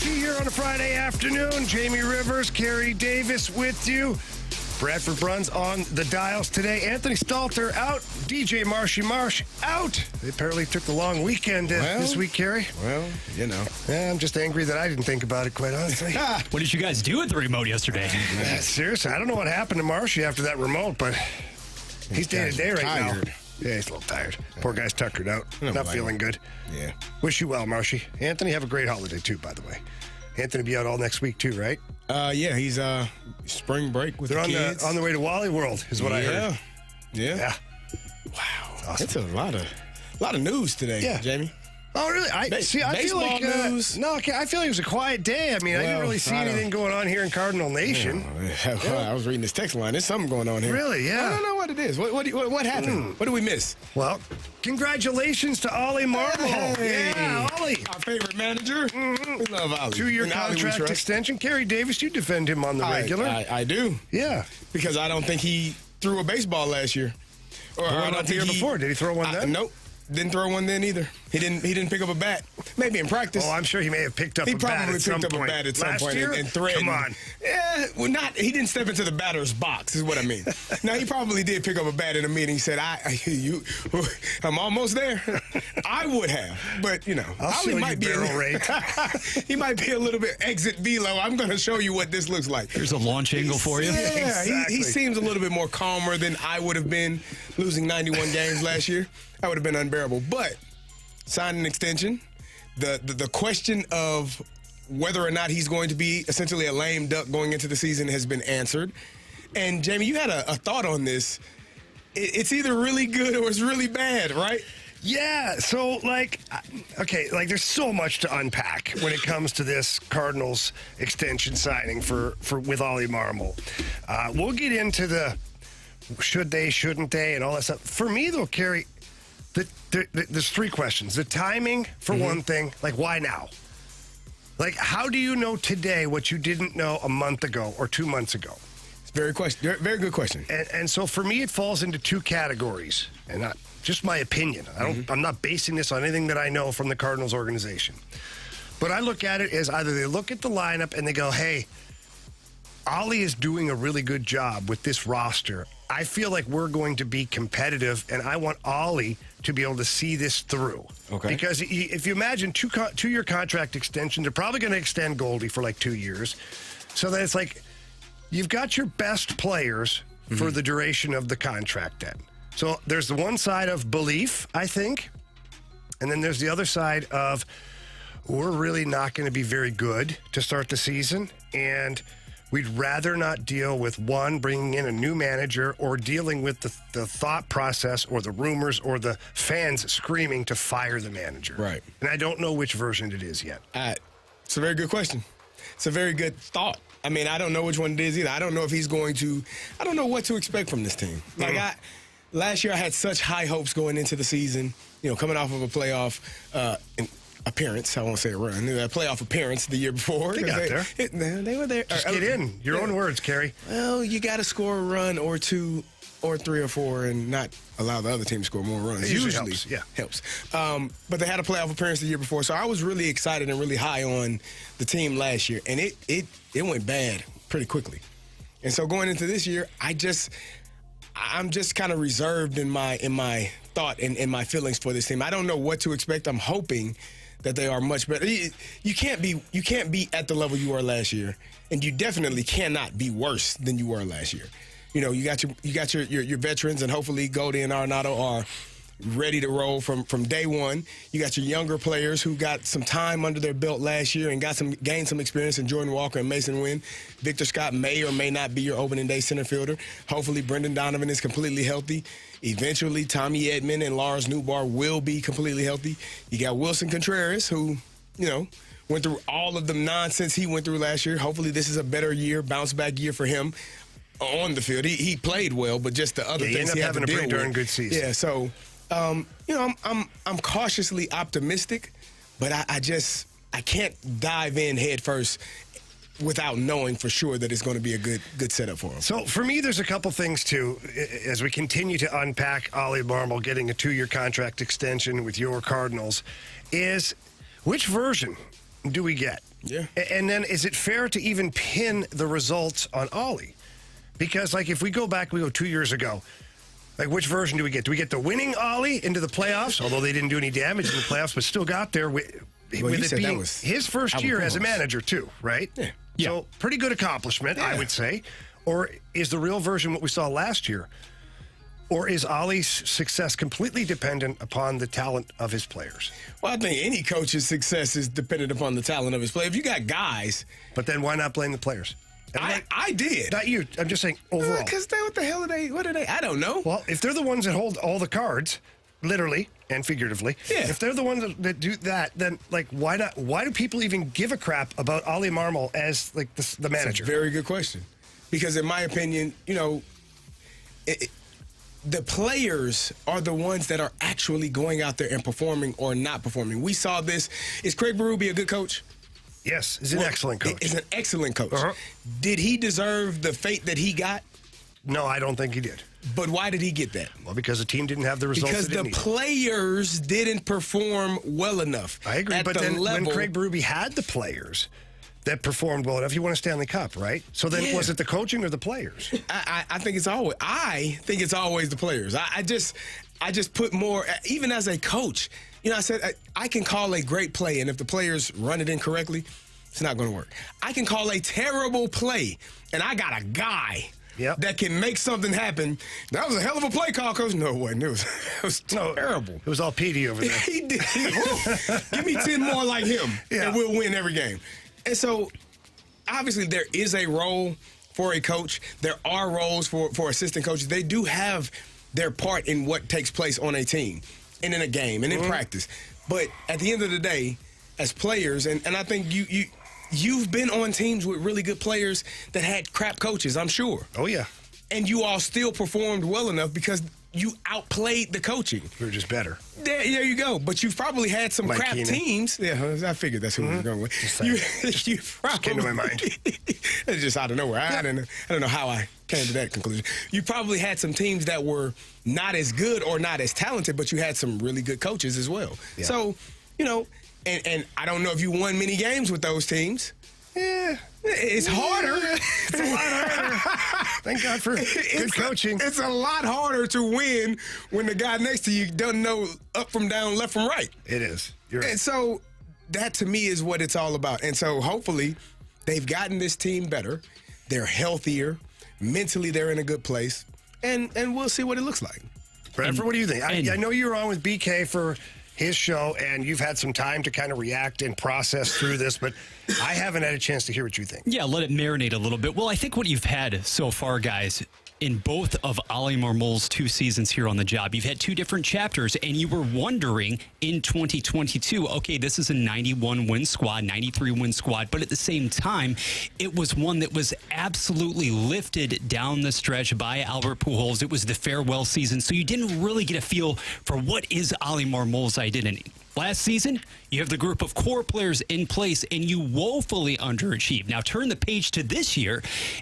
Marshy here on a Friday afternoon. Jamie Rivers, Carey Davis with you. Bradford Bruns on the dials today. Anthony Stalter out. DJ Marshy Marsh out. They apparently took the long weekend this week, Carey. Well, you know. Yeah, I'm just angry that I didn't think about it, quite honestly. What did you guys do at the remote yesterday? Seriously, I don't know what happened to Marshy after that remote, but he's day-to-day right tired. now. Yeah, he's a little tired. Poor guy's tuckered out. Not feeling good. Yeah. Wish you well, Marshy. Anthony, have a great holiday, too, by the way. Anthony be out all next week, too, right? Yeah, he's spring break with They're the kids. on the way to Wally World, is what I heard. Yeah. Wow. Awesome. It's a lot of news today, Jamie. Oh, really? I feel like news. No, I feel like it was a quiet day. I mean, I didn't really see anything going on here in Cardinal Nation. I was reading this text line. There's something going on here. Really? Yeah. I don't know what it is. What happened? What did we miss? Well, congratulations to Ollie Marble. Hey. Yeah, Ollie. Our favorite manager. We love Ollie. 2-year contract extension. Carey Davis, you defend him on the regular. I do. Yeah. Because I don't think he threw a baseball last year. Or what about the year before? Did he throw one then? Nope. Didn't throw one then either. He didn't pick up a bat. Maybe in practice. Oh, I'm sure he may have picked up a bat at some point. He probably picked up a bat at some point and threatened. Come on. Yeah, well, he didn't step into the batter's box, is what I mean. Now, he probably did pick up a bat in a meeting. He said, I'm almost there. I would have, but, Ollie might be barrel rate. He might be a little bit exit velo. I'm going to show you what this looks like. Here's a launch angle for you. Yeah, Exactly. he seems a little bit more calmer than I would have been losing 91 games last year. That would have been unbearable. But signed an extension. The question of whether or not he's going to be essentially a lame duck going into the season has been answered. And, Jamie, you had a thought on this. It's either really good or it's really bad, right? Yeah, so, there's so much to unpack when it comes to this Cardinals extension signing with Ollie Marble. We'll get into the should they, shouldn't they, and all that stuff. For me, though, Carey, there's three questions. The timing, for one thing, why now? How do you know today what you didn't know a month ago or 2 months ago? It's very good question. And so for me, it falls into two categories, and not just my opinion. I'm not basing this on anything that I know from the Cardinals organization. But I look at it as either they look at the lineup and they go, hey, Ollie is doing a really good job with this roster. I feel like we're going to be competitive, and I want Ollie to be able to see this through. Okay. Because if you imagine two-year contract extension, they're probably going to extend Goldie for 2 years. So that it's you've got your best players for the duration of the contract then. So there's the one side of belief, I think, and then there's the other side of we're really not going to be very good to start the season, and we'd rather not deal with, one, bringing in a new manager or dealing with the thought process or the rumors or the fans screaming to fire the manager. Right. And I don't know which version it is yet. It's a very good question. It's a very good thought. I mean, I don't know which one it is either. I don't know if he's going to – I don't know what to expect from this team. Last year I had such high hopes going into the season, coming off of a playoff appearance. I won't say a run. A playoff appearance the year before. They got there. They were there. Just get in. Your own words, Carey. Well, you got to score a run or two or 3 or 4 and not allow the other team to score more runs. It usually helps. But they had a playoff appearance the year before, so I was really excited and really high on the team last year, and it went bad pretty quickly. And so going into this year, I'm just kind of reserved in my thought and in my feelings for this team. I don't know what to expect. I'm hoping that they are much better. You can't be at the level you were last year, and you definitely cannot be worse than you were last year. You got your veterans, and hopefully Goldie and Arenado are ready to roll from day one. You got your younger players who got some time under their belt last year and gained some experience in Jordan Walker and Mason Wynn. Victor Scott may or may not be your opening day center fielder. Hopefully Brendan Donovan is completely healthy. Eventually Tommy Edman and Lars Newbar will be completely healthy. You got Wilson Contreras, who, went through all of the nonsense he went through last year. Hopefully this is a better year, bounce back year for him on the field. He played well, but just the other things he had to deal with. He ended up having a pretty darn good season. Yeah, so I'm cautiously optimistic, but I can't dive in head first without knowing for sure that it's going to be a good setup for him. So for me, there's a couple things too as we continue to unpack Ollie Marble getting a 2-year contract extension with your Cardinals. Is which version do we get? Yeah. And then is it fair to even pin the results on Ollie? Because, like, if we go 2 years ago, like, which version do we get? Do we get the winning Ollie into the playoffs, although they didn't do any damage in the playoffs, but still got there with it being his first year as a manager, too, right? Yeah. So, pretty good accomplishment, I would say. Or is the real version what we saw last year? Or is Ollie's success completely dependent upon the talent of his players? Well, I think any coach's success is dependent upon the talent of his players. If you got guys. But then why not blame the players? I did. Not you. I'm just saying overall. Because what the hell are they? What are they? I don't know. Well, if they're the ones that hold all the cards, literally and figuratively, if they're the ones that do that, then, like, why not? Why do people even give a crap about Ollie Marmol as, like, the manager? That's a very good question. Because in my opinion, the players are the ones that are actually going out there and performing or not performing. We saw this. Is Craig Berube a good coach? Yes, he's an excellent coach. He's an excellent coach. Uh-huh. Did he deserve the fate that he got? No, I don't think he did. But why did he get that? Well, because the team didn't have the results. Because the players didn't perform well enough. I agree, but then when Craig Berube had the players that performed well enough, he won a Stanley Cup, right? So then was it the coaching or the players? I think it's always. I think it's always the players. I just put more. Even as a coach, I said I can call a great play, and if the players run it incorrectly, it's not going to work. I can call a terrible play, and I got a guy that can make something happen. That was a hell of a play call, Coach. No, it wasn't. It was terrible. It was all Petey over there. He did. Give me 10 more like him, and we'll win every game. And so, obviously, there is a role for a coach. There are roles for assistant coaches. They do have their part in what takes place on a team and in a game and in practice. But at the end of the day, as players, and I think you've been on teams with really good players that had crap coaches, I'm sure. Oh, yeah. And you all still performed well enough because you outplayed the coaching. We were just better. There you go. But you've probably had some crap teams. Yeah, I figured that's who we were going with. You probably, just came to my mind. It's just out of nowhere. I don't know how I came to that conclusion. You probably had some teams that were not as good or not as talented, but you had some really good coaches as well. Yeah. So, and I don't know if you won many games with those teams. Yeah. It's harder. It's a lot harder. Thank God for good coaching. It's a lot harder to win when the guy next to you doesn't know up from down, left from right. It is. You're right. And so that, to me, is what it's all about. And so hopefully they've gotten this team better. They're healthier. Mentally, they're in a good place. And we'll see what it looks like. Bradford, what do you think? I know you were on with BK for his show, and you've had some time to kind of react and process through this, but I haven't had a chance to hear what you think. Yeah, let it marinate a little bit. Well, I think what you've had so far, guys, in both of Ollie Marmol's 2 seasons here on the job, you've had 2 different chapters, and you were wondering in 2022, okay, this is a 91-win squad, 93-win squad, but at the same time, it was one that was absolutely lifted down the stretch by Albert Pujols. It was the farewell season, so you didn't really get a feel for what is Ollie Marmol's identity. Last season, you have the group of core players in place, and you woefully underachieved. Now, turn the page to this year,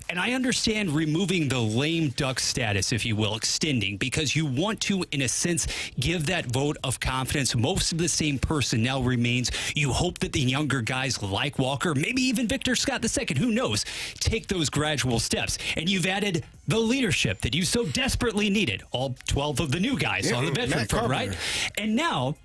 and I understand removing the lame duck status, if you will, extending, because you want to, in a sense, give that vote of confidence. Most of the same personnel remains. You hope that the younger guys like Walker, maybe even Victor Scott II, who knows, take those gradual steps. And you've added the leadership that you so desperately needed, all 12 of the new guys on the veteran front, right? And now,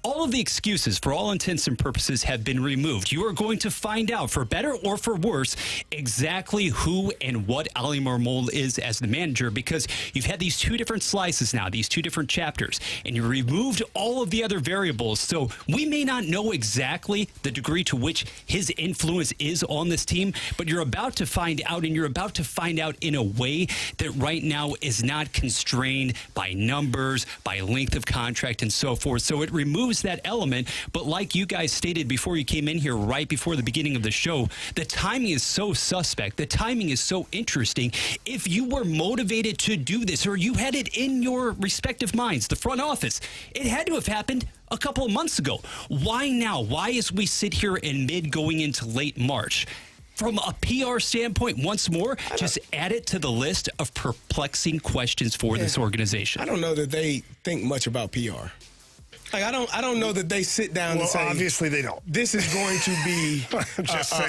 all of the excuses, for all intents and purposes, have been removed. You are going to find out, for better or for worse, exactly who and what Ollie Marmol is as the manager, because you've had these 2 different slices now, these 2 different chapters, and you removed all of the other variables. So we may not know exactly the degree to which his influence is on this team, but you're about to find out, and you're about to find out in a way that right now is not constrained by numbers, by length of contract, and so forth. So it removes that element, but like you guys stated before you came in here, right before the beginning of the show, the timing is so suspect. The timing is so interesting. If you were motivated to do this, or you had it in your respective minds, the front office, it had to have happened a couple of months ago. Why now? Why, as we sit here in mid going into late March? From a PR standpoint, once more, just add it to the list of perplexing questions for this organization. I don't know that they think much about PR. Like I don't know that they sit down and say, obviously they don't. This is going to be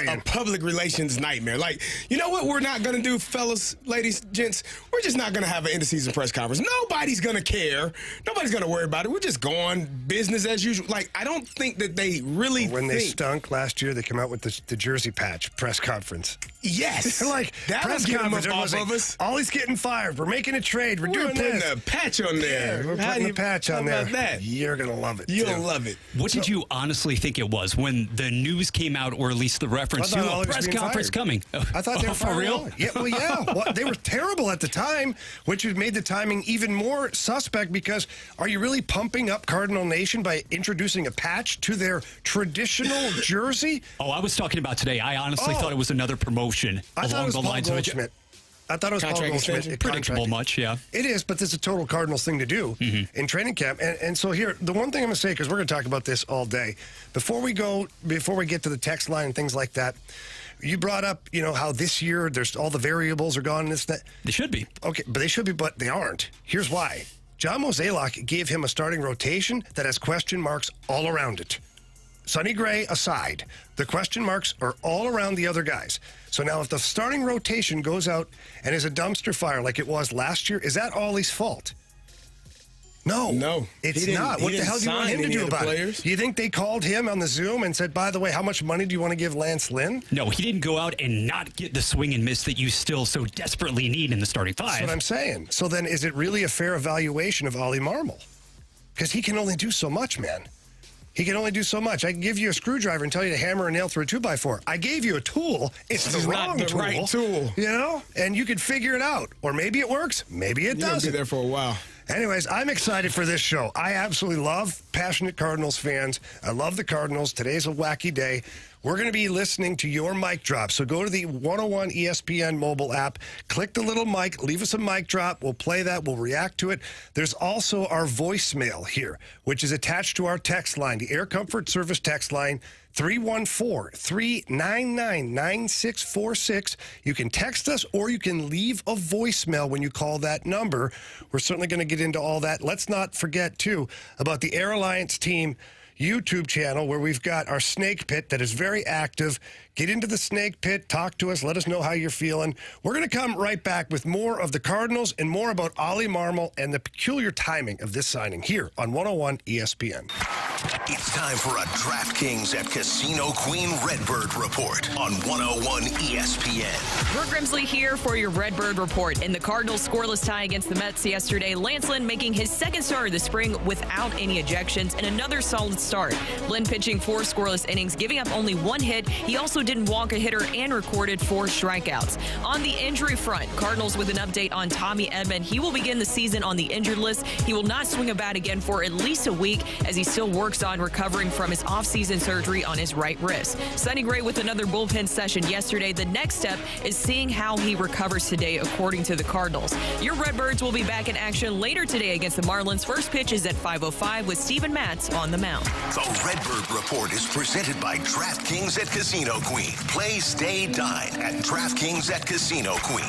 a public relations nightmare. Like, you know what we're not going to do, fellas, ladies, gents? We're just not going to have an end-of-season press conference. Nobody's going to care. Nobody's going to worry about it. We're just going business as usual. Like, I don't think that they really When they stunk last year, they came out with the jersey patch press conference. Yes. Like, that press conference off of us. Ollie's getting fired. We're making a trade. We're doing putting this. a patch on there. We're putting a patch on there. How about that? You're going to love it. You'll love it. What did you honestly think it was when the news came out, or at least the reference to a press conference coming? I thought they were for real. Yeah, well, yeah. Well, they were terrible at the time, which made the timing even more suspect because are you really pumping up Cardinal Nation by introducing a patch to their traditional jersey? Oh, I was talking about today. I honestly thought it was another promotion along the lines of it. I thought it was Paul Goldschmidt. Predictable much, yeah. It is, but this is a total Cardinals thing to do in training camp. And so here, the one thing I'm going to say, because we're going to talk about this all day, before we get to the text line and things like that, you brought up, how this year there's all the variables are gone and this, that. They should be. Okay, but they should be, but they aren't. Here's why. John Mozeliak gave him a starting rotation that has question marks all around it. Sonny Gray aside, the question marks are all around the other guys. So now if the starting rotation goes out and is a dumpster fire like it was last year, is that Ollie's fault? No, it's not. What the hell do you want him to do about it? Do you think they called him on the Zoom and said, by the way, how much money do you want to give Lance Lynn? No, he didn't go out and not get the swing and miss that you still so desperately need in the starting five. That's what I'm saying. So then is it really a fair evaluation of Ollie Marmol? Because he can only do so much, man. He can only do so much. I can give you a screwdriver and tell you to hammer a nail through a 2x4. I gave you a tool. It's the wrong tool. Right tool. And you can figure it out. Or maybe it works. Maybe it doesn't. You'll be there for a while. Anyways, I'm excited for this show. I absolutely love passionate Cardinals fans. I love the Cardinals. Today's a wacky day. We're going to be listening to your mic drop. So go to the 101 ESPN mobile app, click the little mic, leave us a mic drop. We'll play that. We'll react to it. There's also our voicemail here, which is attached to our text line, the Air Comfort Service text line, 314-399-9646. You can text us or you can leave a voicemail when you call that number. We're certainly going to get into all that. Let's not forget, too, about the Air Alliance team YouTube channel where we've got our snake pit that is very active. Get into the snake pit, talk to us, let us know how you're feeling. We're going to come right back with more of the Cardinals and more about Ollie Marmol and the peculiar timing of this signing here on 101 ESPN. It's time for a DraftKings at Casino Queen Redbird Report on 101 ESPN. Brooke Grimsley here for your Redbird Report. In the Cardinals' scoreless tie against the Mets yesterday, Lance Lynn making his second start of the spring without any ejections and another solid start. Lynn pitching 4 scoreless innings, giving up only 1 hit. He also didn't walk a hitter and recorded 4 strikeouts. On the injury front, Cardinals with an update on Tommy Edman. He will begin the season on the injured list. He will not swing a bat again for at least a week as he still works on recovering from his offseason surgery on his right wrist. Sonny Gray with another bullpen session yesterday. The next step is seeing how he recovers today, according to the Cardinals. Your Redbirds will be back in action later today against the Marlins. First pitch is at 5:05 with Steven Matz on the mound. The Redbird Report is presented by DraftKings at Casino Queen. Play, stay, dine at DraftKings at Casino Queen.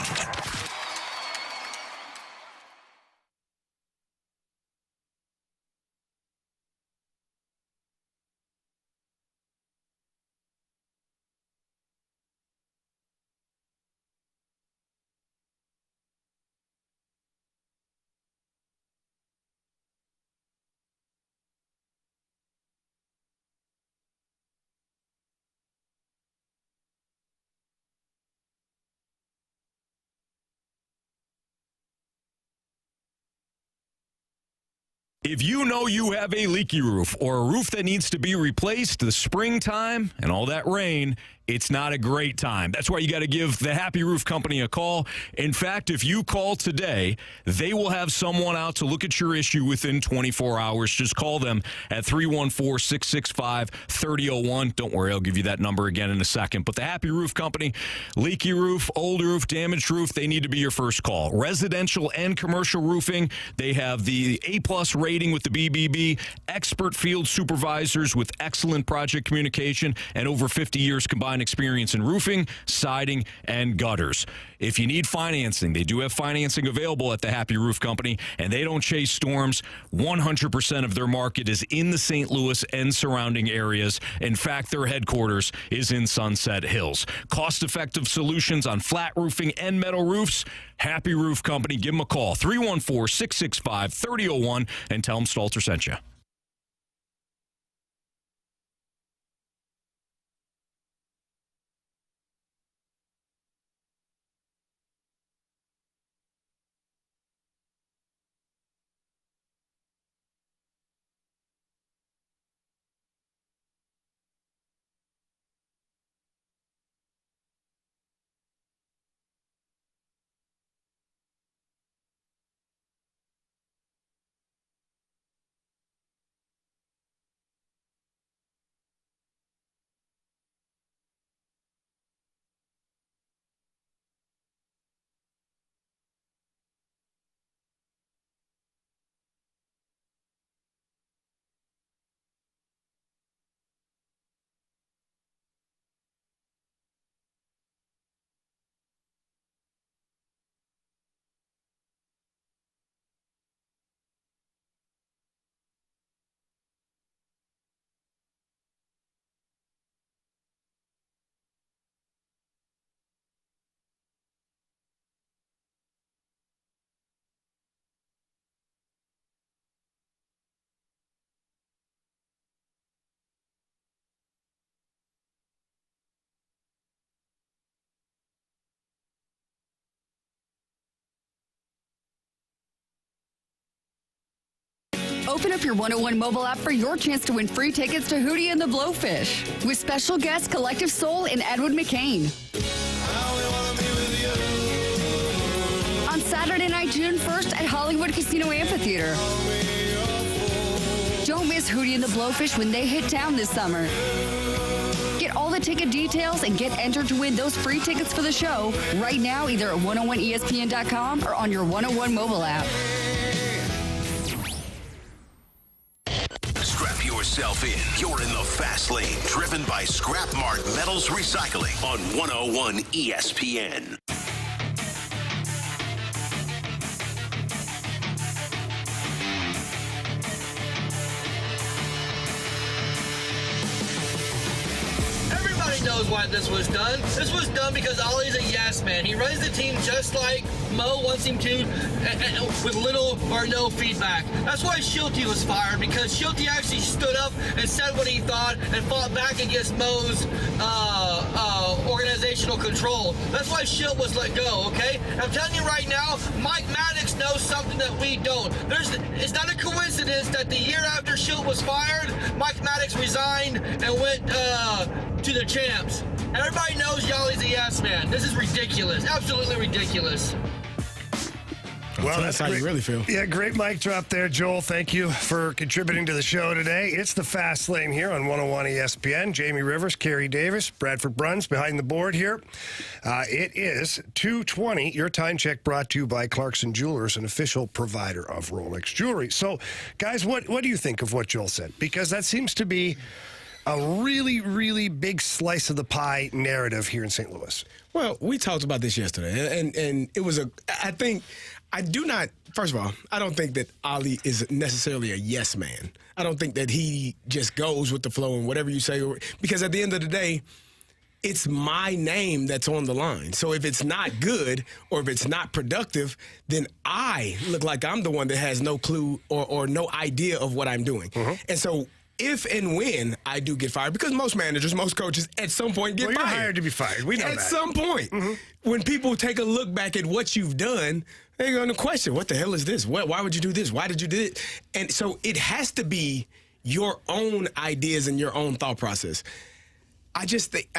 If you know you have a leaky roof or a roof that needs to be replaced, the springtime and all that rain, it's not a great time. That's why you got to give the Happy Roof Company a call. In fact, if you call today, they will have someone out to look at your issue within 24 hours. Just call them at 314-665-3001. Don't worry, I'll give you that number again in a second. But the Happy Roof Company, leaky roof, old roof, damaged roof, they need to be your first call. Residential and commercial roofing, they have the A-plus rating with the BBB, expert field supervisors with excellent project communication, and over 50 years combined combined experience in roofing, siding, and gutters. If you need financing, they do have financing available at the Happy Roof Company, and they don't chase storms. 100% of their market is in the St. Louis and surrounding areas. In fact, their headquarters is in Sunset Hills. Cost-effective solutions on flat roofing and metal roofs. Happy Roof Company. Give them a call, 314-665-3001, and tell them Stalter sent you. Open up your 101 mobile app for your chance to win free tickets to Hootie and the Blowfish with special guest Collective Soul and Edward McCain. On Saturday night, June 1st at Hollywood Casino Amphitheater. Don't miss Hootie and the Blowfish when they hit town this summer. Get all the ticket details and get entered to win those free tickets for the show right now, either at 101ESPN.com or on your 101 mobile app. Strap yourself in. You're in the fast lane, driven by Scrap Mart Metals Recycling on 101 ESPN. Everybody knows why this was done. This was done because Ollie's a yes man. He runs the team just like Mo wants him to, with little or no feedback. That's why Schulte was fired, because Schulte actually stood up and said what he thought and fought back against Mo's organizational control. That's why Schulte was let go, okay? I'm telling you right now, Mike Maddox knows something that we don't. It's not a coincidence that the year after Schulte was fired, Mike Maddox resigned and went to the champs. Everybody knows Yali's a yes man. This is ridiculous. Absolutely ridiculous. Well, that's how you really feel. Yeah, great mic drop there, Joel. Thank you for contributing to the show today. It's the Fast Lane here on 101 ESPN. Jamie Rivers, Carey Davis, Bradford Bruns behind the board here. It is 2:20. Your time check brought to you by Clarkson Jewelers, an official provider of Rolex jewelry. So, guys, what do you think of what Joel said? Because that seems to be a really, really big slice of the pie narrative here in St. Louis. Well, we talked about this yesterday, and it was first of all, I don't think that Ollie is necessarily a yes man. I don't think that he just goes with the flow and whatever you say, because at the end of the day, it's my name that's on the line. So if it's not good or if it's not productive, then I look like I'm the one that has no clue or no idea of what I'm doing. Mm-hmm. And so if and when I do get fired, because most managers, most coaches at some point get fired. You're hired to be fired. We know that. At some point, when people take a look back at what you've done, they're going to question, what the hell is this? Why would you do this? Why did you do it? And so it has to be your own ideas and your own thought process. I just think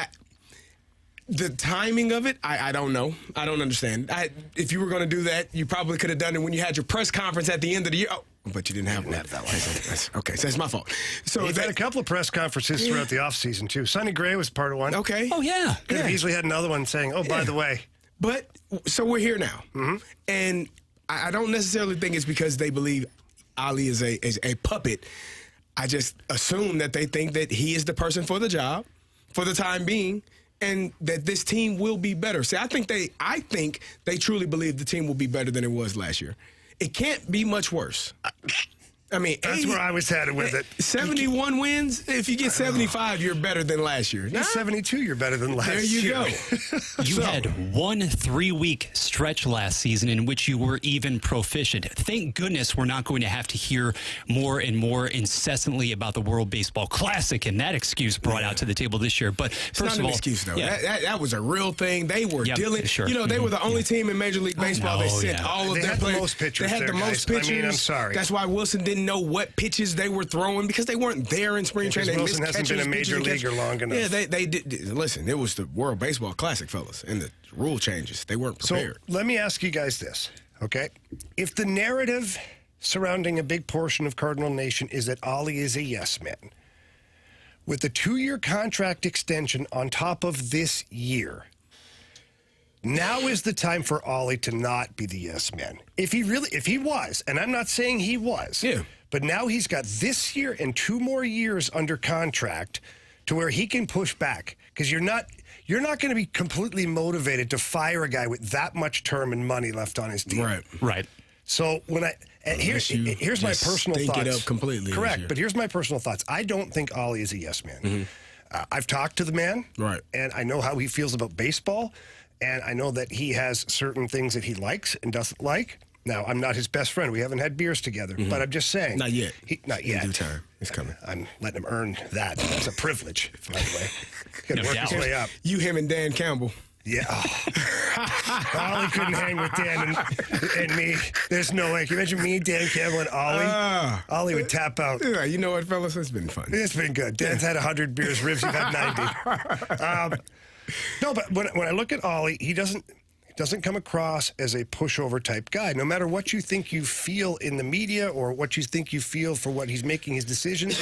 the timing of it, I don't know. I don't understand. If you were going to do that, you probably could have done it when you had your press conference at the end of the year. Oh, but you didn't have one. That one. Okay, so that's my fault. So we've had a couple of press conferences throughout the offseason, too. Sonny Gray was part of one. Okay. Oh, yeah. Could have easily had another one saying, by the way. But, so we're here now. Mm-hmm. And I don't necessarily think it's because they believe Ali is a puppet. I just assume that they think that he is the person for the job for the time being. and that this team will be better. See, I think they truly believe the team will be better than it was last year. It can't be much worse. I mean, That's where I was headed with it. 71 wins. If you get 75, you're better than last year. You're 72, you're better than last year. There you go. You had 1 3-week stretch last season in which you were even proficient. Thank goodness we're not going to have to hear more and more incessantly about the World Baseball Classic and that excuse brought out to the table this year. But It's first not of an all, excuse, though. yeah. That was a real thing. They were dealing. Sure. You know, they were the only team in Major League Baseball that sent all of They their had the players. most pitchers They had there, the most guys. I pitchers. mean, I'm sorry. That's why Wilson didn't know what pitches they were throwing because they weren't there in spring training. They Wilson missed hasn't been a catchers, major pitchers, leaguer long enough. Yeah, they did. Listen, it was the World Baseball Classic, fellas, and the rule changes. They weren't prepared. So let me ask you guys this, okay? If the narrative surrounding a big portion of Cardinal Nation is that Ollie is a yes man, with the 2-year contract extension on top of this year, now is the time for Ollie to not be the yes man. If he was, and I'm not saying he was, Yeah. but now he's got this year and 2 more years under contract to where he can push back because you're not going to be completely motivated to fire a guy with that much term and money left on his deal. Right. So here's my just personal stink thoughts. it up completely this Correct, year. but here's my personal thoughts. I don't think Ollie is a yes man. I've talked to the man, Right. and I know how he feels about baseball, and I know that he has certain things that he likes and doesn't like. Now, I'm not his best friend. We haven't had beers together, but I'm just saying. Not yet. Not yet. In due time. It's coming. I'm letting him earn that. That's a privilege, by the way. Got to No work doubt. his way up. You, him, and Dan Campbell. Yeah. Ollie couldn't hang with Dan and me. There's no way. Can you imagine me, Dan Campbell, and Ollie? Ollie would tap out. Yeah, you know what, fellas? It's been fun. It's been good. Dan's had 100 beers. Ribs, you've had 90. No, but when I look at Ollie, he doesn't come across as a pushover type guy. No matter what you think you feel in the media or what you think you feel for what he's making his decisions,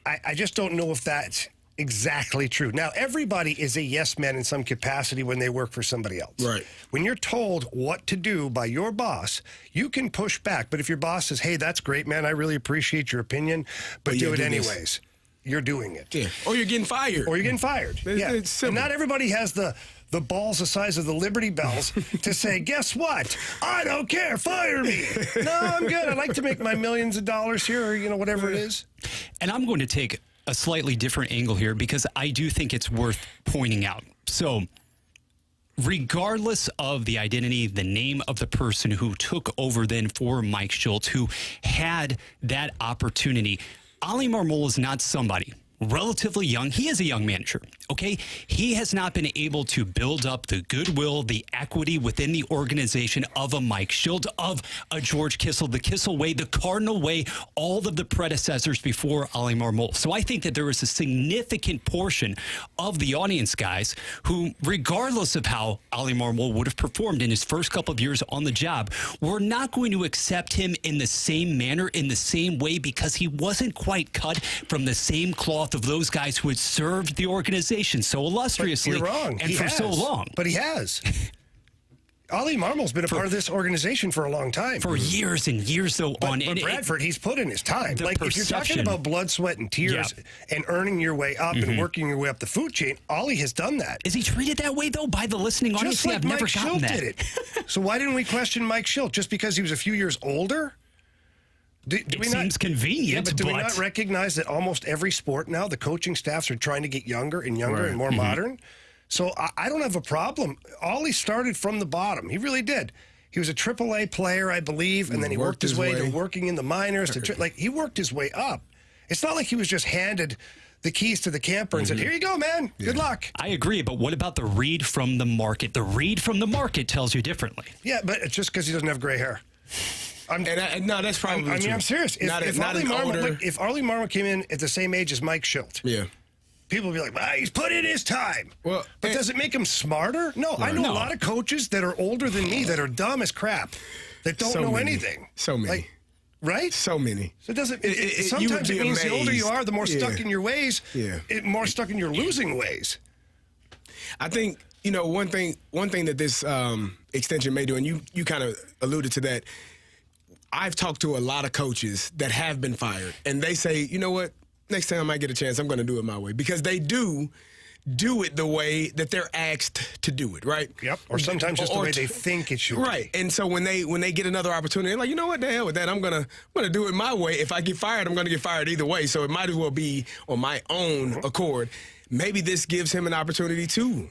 I just don't know if that's exactly true. Now, everybody is a yes man in some capacity when they work for somebody else. Right. When you're told what to do by your boss, you can push back. But if your boss says, hey, that's great, man, I really appreciate your opinion, but you do it do this. anyways, you're doing it. Yeah. Or you're getting fired. Or you're getting fired. Yeah. It's simple. And not everybody has the balls the size of the Liberty Bells to say, guess what? I don't care. Fire me. No, I'm good. I'd like to make my millions of dollars here or, whatever it is. And I'm going to take a slightly different angle here because I do think it's worth pointing out. So, regardless of the identity, the name of the person who took over then for Mike Schultz, who had that opportunity, Ollie Marmol is not somebody relatively young. He is a young manager, okay? He has not been able to build up the goodwill, the equity within the organization of a Mike Schultz, of a George Kissel, the Kissel way, the Cardinal way, all of the predecessors before Ollie Marmol. So I think that there is a significant portion of the audience, guys, who, regardless of how Ollie Marmol would have performed in his first couple of years on the job, were not going to accept him in the same manner, in the same way, because he wasn't quite cut from the same cloth of those guys who had served the organization so illustriously You're wrong. and for so long. But he has. Ollie Marmol's been a part of this organization for a long time. For years and years, though, But Bradford, he's put in his time. the Like, if you're talking perception- about blood, sweat, and tears and earning your way up and working your way up the food chain, Ollie has done that. Is he treated that way, though, by the listening audience? Just like I've never Mike gotten Schultz that. did it. So why didn't we question Mike Schultz? Just because he was a few years older? Do It we seems convenient, Yeah, but do we but- not recognize that almost every sport now, the coaching staffs are trying to get younger and younger and more modern? So I don't have a problem. Ollie started from the bottom. He really did. He was a AAA player, I believe, and then he worked his way to working in the minors. He worked his way up. It's not like he was just handed the keys to the camper and said, here you go, man. Good luck. I agree, but what about the read from the market? The read from the market tells you differently. Yeah, but it's just because he doesn't have gray hair. No, that's probably true. I'm serious. If Ollie Marmol came in at the same age as Mike Schultz, people would be like, well, he's put in his time. Well, but does it make him smarter? No, I know a lot of coaches that are older than me that are dumb as crap, that don't know anything. So many. Like, right? So many. So it doesn't. You would Sometimes be it means the older you amazed. are, the more stuck in your ways. Yeah. More stuck in your losing ways. I think one thing that this extension may do, and you kind of alluded to that. I've talked to a lot of coaches that have been fired, and they say, you know what? Next time I get a chance, I'm going to do it my way, because they do do it the way that they're asked to do it, right? Yep. Or sometimes just the way they think it should be. Right. And so when they get another opportunity, they're like, you know what, the hell with that. I'm gonna do it my way. If I get fired, I'm gonna get fired either way. So it might as well be on my own accord. Maybe this gives him an opportunity to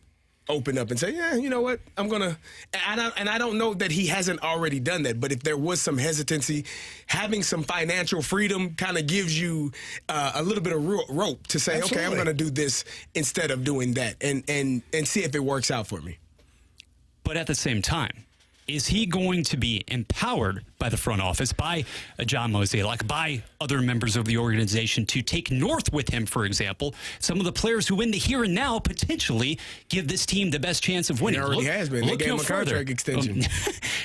open up and say, yeah, you know what, I'm going to, and I don't know that he hasn't already done that, but if there was some hesitancy, having some financial freedom kind of gives you a little bit of rope to say, Absolutely. okay, I'm going to do this instead of doing that and see if it works out for me. But at the same time, is he going to be empowered by the front office, by John Mozeliak, by other members of the organization to take north with him, for example, some of the players who in the here and now potentially give this team the best chance of winning? He already has been. They gave him a further. contract extension.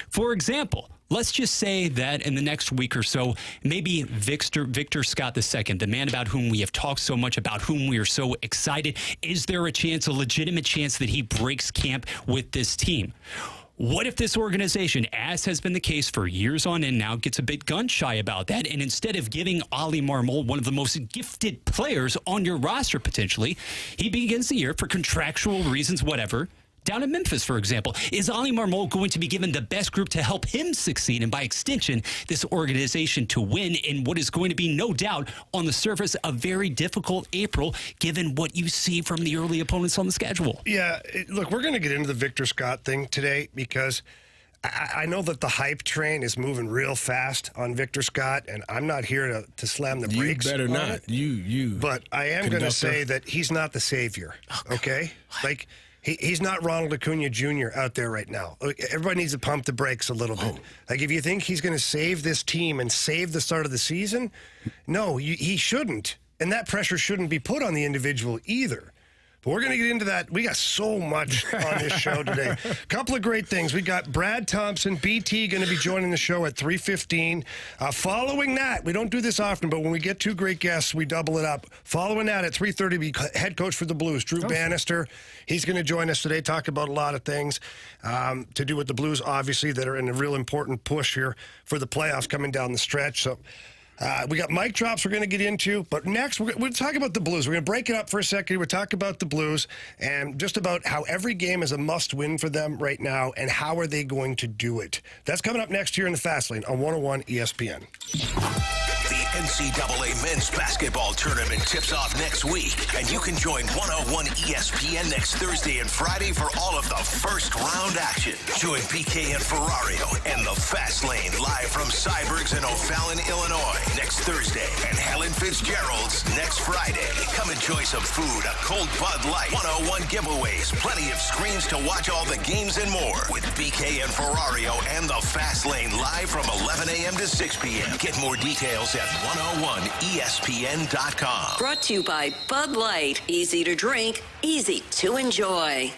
For example, let's just say that in the next week or so, maybe Victor Scott II, the man about whom we have talked so much, about whom we are so excited, is there a legitimate chance that he breaks camp with this team? What if this organization, as has been the case for years on end now, gets a bit gun-shy about that, and instead of giving Ali Marmol, one of the most gifted players on your roster potentially, he begins the year for contractual reasons, whatever, down in Memphis, for example? Is Ali Marmol going to be given the best group to help him succeed and, by extension, this organization to win in what is going to be, no doubt, on the surface, a very difficult April, given what you see from the early opponents on the schedule? Yeah, look, we're going to get into the Victor Scott thing today because I know that the hype train is moving real fast on Victor Scott, and I'm not here to slam the brakes. You better on not. it, You. But I am going to say that he's not the savior, okay? Like, he's not Ronald Acuna Jr. out there right now. Everybody needs to pump the brakes a little bit. Like, if you think he's going to save this team and save the start of the season, no, he shouldn't. And that pressure shouldn't be put on the individual either. But we're going to get into that. We got so much on this show today. A couple of great things. We got Brad Thompson, BT, going to be joining the show at 3:15. Following that, we don't do this often, but when we get two great guests, we double it up. Following that at 3:30, be head coach for the Blues, Drew Bannister. He's going to join us today, talk about a lot of things to do with the Blues, obviously, that are in a real important push here for the playoffs coming down the stretch. So we got mic drops we're going to get into, but next we'll talk about the Blues. We're going to break it up for a second. We'll talk about the Blues and just about how every game is a must-win for them right now and how are they going to do it. That's coming up next here in the Fast Lane on 101 ESPN. The NCAA men's basketball tournament tips off next week, and you can join 101 ESPN next Thursday and Friday for all of the first round action. Join PK and Ferrario and the Fast Lane live from Cybergs and O'Fallon, Illinois next Thursday, and Helen Fitzgerald's next Friday. Come enjoy some food, a cold Bud Light, 101 giveaways, plenty of screens to watch all the games and more with BK and Ferrario and the Fast Lane live from 11 a.m. to 6 p.m. Get more details at 101ESPN.com. Brought to you by Bud Light. Easy to drink, easy to enjoy.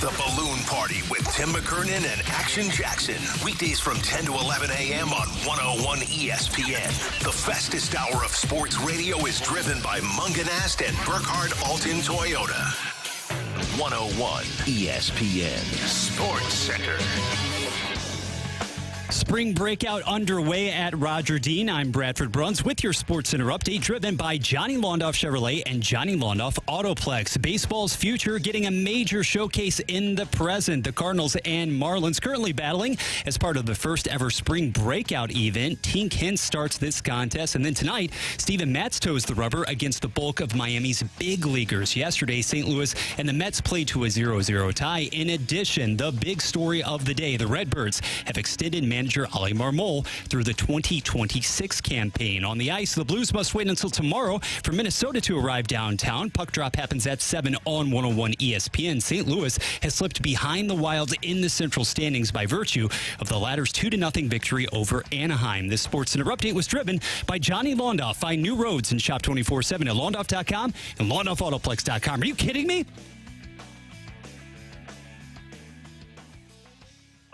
The Balloon Party with Tim McKernan and Action Jackson. Weekdays from 10 to 11 a.m. on 101 ESPN. The fastest hour of sports radio is driven by Munganast and Burkhardt Alton Toyota. 101 ESPN Sports Center. Spring breakout underway at Roger Dean. I'm Bradford Bruns with your Sports Center update, driven by Johnny Londoff Chevrolet and Johnny Londoff Autoplex. Baseball's future getting a major showcase in the present. The Cardinals and Marlins currently battling as part of the first ever spring breakout event. Tink Hintz starts this contest, and then tonight, Steven Matz toes the rubber against the bulk of Miami's big leaguers. Yesterday, St. Louis and the Mets played to a 0-0 tie. In addition, the big story of the day, the Redbirds have extended manager Ali Marmol through the 2026 campaign. On the ice, the Blues must wait until tomorrow for Minnesota to arrive downtown. Puck drop happens at 7 on 101 ESPN. St. Louis has slipped behind the Wild in the central standings by virtue of the latter's 2-0 victory over Anaheim. This Sports Center update was driven by Johnny Londoff. Find new roads and shop 24/7 at londoff.com and londoffautoplex.com. Are you kidding me?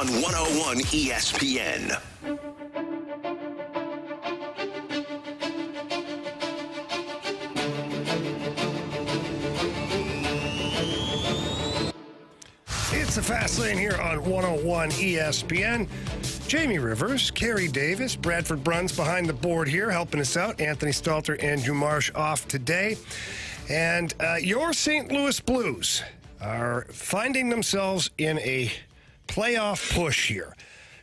On 101 ESPN. It's the Fast Lane here on 101 ESPN. Jamie Rivers, Carey Davis, Bradford Bruns behind the board here, helping us out. Anthony Stalter and Drew Marsh off today. And your St. Louis Blues are finding themselves in a playoff push here.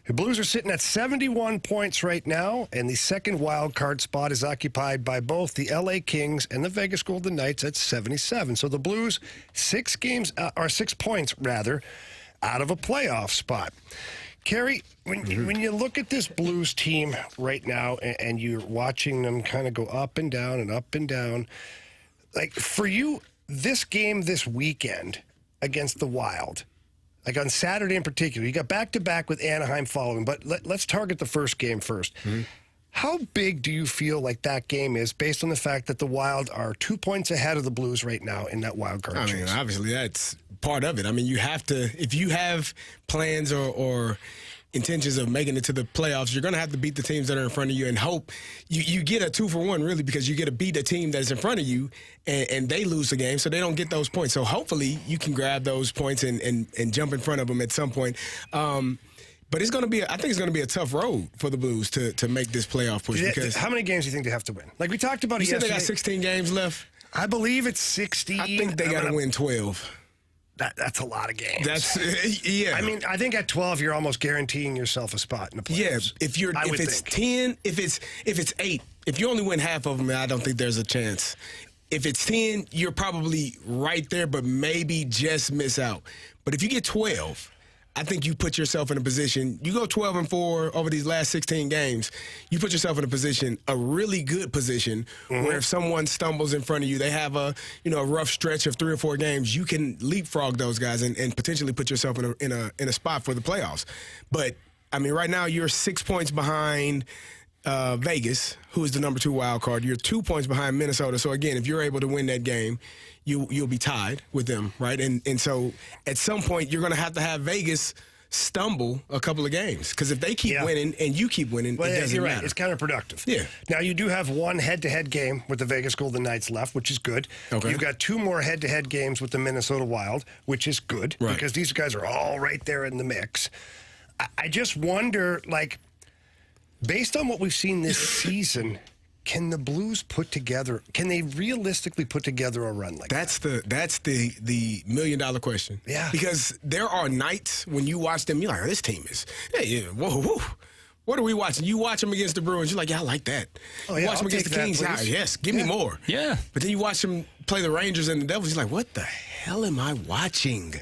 The Blues are sitting at 71 points right now, and the second wild card spot is occupied by both the LA Kings and the Vegas Golden Knights at 77. So the Blues, 6 points rather, out of a playoff spot. Carey, when you look at this Blues team right now and you're watching them kind of go up and down and up and down, like for you, this game this weekend against the Wild, like on Saturday in particular, you got back-to-back with Anaheim following, but let's target the first game first. Mm-hmm. How big do you feel like that game is based on the fact that the Wild are 2 points ahead of the Blues right now in that wild card chase? I mean, obviously that's part of it. I mean, you have to, if you have plans or intentions of making it to the playoffs, you're going to have to beat the teams that are in front of you and hope you get a 2-for-1, really, because you get to beat a team that's in front of you and they lose the game, so they don't get those points. So hopefully you can grab those points and jump in front of them at some point. But it's going to be, I think it's going to be a tough road for the Blues to make this playoff push. Because how many games do you think they have to win? Like we talked about you yesterday. Said they got 16 games left? I believe it's 16. I think they got to win 12. That's a lot of games. Yeah. I mean, I think at 12 you're almost guaranteeing yourself a spot in the playoffs. Yeah, if it's 10, if it's 8, if you only win half of them, I don't think there's a chance. If it's 10, you're probably right there, but maybe just miss out. But if you get 12, I think you put yourself in a position. You go 12-4 over these last 16 games. You put yourself in a position, a really good position, where if someone stumbles in front of you, they have a rough stretch of 3 or 4 games. You can leapfrog those guys and potentially put yourself in a spot for the playoffs. But I mean, right now you're 6 points behind Vegas, who is the number 2 wild card. You're 2 points behind Minnesota. So again, if you're able to win that game, you'll be tied with them, right? And so at some point you're going to have Vegas stumble a couple of games, because if they keep winning and you keep winning, it doesn't matter. Right. It's counterproductive. Yeah. Now you do have one head-to-head game with the Vegas Golden Knights left, which is good. Okay. You've got 2 more head-to-head games with the Minnesota Wild, which is good, right, because these guys are all right there in the mix. I just wonder, like, based on what we've seen this season, can the Blues can they realistically put together a run like that? That's the $1,000,000 question. Yeah. Because there are nights when you watch them, you're like, this team is, whoa. What are we watching? You watch them against the Bruins, you're like, yeah, I like that. Oh, yeah, you watch them against the Kings, yes, give me more. Yeah. But then you watch them play the Rangers and the Devils, you're like, what the hell am I watching?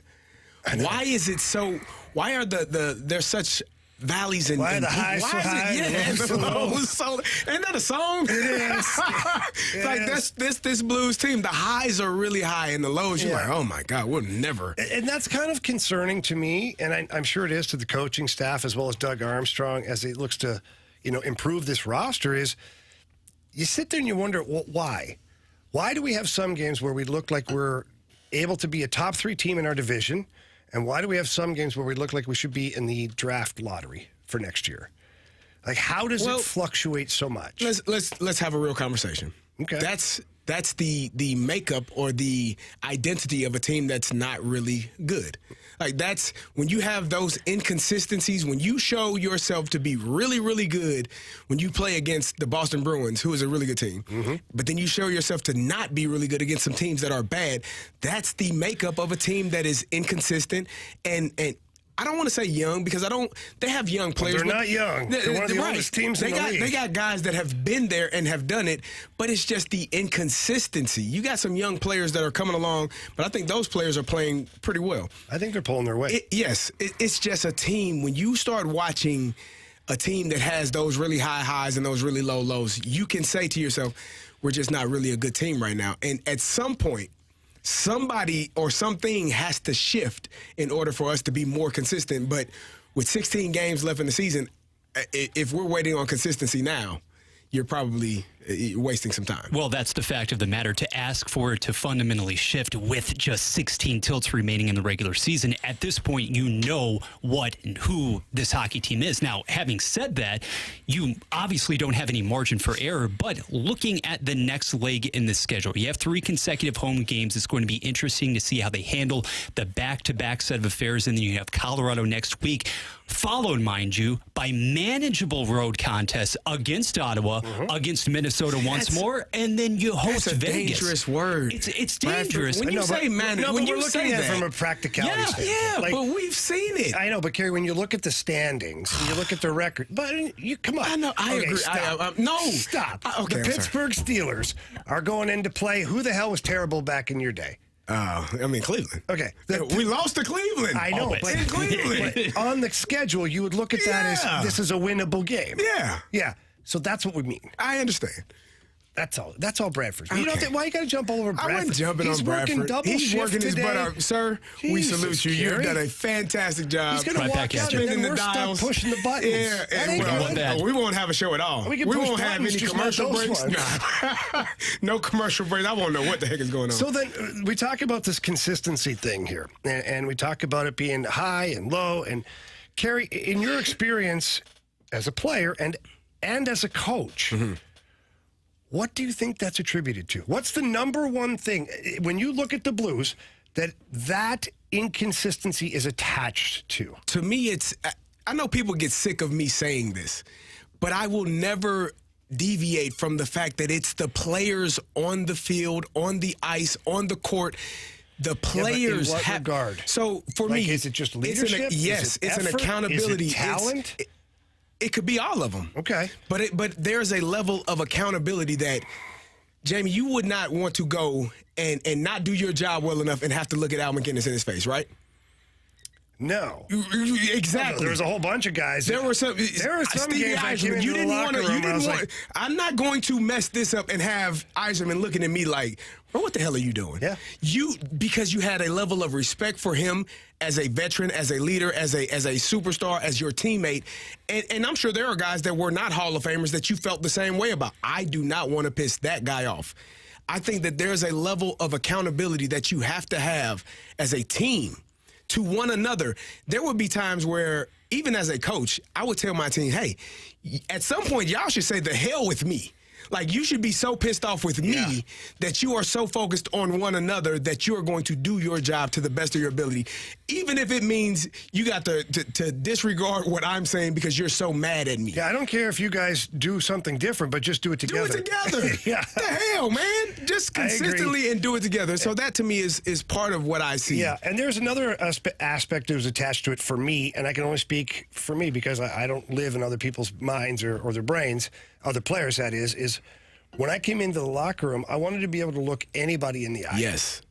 Why is it so, why are there's such valleys and why are the highs so high and the lows so low? Ain't that a song? It is. It's like this Blues team, the highs are really high and the lows, you're like, oh my God, we'll never. And that's kind of concerning to me, and I'm sure it is to the coaching staff as well as Doug Armstrong as he looks to, improve this roster. Is you sit there and you wonder, well, why? Why do we have some games where we look like we're able to be a top 3 team in our division, And why do we have some games where we look like we should be in the draft lottery for next year? Like, how does it fluctuate so much? Let's have a real conversation. Okay. That's the makeup or the identity of a team that's not really good. Like, that's when you have those inconsistencies, when you show yourself to be really, really good when you play against the Boston Bruins, who is a really good team, but then you show yourself to not be really good against some teams that are bad. That's the makeup of a team that is inconsistent and I don't want to say young because they have young players. They're not young. They're one of the oldest teams in the league. They got guys that have been there and have done it, but it's just the inconsistency. You got some young players that are coming along, but I think those players are playing pretty well. I think they're pulling their weight. It's just a team. When you start watching a team that has those really high highs and those really low lows, you can say to yourself, we're just not really a good team right now. And at some point, somebody or something has to shift in order for us to be more consistent. But with 16 games left in the season, if we're waiting on consistency now, you're probably wasting some time. Well, that's the fact of the matter. To ask for it to fundamentally shift with just 16 tilts remaining in the regular season, at this point, you know what and who this hockey team is. Now, having said that, you obviously don't have any margin for error, but looking at the next leg in the schedule, you have 3 consecutive home games. It's going to be interesting to see how they handle the back-to-back set of affairs, and then you have Colorado next week, followed, mind you, by manageable road contests against Ottawa, against Minnesota once more, and then you host Vegas. Dangerous word. It's dangerous. When you say manageable, when you're looking at it from a practicality standpoint. Yeah, like, but we've seen it. I know, but Carey, when you look at the standings, and you look at the record, but you come on. I know. I agree. Stop. No. Stop. Okay, the Pittsburgh Steelers are going into play. Who the hell was terrible back in your day? Cleveland. Okay. We lost to Cleveland. I know, but in Cleveland. But on the schedule, you would look at that as this is a winnable game. Yeah. Yeah. So that's what we mean. I understand. That's all. That's all Bradford. You Okay. know why you got to jump all over Bradford? I wasn't jumping on Bradford. He's working his butt out. Sir, we Jesus, salute you. You've Carey. done a fantastic job. He's going to Right walk back at out you. and then Spinning we're the stuck dials. pushing the buttons. Yeah, That ain't well, good. we won't have a show at all. We can We push won't have buttons, any just not commercial those breaks. ones. Nah. No commercial breaks. I won't know what the heck is going on. So then we talk about this consistency thing here, and we talk about it being high and low. And Carey, in your experience as a player and as a coach, what do you think that's attributed to? What's the number one thing when you look at the Blues that inconsistency is attached to? To me, I know people get sick of me saying this, but I will never deviate from the fact that it's the players on the field, on the ice, on the court. The players in what have. regard? So for Like, me, is it just leadership? Yes, it's an effort? accountability. Is it talent? It could be all of them. Okay. But there's a level of accountability that, Jamie, you would not want to go and not do your job well enough and have to look at Al McInnes in his face, right? No. Exactly. There was a whole bunch of guys. There were some Stevie games I came Yzerman. into You the didn't locker want room, to. I was like, I'm not going to mess this up and have Yzerman looking at me like, bro, what the hell are you doing? Yeah. Because you had a level of respect for him as a veteran, as a leader, as a superstar, as your teammate. And I'm sure there are guys that were not Hall of Famers that you felt the same way about. I do not want to piss that guy off. I think that there's a level of accountability that you have to have as a team to one another. There would be times where, even as a coach, I would tell my team, hey, at some point, y'all should say the hell with me. Like, you should be so pissed off with me that you are so focused on one another that you are going to do your job to the best of your ability, even if it means you got to disregard what I'm saying because you're so mad at me. Yeah, I don't care if you guys do something different, but just do it together. Do it together. Yeah. The hell, man? Just consistently and do it together. So that to me is part of what I see. Yeah, and there's another aspect that was attached to it for me, and I can only speak for me because I don't live in other people's minds or their brains, other players that is when I came into the locker room, I wanted to be able to look anybody in the eye. Yes.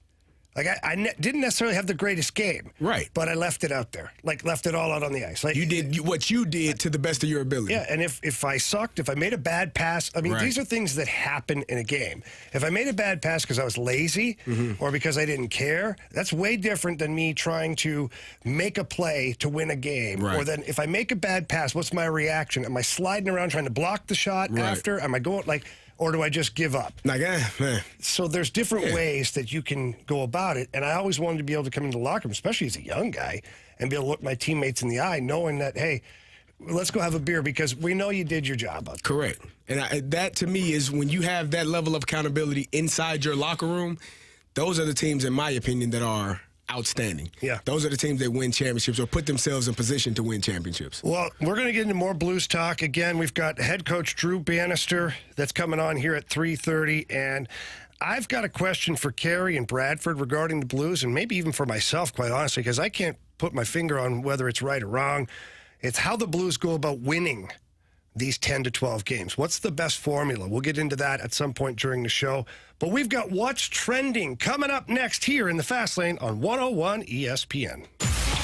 Like, I didn't necessarily have the greatest game. Right. But I left it out there. Like, left it all out on the ice. Like, You did what you did to the best of your ability. yeah, and if I sucked, if I made a bad pass, I mean, Right. these are things that happen in a game. If I made a bad pass because I was lazy or because I didn't care, that's way different than me trying to make a play to win a game. Right. Or then if I make a bad pass, what's my reaction? Am I sliding around trying to block the shot Right. after? Am I going like... or do I just give up? Like, man. So there's different ways that you can go about it. And I always wanted to be able to come into the locker room, especially as a young guy, and be able to look my teammates in the eye, knowing that, hey, let's go have a beer because we know you did your job out there. Correct. And that, to me, is when you have that level of accountability inside your locker room, those are the teams, in my opinion, that are outstanding. Yeah. Those are the teams that win championships or put themselves in position to win championships. Well, we're going to get into more Blues talk. Again, we've got head coach Drew Bannister that's coming on here at 3:30. And I've got a question for Carey and Bradford regarding the Blues, and maybe even for myself, quite honestly, because I can't put my finger on whether it's right or wrong. It's how the Blues go about winning these 10 to 12 games. What's the best formula? We'll get into that at some point during the show. But we've got What's Trending coming up next here in the Fast Lane on 101 ESPN.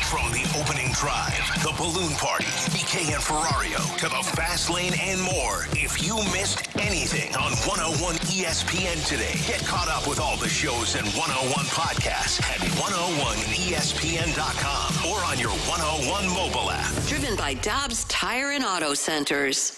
From the opening drive, the balloon party, BK and Ferrario, to the Fast Lane and more. If you missed anything on 101 ESPN today, get caught up with all the shows and 101 podcasts at 101ESPN.com or on your 101 mobile app. Driven by Dobbs Tire and Auto Centers.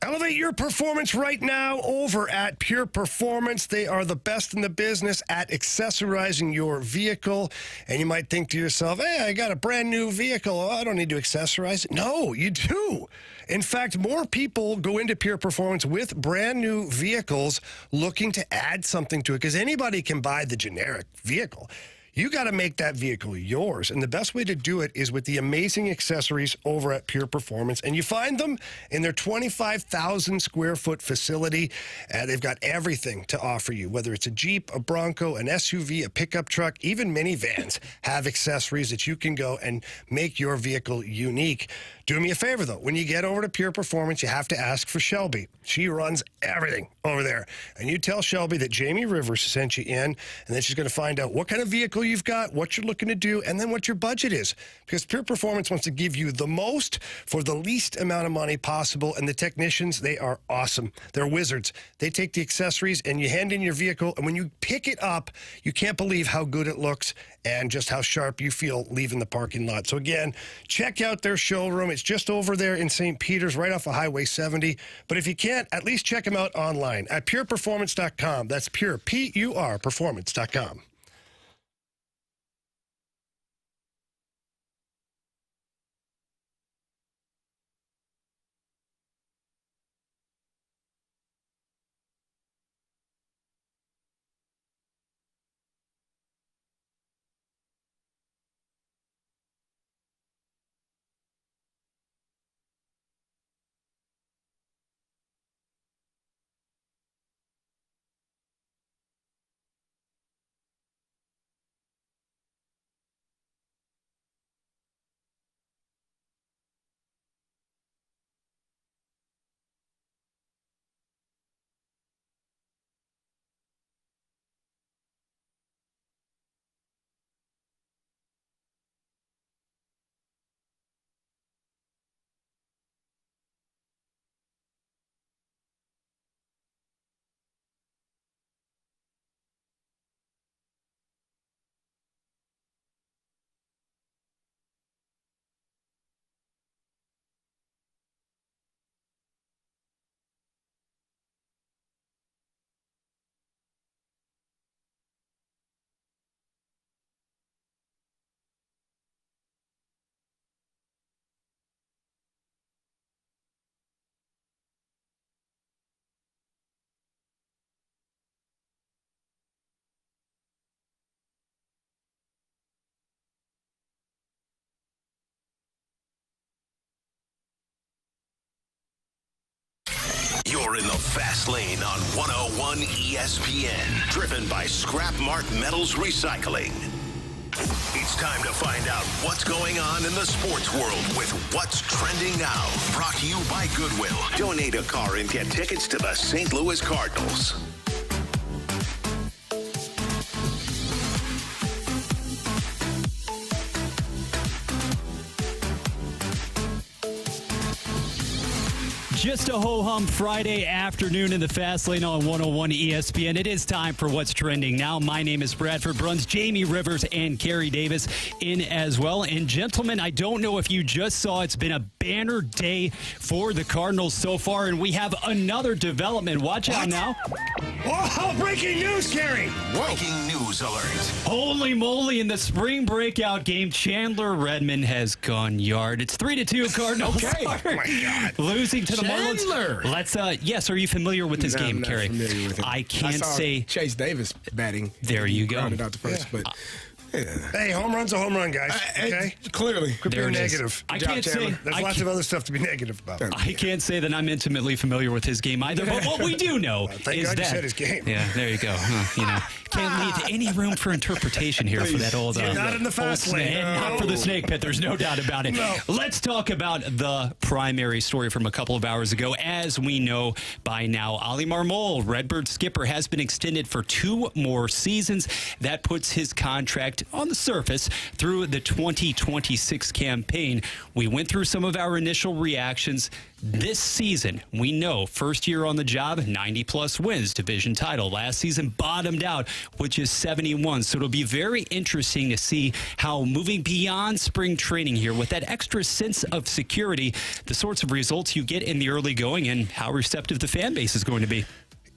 Elevate your performance right now over at Pure Performance. They are the best in the business at accessorizing your vehicle. And you might think to yourself, hey, I got a brand new vehicle. Oh, I don't need to accessorize it. No, you do. In fact, more people go into Pure Performance with brand new vehicles looking to add something to it because anybody can buy the generic vehicle. You got to make that vehicle yours. And the best way to do it is with the amazing accessories over at Pure Performance. And you find them in their 25,000 square foot facility. They've got everything to offer you, whether it's a Jeep, a Bronco, an SUV, a pickup truck, even minivans have accessories that you can go and make your vehicle unique. Do me a favor, though. When you get over to Pure Performance, you have to ask for Shelby. She runs everything over there. And you tell Shelby that Jamie Rivers sent you in, and then she's going to find out what kind of vehicle you've got, what you're looking to do, and then what your budget is. Because Pure Performance wants to give you the most for the least amount of money possible. And the technicians, they are awesome. They're wizards. They take the accessories, and you hand in your vehicle, and when you pick it up, you can't believe how good it looks and just how sharp you feel leaving the parking lot. So again, check out their showroom. It's just over there in St. Peter's, right off of Highway 70. But if you can't, at least check them out online at pureperformance.com. That's pure, P-U-R, performance.com. You're in the Fast Lane on 101 ESPN, driven by Scrap Mart Metals Recycling. It's It's time to find out what's going on in the sports world with What's Trending Now. Brought to you by Goodwill. Donate a car and get tickets to the St. Louis Cardinals. Just a ho-hum Friday afternoon in the Fast Lane on 101 ESPN. It is time for What's Trending Now. My name is Bradford Bruns, Jamie Rivers, and Carey Davis in as well. And gentlemen, I don't know if you just saw, it's been a banner day for the Cardinals so far, and we have another development. Watch out now. Oh, breaking news, Carey. Breaking news alert. Holy moly, in the spring breakout game, Chandler Redmond has gone yard. It's 3-2 Cardinals. Okay. Are Oh, my God. losing to the Chandler. Marlins. Let's, yes, are you familiar with this No, game, I'm not Carey? familiar with it. I can't saw say. Chase Davis batting. There you go. Grounded out the first, but Hey, home run's a home run, guys. Okay? clearly. Quit There being it is. negative. I Good job, can't say. Chandler. There's lots of other stuff to be negative about. I can't say that I'm intimately familiar with his game either. But what we do know Thank is God that you said his game. Yeah, there you go. Can't leave any room for interpretation here for that old. Not in the fast old lane. snake. Not for the snake pit. There's no doubt about it. No. Let's talk about the primary story from a couple of hours ago. As we know by now, Ali Marmol, Redbird skipper, has been extended for 2 more seasons. That puts his contract on the surface through the 2026 campaign. We went through some of our initial reactions. This season, we know, first year on the job, 90-plus wins, division title. Last season bottomed out, which is 71. So it'll be very interesting to see how moving beyond spring training here with that extra sense of security, the sorts of results you get in the early going and how receptive the fan base is going to be.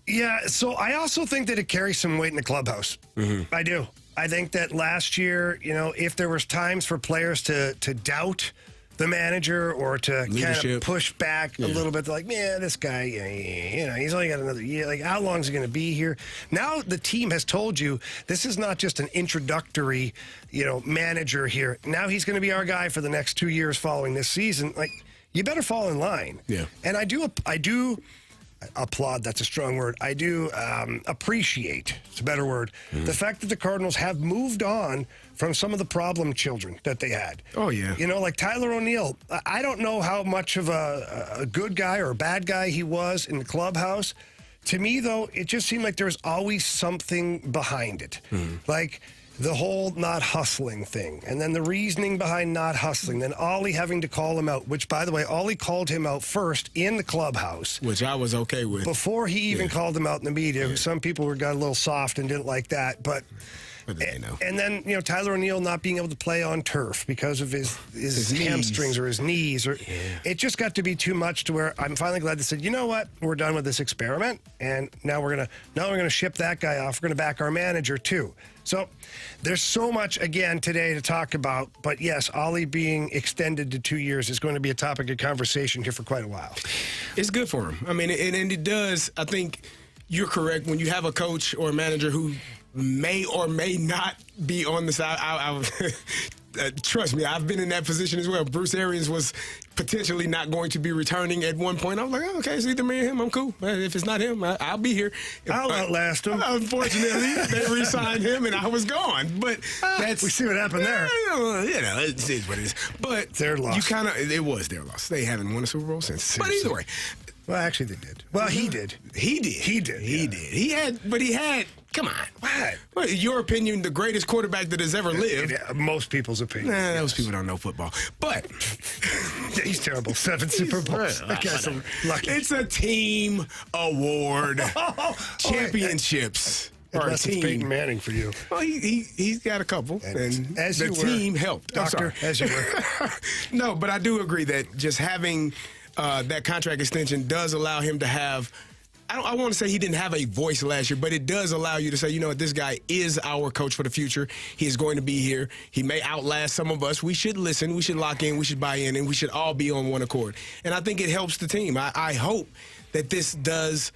Yeah, so I also think that it carries some weight in the clubhouse. Mm-hmm. I do. I think that last year, if there was times for players to doubt the manager or to kind of push back a little bit, like, man, this guy, he's only got another year. Like, how long is he going to be here? Now the team has told you this is not just an introductory, manager here. Now he's going to be our guy for the next 2 years following this season. Like, you better fall in line. Yeah. And I do applaud, that's a strong word. I do appreciate, it's a better word, the fact that the Cardinals have moved on from some of the problem children that they had. Oh, yeah. Like Tyler O'Neill. I don't know how much of a good guy or a bad guy he was in the clubhouse. To me, though, it just seemed like there was always something behind it. Like the whole not hustling thing, and then the reasoning behind not hustling, then Ollie having to call him out, which, by the way, Ollie called him out first in the clubhouse. Which I was okay with. Before he even called him out in the media. Yeah. Some people got a little soft and didn't like that, but and then, Tyler O'Neill not being able to play on turf because of his hamstrings or his knees. It just got to be too much to where I'm finally glad they said, you know what, we're done with this experiment, and now we're gonna ship that guy off. We're gonna back our manager too. So there's so much, again, today to talk about. But yes, Ollie being extended to 2 years is going to be a topic of conversation here for quite a while. It's good for him. I mean, and it does. I think you're correct. When you have a coach or a manager who may or may not be on the side, trust me, I've been in that position as well. Bruce Arians was potentially not going to be returning at one point. I was like, oh, okay, it's either me or him. I'm cool. If it's not him, I'll be here. I'll outlast him. Unfortunately, they re-signed him, and I was gone. But we see what happened there. It is what it is. But their loss. It was their loss. They haven't won a Super Bowl since. But either way. Well, actually, they did. Well, he did. He did. Come on. What? Well, your opinion, the greatest quarterback that has ever lived. Yeah, most people's opinion. Nah, those people don't know football. But he's terrible. 7 Super Bowls. I guess I'm lucky. It's a team award. Championships. Unless it's Peyton Manning for you. Well, he's got a couple, and as the team helped. Doctor, as you were. No, but I do agree that just having that contract extension does allow him to have. I want to say he didn't have a voice last year, but it does allow you to say, you know what, this guy is our coach for the future. He is going to be here. He may outlast some of us. We should listen. We should lock in. We should buy in, and we should all be on one accord. And I think it helps the team. I hope that this does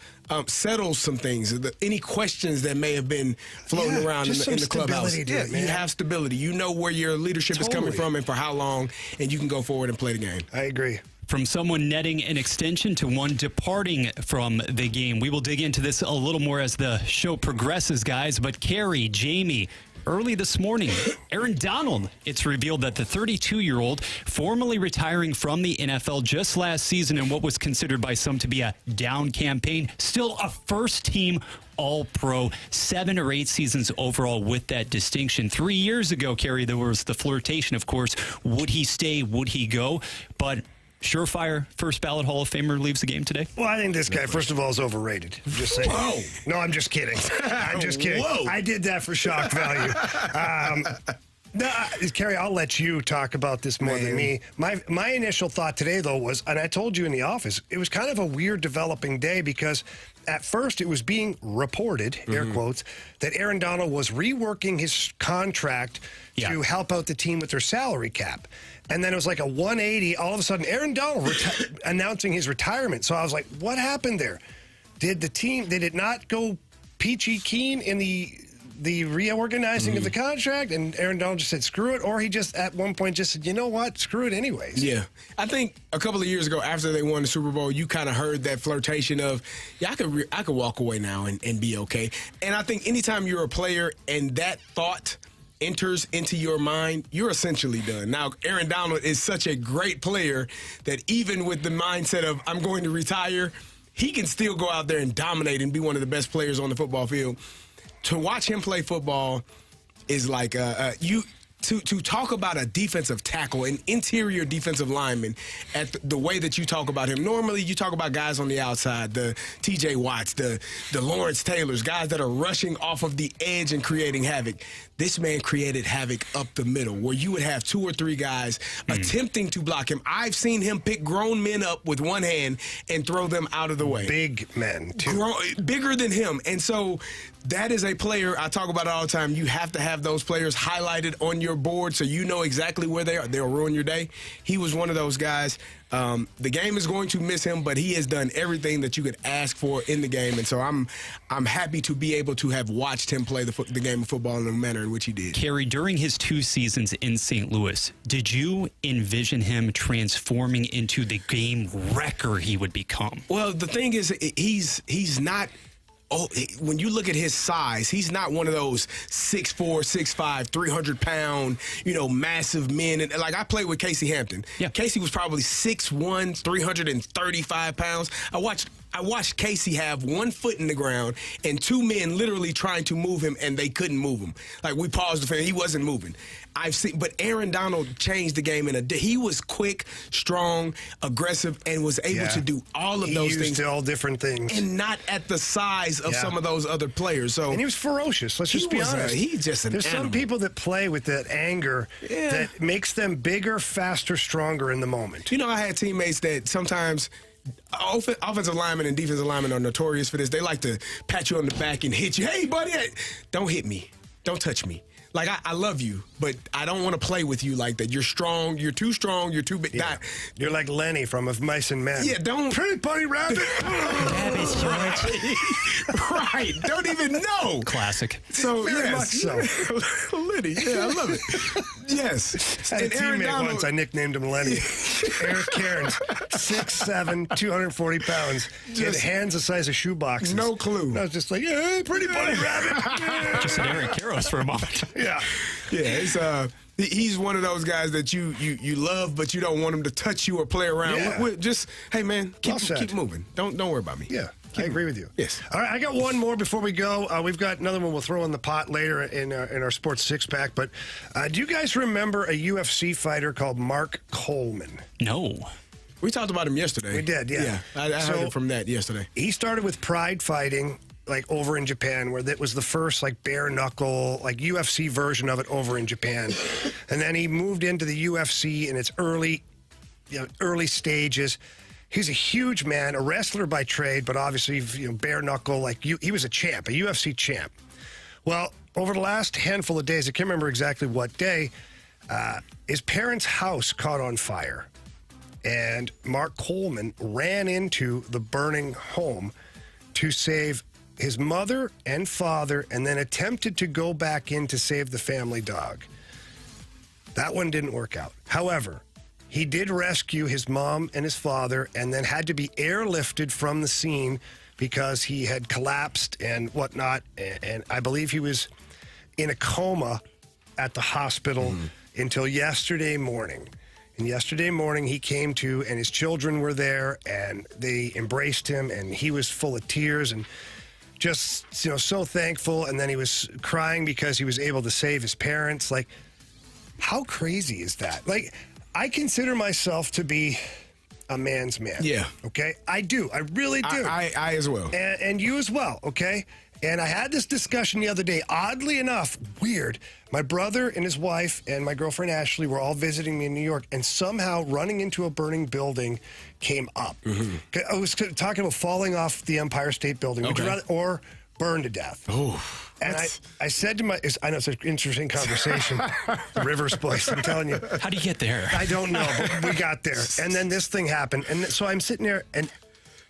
settle some things. Any questions that may have been floating around in the clubhouse. You have stability. You know where your leadership is coming from and for how long, and you can go forward and play the game. I agree. From someone netting an extension to one departing from the game. We will dig into this a little more as the show progresses, guys. But Carey, Jamie, early this morning, Aaron Donald, it's revealed that the 32-year-old, formerly retiring from the NFL just last season in what was considered by some to be a down campaign, still a first-team All-Pro, 7 or 8 seasons overall with that distinction. 3 years ago, Carey, there was the flirtation, of course. Would he stay? Would he go? But surefire first ballot Hall of Famer leaves the game today? Well, I think this guy, first of all, is overrated. I'm just saying. Whoa. No, I'm just kidding. I'm just kidding. Whoa. I did that for shock value. No, Carey, I'll let you talk about this more than me. My initial thought today, though, was, and I told you in the office, it was kind of a weird developing day because at first it was being reported, air quotes, that Aaron Donald was reworking his contract to help out the team with their salary cap. And then it was like a 180. All of a sudden, Aaron Donald announcing his retirement. So I was like, what happened there? Did it not go peachy keen in the reorganizing of the contract, and Aaron Donald just said screw it, or he just at one point just said, you know what, screw it anyways? Yeah. I think a couple of years ago after they won the Super Bowl, you kind of heard that flirtation of, I could walk away now and be okay. And I think anytime you're a player and that thought enters into your mind, you're essentially done. Now, Aaron Donald is such a great player that even with the mindset of I'm going to retire, he can still go out there and dominate and be one of the best players on the football field. To watch him play football is like to talk about a defensive tackle, an interior defensive lineman, at the way that you talk about him. Normally, you talk about guys on the outside, the T.J. Watts, the Lawrence Taylors, guys that are rushing off of the edge and creating havoc. This man created havoc up the middle, where you would have 2 or 3 guys attempting to block him. I've seen him pick grown men up with one hand and throw them out of the way. Big men, too. Bigger than him. And so that is a player, I talk about it all the time, you have to have those players highlighted on your board so you know exactly where they are. They'll ruin your day. He was one of those guys. The game is going to miss him, but he has done everything that you could ask for in the game. And so I'm happy to be able to have watched him play the game of football in the manner in which he did. Carey, during his 2 seasons in St. Louis, did you envision him transforming into the game wrecker he would become? Well, the thing is, he's not. Oh, when you look at his size, he's not one of those 6'4", 6'5", 300-pound, massive men. And like I played with Casey Hampton. Yeah. Casey was probably 6'1", 335 pounds. I watched Casey have 1 foot in the ground and 2 men literally trying to move him, and they couldn't move him. Like, we paused the film, he wasn't moving. But Aaron Donald changed the game in a day. He was quick, strong, aggressive, and was able to do all of those things. He used all different things. And not at the size of some of those other players. And he was ferocious. Let's just be honest. He's just an There's animal. some people that play with that anger that makes them bigger, faster, stronger in the moment. I had teammates that sometimes offensive linemen and defensive linemen are notorious for this. They like to pat you on the back and hit you. Hey, buddy, don't hit me. Don't touch me. Like, I love you, but I don't want to play with you like that. You're strong. You're too strong. You're too big. Yeah. You're like Lenny from Of Mice and Men. Yeah, don't. Pretty buddy rabbit. Right. Don't even know. Classic. So, Very much so. Lenny. Yeah, I love it. Yes. I had a Aaron teammate Donald, once. I nicknamed him Lenny. Eric Cairns, 6'7", 240 pounds. He had hands the size of shoeboxes. No clue. And I was just like, hey, pretty buddy rabbit. Just said Eric Karros for a moment. Yeah. Yeah, he's one of those guys that you love, but you don't want him to touch you or play around. Yeah. Just, hey, man, keep moving. Don't worry about me. Yeah, I agree with you. Yes. All right, I got one more before we go. We've got another one we'll throw in the pot later in our sports six-pack. But do you guys remember a UFC fighter called Mark Coleman? No. We talked about him yesterday. We did, yeah. I heard from that yesterday. He started with Pride Fighting, like over in Japan, where that was the first like bare knuckle, like UFC version of it over in Japan. And then he moved into the UFC in its early stages. He's a huge man, a wrestler by trade, but obviously, bare knuckle, like he was a champ, a UFC champ. Well, over the last handful of days, I can't remember exactly what day, his parents' house caught on fire. And Mark Coleman ran into the burning home to save his mother and father, and then attempted to go back in to save the family dog. That one didn't work out. However, he did rescue his mom and his father, and then had to be airlifted from the scene because he had collapsed and whatnot. And I believe he was in a coma at the hospital until yesterday morning. And yesterday morning, he came to, and his children were there, and they embraced him, and he was full of tears and just, so thankful. And then he was crying because he was able to save his parents. Like, how crazy is that? Like, I consider myself to be a man's man. Yeah. Okay? I do. I really do. I as well. And you as well, okay? And I had this discussion the other day. Oddly enough, weird. My brother and his wife and my girlfriend Ashley were all visiting me in New York, and somehow running into a burning building came up. I was talking about falling off the Empire State Building. Would you rather, or burn to death? Oh. And I said to I know it's an interesting conversation. The Rivers place, I'm telling you. How do you get there? I don't know, but we got there. And then this thing happened. And so I'm sitting there, and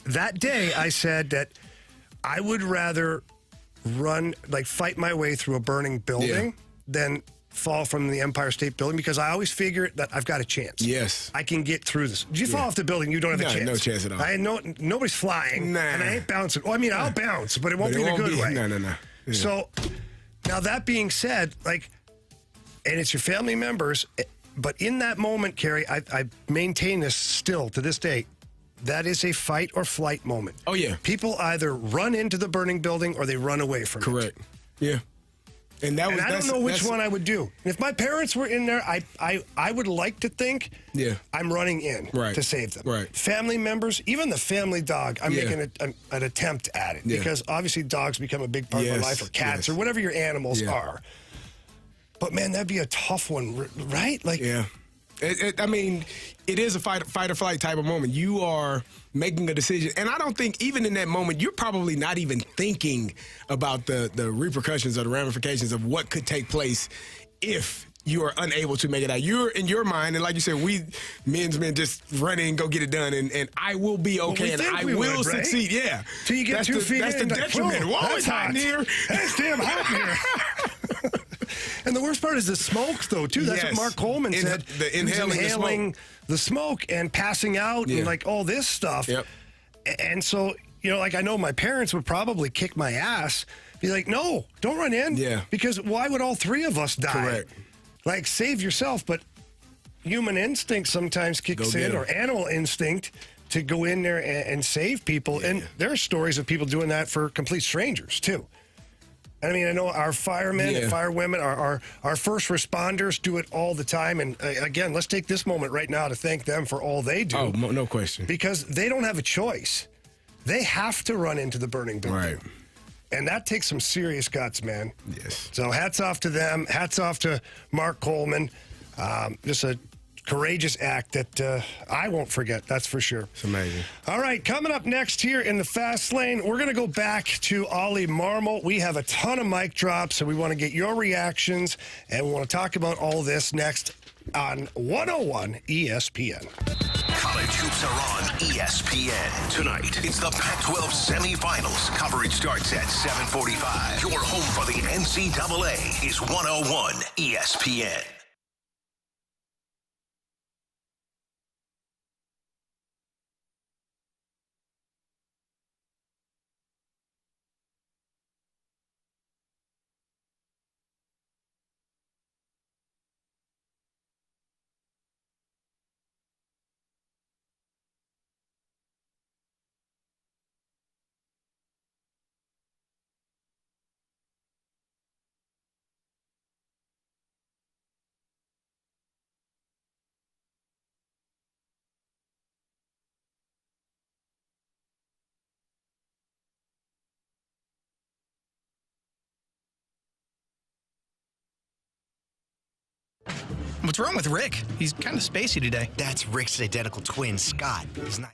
that day I said that I would rather fight my way through a burning building than fall from the Empire State Building, because I always figure that I've got a chance. Yes. I can get through this. If you fall off the building, you don't have a chance. No chance at all. Nobody's flying, and I ain't bouncing. Well, I mean, I'll bounce, but it won't be in a good way. No. Yeah. So, now that being said, and it's your family members, but in that moment, Carey, I maintain this still to this day. That is a fight or flight moment. Oh, yeah. People either run into the burning building or they run away from it. Correct. Yeah. And I don't know which one I would do. If my parents were in there, I would like to think I'm running in to save them. Right. Family members, even the family dog, I'm making an attempt at it because obviously dogs become a big part of my life, or cats or whatever your animals are. But man, that'd be a tough one, right? It is a fight or flight type of moment. You are making a decision. And I don't think even in that moment, you're probably not even thinking about the repercussions or the ramifications of what could take place if you are unable to make it out. You're in your mind, and like you said, men's men just run in, go get it done, and I will be okay, and I will succeed. Yeah. Till you get 2 feet in. That's the detriment. Whoa, it's hot in here. It's damn hot in here. And the worst part is the smoke, though, too. That's what Mark Coleman said. The inhaling the smoke and passing out and all this stuff. Yep. And so, I know my parents would probably kick my ass, be like, no, don't run in. Yeah. Because why would all three of us die? Correct. Save yourself. But human instinct sometimes kicks in, or animal instinct, to go in there and save people. Yeah. And there are stories of people doing that for complete strangers, too. I mean, I know our firemen and firewomen, our first responders do it all the time. And again, let's take this moment right now to thank them for all they do. Oh, no question. Because they don't have a choice. They have to run into the burning building. Right. And that takes some serious guts, man. Yes. So hats off to them. Hats off to Mark Coleman. Just a courageous act that I won't forget, that's for sure. It's amazing. All right, coming up next here in the Fast Lane, we're going to go back to Ollie Marmol. We have a ton of mic drops, so we want to get your reactions, and we want to talk about all this next on 101 ESPN. College hoops are on ESPN. Tonight, it's the Pac-12 semifinals. Coverage starts at 7:45. Your home for the NCAA is 101 ESPN. What's wrong with Rick? He's kind of spacey today. That's Rick's identical twin, Scott. He's not.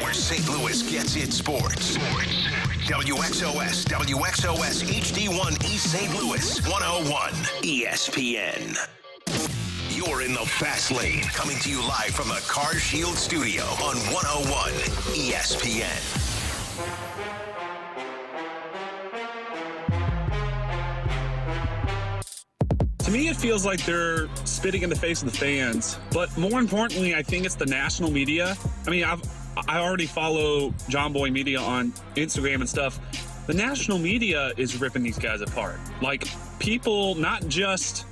where St. Louis gets its sports. WXOS, WXOS HD1 East St. Louis, 101 ESPN. You're in the fast lane, coming to you live from the Car Shield studio on 101 ESPN. To me, it feels like they're spitting in the face of the fans. But more importantly, I think it's the national media. I mean, I already follow John Boy Media on Instagram and stuff. The national media is ripping these guys apart. Like, people, not just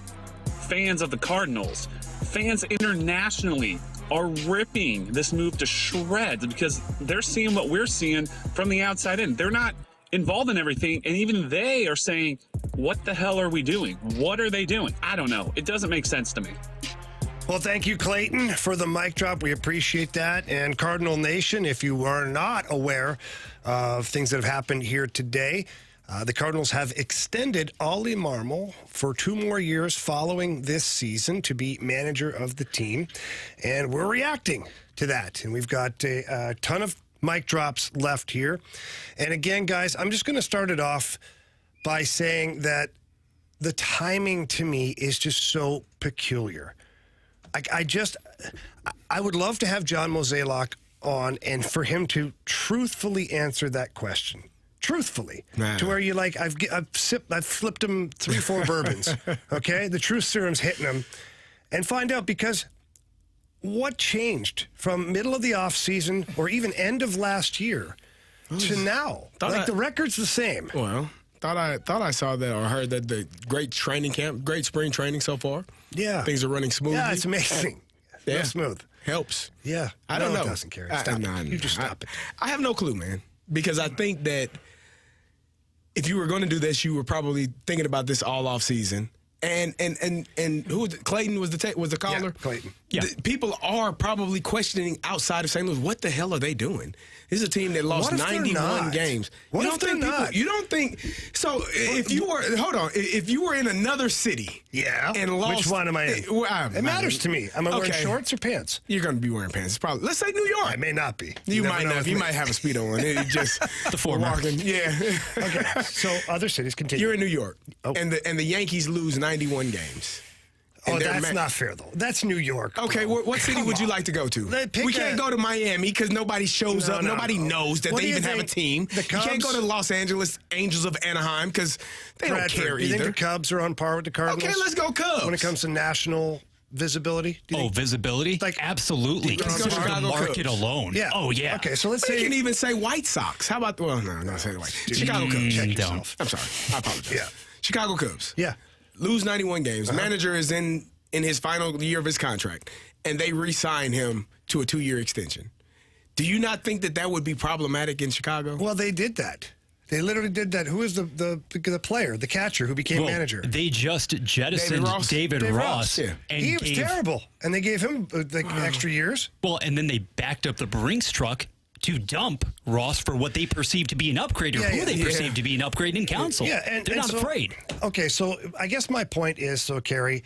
fans of the Cardinals, fans internationally are ripping this move to shreds because they're seeing what we're seeing from the outside in. They're not involved in everything, and even they are saying, what the hell are we doing? What are they doing? I don't know. It doesn't make sense to me. Well, thank you, Clayton, for the mic drop. We appreciate that. And Cardinal Nation, if you are not aware of things that have happened here today, the Cardinals have extended Ollie Marmol for 2 more years following this season to be manager of the team. And we're reacting to that. And we've got a ton of mic drops left here. And again, guys, I'm just going to start it off by saying that the timing to me is just so peculiar. I would love to have John Mozeliak on and for him to truthfully answer that question. Truthfully. Man. To where you're like, I've flipped him 3-4 bourbons. Okay? The truth serum's hitting him. And find out, because what changed from middle of the offseason or even end of last year to now? The record's the same. Well, thought I saw that or heard that the great training camp, great spring training so far. Yeah. Things are running smoothly. Yeah, it's amazing. Yeah. Real smooth. Helps. Yeah. I don't know. It doesn't, Carey. Stop it. You just stop it. I have no clue, man. Because I think that if you were going to do this, you were probably thinking about this all off season. And who was it? Clayton was the caller? Yeah, Clayton. Yeah. People are probably questioning outside of St. Louis, what the hell are they doing? This is a team that lost 91 games. What if they're not? You don't think so? If you were if you were in another city, and lost, which one am I in? It matters to me. Am I wearing shorts or pants? You're going to be wearing pants. It's probably, let's say New York. I may not be. You might not. You might have a Speedo on. It just the former. Walking. Yeah. Okay. So other cities continue. You're in New York, Oh. and the Yankees lose 91 games. Oh, that's not fair, though. That's New York. Okay, what city would you like to go to? We can't go to Miami because nobody shows up. Nobody knows that they even have a team. You can't go to the Los Angeles Angels of Anaheim because they don't care You either. think the Cubs are on par with the Cardinals? Okay, let's go Cubs. When it comes to national visibility? Visibility? Like, absolutely. let's go Consider the Chicago market Cubs. alone. Yeah. Oh, yeah. Okay, so let's We say... can even say White Sox. How about, well, no, I'm not saying White. Chicago Cubs. Check don't. yourself. I'm sorry. I apologize. Yeah. Chicago Cubs. Yeah. Lose 91 games. Manager is in his final year of his contract, and they re-sign him to a 2-year extension. Do you not think that would be problematic in Chicago? Well, they did that. They literally did that. Who was the player, the catcher who became manager? They just jettisoned David Ross. Yeah. And he was terrible. And they gave him extra years. Well, and then they backed up the Brinks truck to dump Ross for what they perceived to be an upgrade, or who they perceived to be an upgrade in council. Yeah, and they're not afraid. Okay, so I guess my point is, Carey,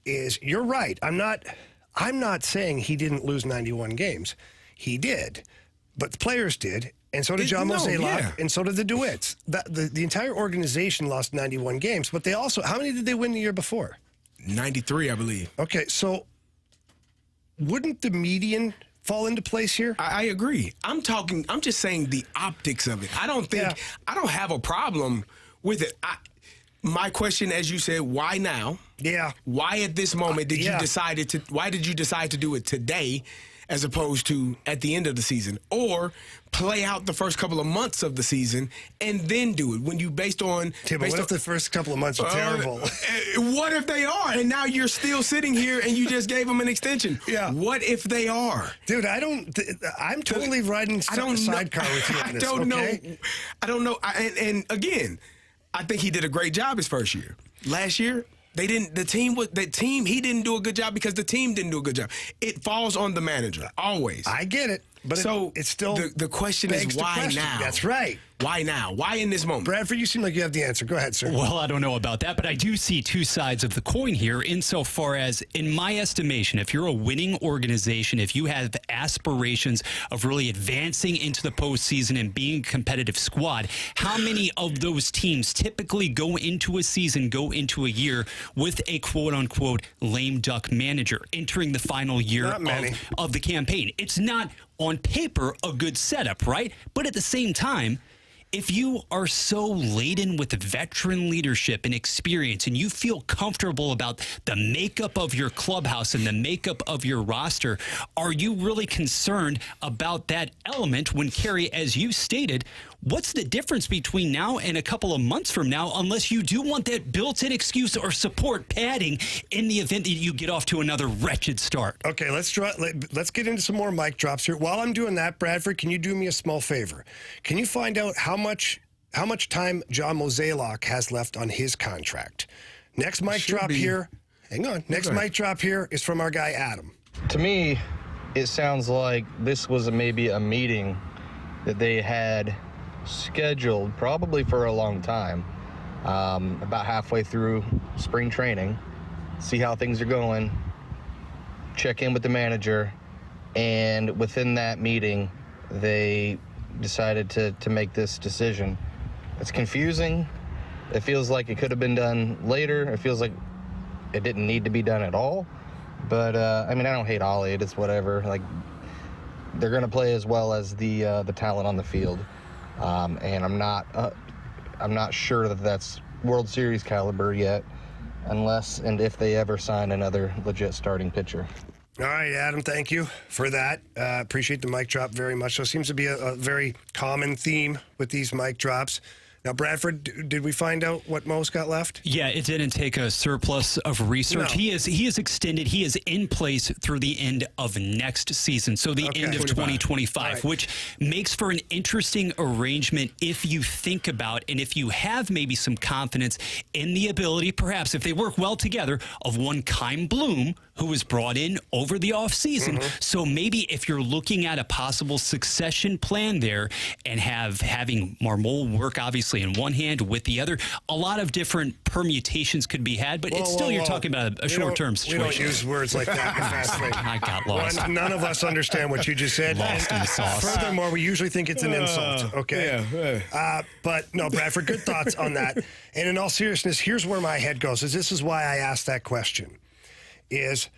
is you're right. I'm not saying he didn't lose 91 games. He did. But the players did, and so did John Mozeliak, and so did the DeWitts. The entire organization lost 91 games, but they also, how many did they win the year before? 93, I believe. Okay, so wouldn't the median fall into place here? I agree. I'm just saying the optics of it. I don't have a problem with it. My question, as you said, why now? Yeah. Why at this moment did you decide to do it today as opposed to at the end of the season? Or play out the first couple of months of the season and then do it when you based on... Yeah, but what if the first couple of months are terrible? What if they are? And now you're still sitting here and you just gave them an extension. Yeah. What if they are? Dude, I'm totally riding sidecar with you on this. I don't know. And again, I think he did a great job his first year. Last year, he didn't do a good job because the team didn't do a good job. It falls on the manager, always. I get it. But it's still the question is why now? That's right. Why now? Why in this moment? Bradford, you seem like you have the answer. Go ahead, sir. Well, I don't know about that, but I do see two sides of the coin here insofar as, in my estimation, if you're a winning organization, if you have aspirations of really advancing into the postseason and being a competitive squad, how many of those teams typically go into a season, go into a year with a quote-unquote lame duck manager entering the final year of the campaign? It's not on paper a good setup, right? But at the same time, if you are so laden with veteran leadership and experience and you feel comfortable about the makeup of your clubhouse and the makeup of your roster, are you really concerned about that element when, Carey, as you stated, what's the difference between now and a couple of months from now unless you do want that built-in excuse or support padding in the event that you get off to another wretched start? Okay, let's get into some more mic drops here. While I'm doing that, Bradford, can you do me a small favor? Can you find out how much time John Mozeliak has left on his contract? Next mic drop here. Hang on. Next mic drop here is from our guy Adam. To me, it sounds like this was maybe a meeting that they had scheduled probably for a long time, about halfway through spring training, see how things are going, check in with the manager, and within that meeting, they decided to make this decision. It's confusing. It feels like it could have been done later. It feels like it didn't need to be done at all. But, I mean, I don't hate Ollie. It's whatever. Like, they're going to play as well as the talent on the field. And I'm not sure that that's World Series caliber yet, unless and if they ever sign another legit starting pitcher. All right, Adam, thank you for that. Appreciate the mic drop very much. So it seems to be a very common theme with these mic drops. Now, Bradford, did we find out what Mo's got left? Yeah, it didn't take a surplus of research. No. He is extended. He is in place through the end of next season, so the end of 2025, right, which makes for an interesting arrangement if you think about and if you have maybe some confidence in the ability, perhaps if they work well together, of one Kyle Bloom, who was brought in over the offseason. So maybe if you're looking at a possible succession plan there and having Marmol work obviously in one hand with the other, a lot of different permutations could be had, but you're talking about a short-term situation. We don't use words like that in fast lane. I got lost. None of us understand what you just said. Lost in the sauce. Furthermore, we usually think it's an insult, okay? But no, Bradford, good thoughts on that. And in all seriousness, here's where my head goes, is this is why I asked that question, is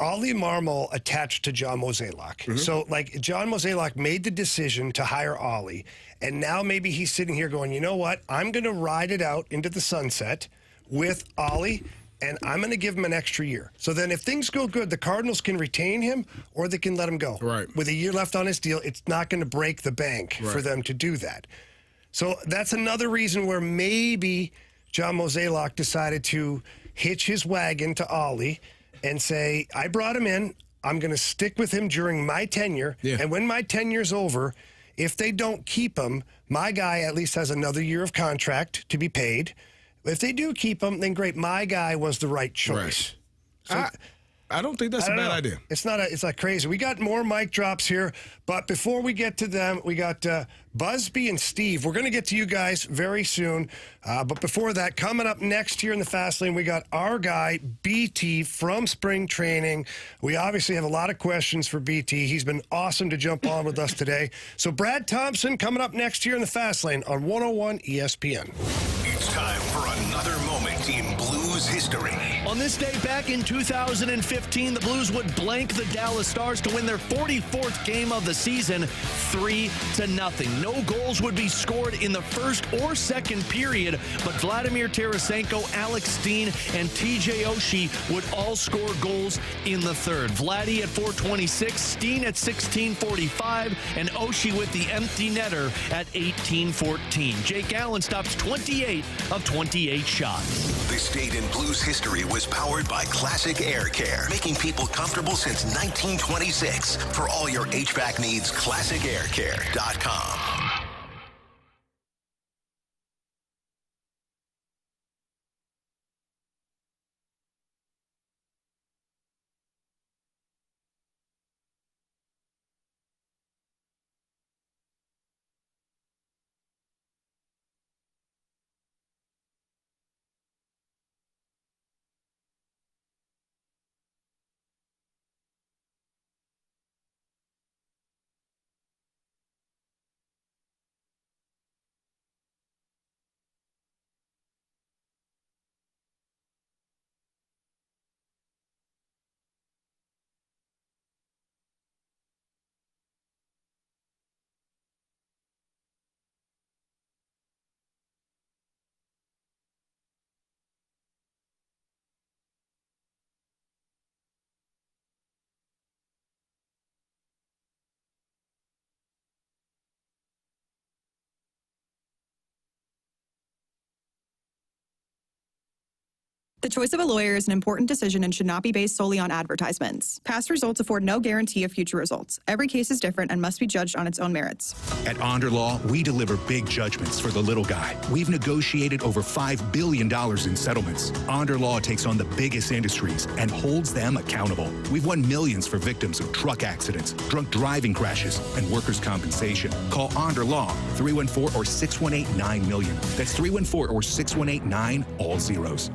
Ollie Marmol attached to John Mozeliak. So, like, John Mozeliak made the decision to hire Ollie, and now maybe he's sitting here going, you know what? I'm going to ride it out into the sunset with Ollie, and I'm going to give him an extra year. So then if things go good, the Cardinals can retain him or they can let him go. Right. With a year left on his deal, it's not going to break the bank for them to do that. So that's another reason where maybe John Mozeliak decided to hitch his wagon to Ollie and say, I brought him in. I'm going to stick with him during my tenure. And when my tenure's over, if they don't keep him, my guy at least has another year of contract to be paid. If they do keep him, then great. My guy was the right choice. So, I don't think that's a bad idea. It's not crazy. We got more mic drops here, but before we get to them, we got Busby and Steve. We're going to get to you guys very soon, but before that, coming up next here in the Fast Lane, we got our guy, BT, from spring training. We obviously have a lot of questions for BT. He's been awesome to jump on with us today. So Brad Thompson coming up next here in the Fast Lane on 101 ESPN. It's time for another moment in Blues history. On this day back in 2015, the Blues would blank the Dallas Stars to win their 44th game of the season, 3-0. No goals would be scored in the first or second period, but Vladimir Tarasenko, Alex Steen, and TJ Oshie would all score goals in the third. Vladdy at 4:26, Steen at 16:45, and Oshie with the empty netter at 18:14. Jake Allen stops 28 of 28 shots. This date in Blues history was powered by Classic Air Care, making people comfortable since 1926. For all your HVAC needs, classicaircare.com. The choice of a lawyer is an important decision and should not be based solely on advertisements. Past results afford no guarantee of future results. Every case is different and must be judged on its own merits. At Onder Law, we deliver big judgments for the little guy. We've negotiated over $5 billion in settlements. Onder Law takes on the biggest industries and holds them accountable. We've won millions for victims of truck accidents, drunk driving crashes, and workers' compensation. Call Onder Law, 314 or 618-9-million. That's 314 or 618-9, all zeros.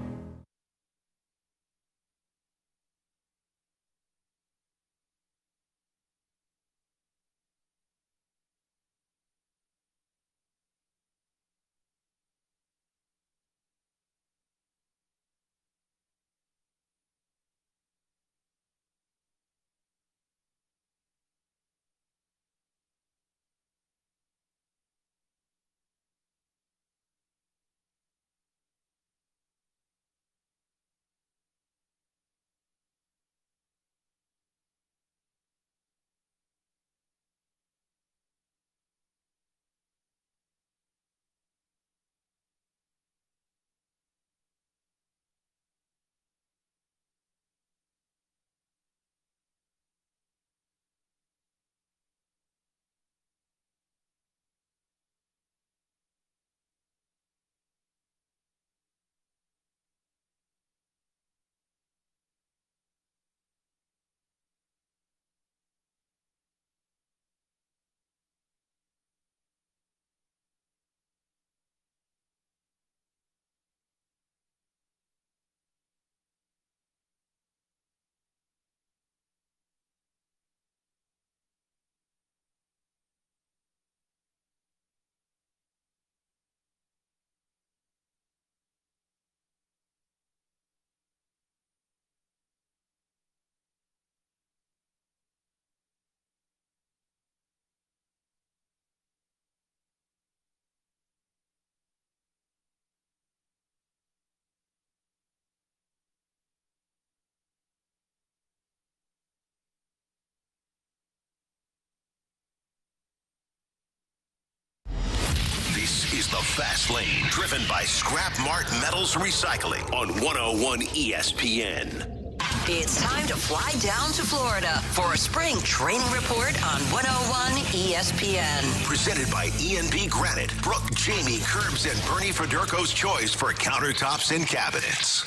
This is the Fast Lane, driven by Scrap Mart Metals Recycling on 101 ESPN. It's time to fly down to Florida for a spring training report on 101 ESPN. Presented by E&B Granite, Brooke, Jamie, Curbs, and Bernie Federko's choice for countertops and cabinets.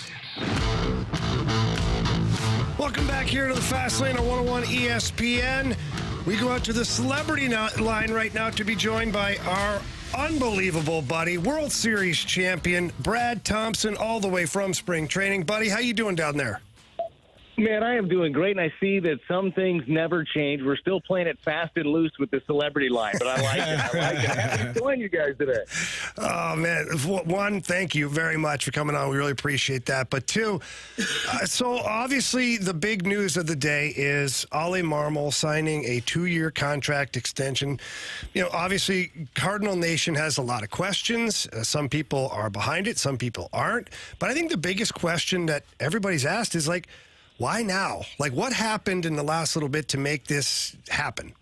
Welcome back here to the Fast Lane on 101 ESPN. We go out to the celebrity line right now to be joined by our unbelievable buddy, World Series champion, Brad Thompson, all the way from spring training. Buddy, how you doing down there? Man, I am doing great, and I see that some things never change. We're still playing it fast and loose with the celebrity line, but I like it. I like it. Happy to join you guys today. Oh, man. One, thank you very much for coming on. We really appreciate that. But two, so obviously the big news of the day is Ollie Marmol signing a 2-year contract extension. You know, obviously Cardinal Nation has a lot of questions. Some people are behind it. Some people aren't. But I think the biggest question that everybody's asked is, like, why now? Like, what happened in the last little bit to make this happen?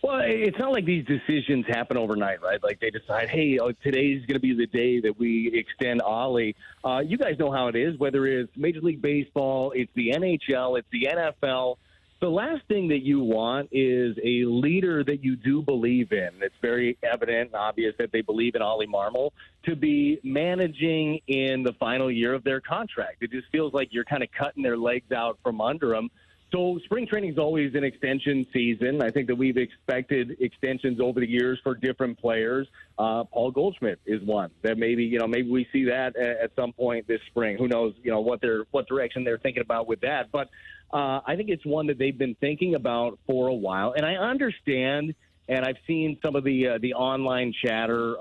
Well, it's not like these decisions happen overnight, right? Like they decide, hey, today's going to be the day that we extend Ollie. You guys know how it is, whether it's Major League Baseball, it's the NHL, it's the NFL. The last thing that you want is a leader that you do believe in. It's very evident and obvious that they believe in Ollie Marmol to be managing in the final year of their contract. It just feels like you're kind of cutting their legs out from under them. So spring training is always an extension season. I think that we've expected extensions over the years for different players. Paul Goldschmidt is one that maybe we see that at some point this spring. Who knows, what direction they're thinking about with that. But I think it's one that they've been thinking about for a while. And I understand, and I've seen some of the online chatter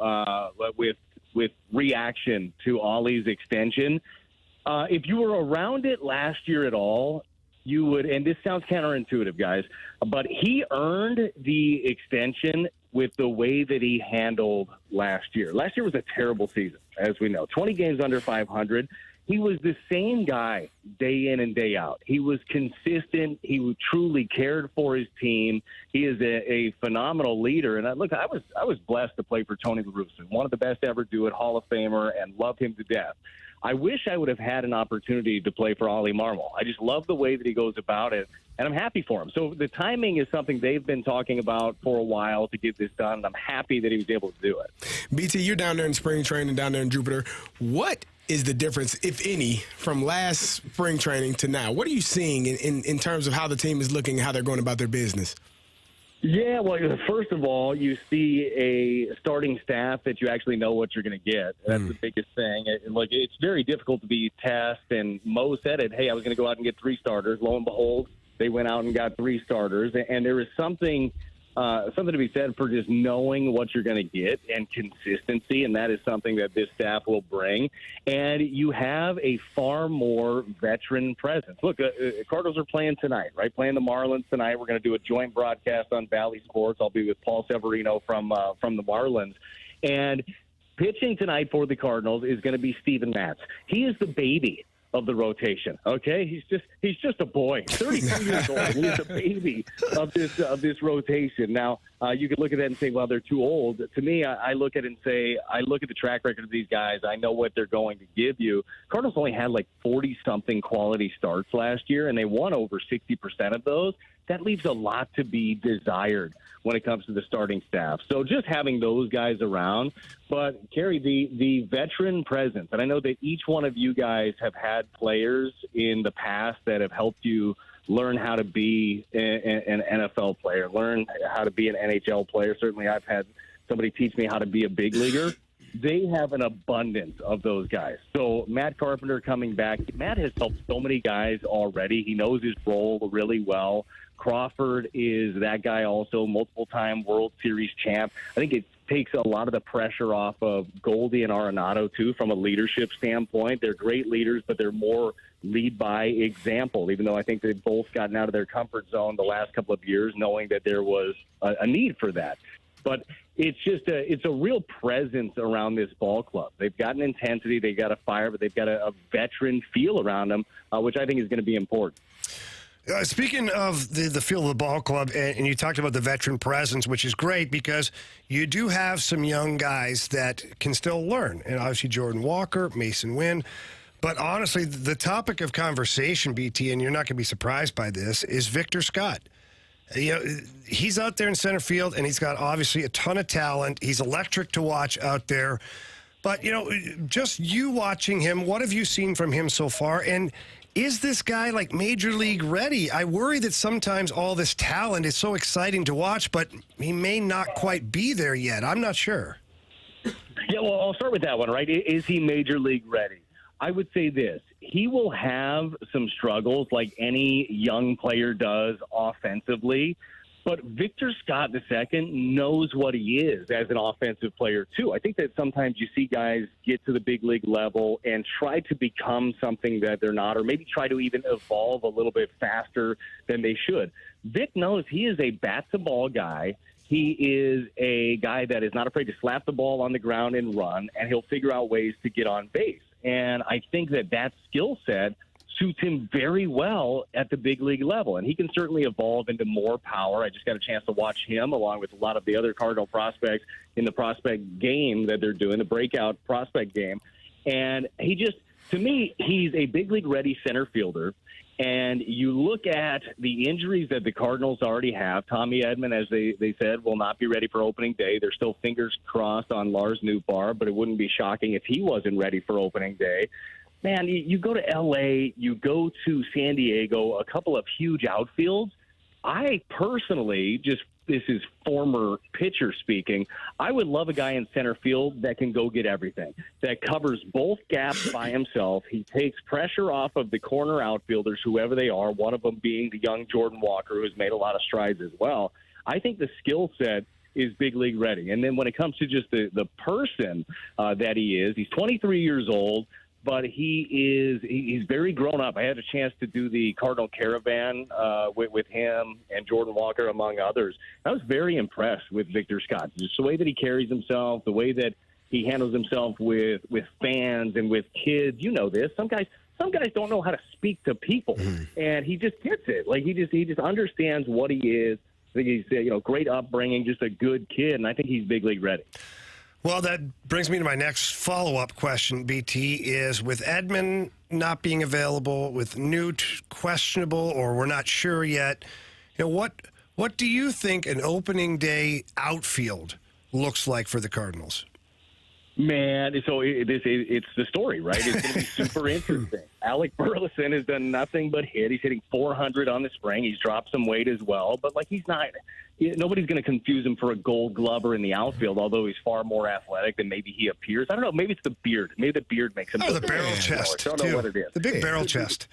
with reaction to Ollie's extension. If you were around it last year at all, you would, and this sounds counterintuitive, guys, but he earned the extension with the way that he handled last year. Last year was a terrible season, as we know. 20 games under 500. he was the same guy day in and day out. He was consistent. He truly cared for his team. He is a phenomenal leader. And I was blessed to play for Tony La Russa, one of the best to ever do it, Hall of Famer, and loved him to death. I wish I would have had an opportunity to play for Ollie Marmol. I just love the way that he goes about it, and I'm happy for him. So the timing is something they've been talking about for a while to get this done, and I'm happy that he was able to do it. BT, you're down there in spring training, down there in Jupiter. What is the difference, if any, from last spring training to now? What are you seeing in terms of how the team is looking, how they're going about their business? Yeah, well, first of all, you see a starting staff that you actually know what you're going to get. That's the biggest thing. It's very difficult to be test, and Mo said it, hey, I was going to go out and get 3 starters. Lo and behold, they went out and got 3 starters, and there is something to be said for just knowing what you're going to get and consistency, and that is something that this staff will bring. And you have a far more veteran presence. Look, Cardinals are playing tonight, right? Playing the Marlins tonight. We're going to do a joint broadcast on Valley Sports. I'll be with Paul Severino from the Marlins. And pitching tonight for the Cardinals is going to be Steven Matz. He is the baby of the rotation. Okay, he's just a boy, 32 years old. He is a baby of this rotation. Now you can look at that and say, well, they're too old. To me, I look at it and say, I look at the track record of these guys. I know what they're going to give you. Cardinals only had like 40-something quality starts last year, and they won over 60% of those. That leaves a lot to be desired when it comes to the starting staff. So just having those guys around. But, Carey, the veteran presence, and I know that each one of you guys have had players in the past that have helped you learn how to be an NFL player, learn how to be an NHL player. Certainly I've had somebody teach me how to be a big leaguer. They have an abundance of those guys. So Matt Carpenter coming back, Matt has helped so many guys already. He knows his role really well. Crawford is that guy also, multiple-time World Series champ. I think it takes a lot of the pressure off of Goldie and Arenado, too, from a leadership standpoint. They're great leaders, but they're more lead by example, even though I think they've both gotten out of their comfort zone the last couple of years, knowing that there was a need for that. But it's just it's a real presence around this ball club. They've got an intensity, they've got a fire, but they've got a veteran feel around them, which I think is going to be important. Speaking of the feel of the ball club, and you talked about the veteran presence, which is great because you do have some young guys that can still learn. And obviously Jordan Walker, Mason Wynn. But honestly, the topic of conversation, BT, and you're not going to be surprised by this, is Victor Scott. You know, he's out there in center field, and he's got obviously a ton of talent. He's electric to watch out there. But, you know, just you watching him, what have you seen from him so far? And is this guy like major league ready? I worry that sometimes all this talent is so exciting to watch, but he may not quite be there yet. I'm not sure. Yeah, well, I'll start with that one, right? Is he major league ready? I would say this. He will have some struggles like any young player does offensively, but Victor Scott II knows what he is as an offensive player, too. I think that sometimes you see guys get to the big league level and try to become something that they're not, or maybe try to even evolve a little bit faster than they should. Vic knows he is a bat-to-ball guy. He is a guy that is not afraid to slap the ball on the ground and run, and he'll figure out ways to get on base. And I think that skill set suits him very well at the big league level. And he can certainly evolve into more power. I just got a chance to watch him along with a lot of the other Cardinal prospects in the prospect game that they're doing, the breakout prospect game. And he just, to me, he's a big league ready center fielder. And you look at the injuries that the Cardinals already have. Tommy Edman, as they said, will not be ready for opening day. They're still fingers crossed on Lars Nootbaar, but it wouldn't be shocking if he wasn't ready for opening day. Man, you go to L.A., you go to San Diego, a couple of huge outfields. I personally, this is former pitcher speaking, I would love a guy in center field that can go get everything, that covers both gaps by himself. He takes pressure off of the corner outfielders, whoever they are, one of them being the young Jordan Walker, who's made a lot of strides as well. I think the skill set is big league ready. And then when it comes to just the person that he is, he's 23 years old. But he's very grown up. I had a chance to do the Cardinal Caravan with him and Jordan Walker, among others. I was very impressed with Victor Scott. Just the way that he carries himself, the way that he handles himself with fans and with kids. You know this. Some guys don't know how to speak to people, and he just gets it. Like he just understands what he is. I think he's great upbringing, just a good kid, and I think he's big league ready. Well, that brings me to my next follow-up question, BT, is with Edman not being available, with Newt questionable, or we're not sure yet, what do you think an opening day outfield looks like for the Cardinals? Man, so it's the story, right? It's going to be super interesting. Alec Burleson has done nothing but hit. He's hitting 400 on the spring. He's dropped some weight as well, but he's not. Nobody's going to confuse him for a Gold Glover in the outfield, although he's far more athletic than maybe he appears. I don't know. Maybe it's the beard. Maybe the beard makes him. Oh, the barrel chest. I don't know what it is. The big barrel chest.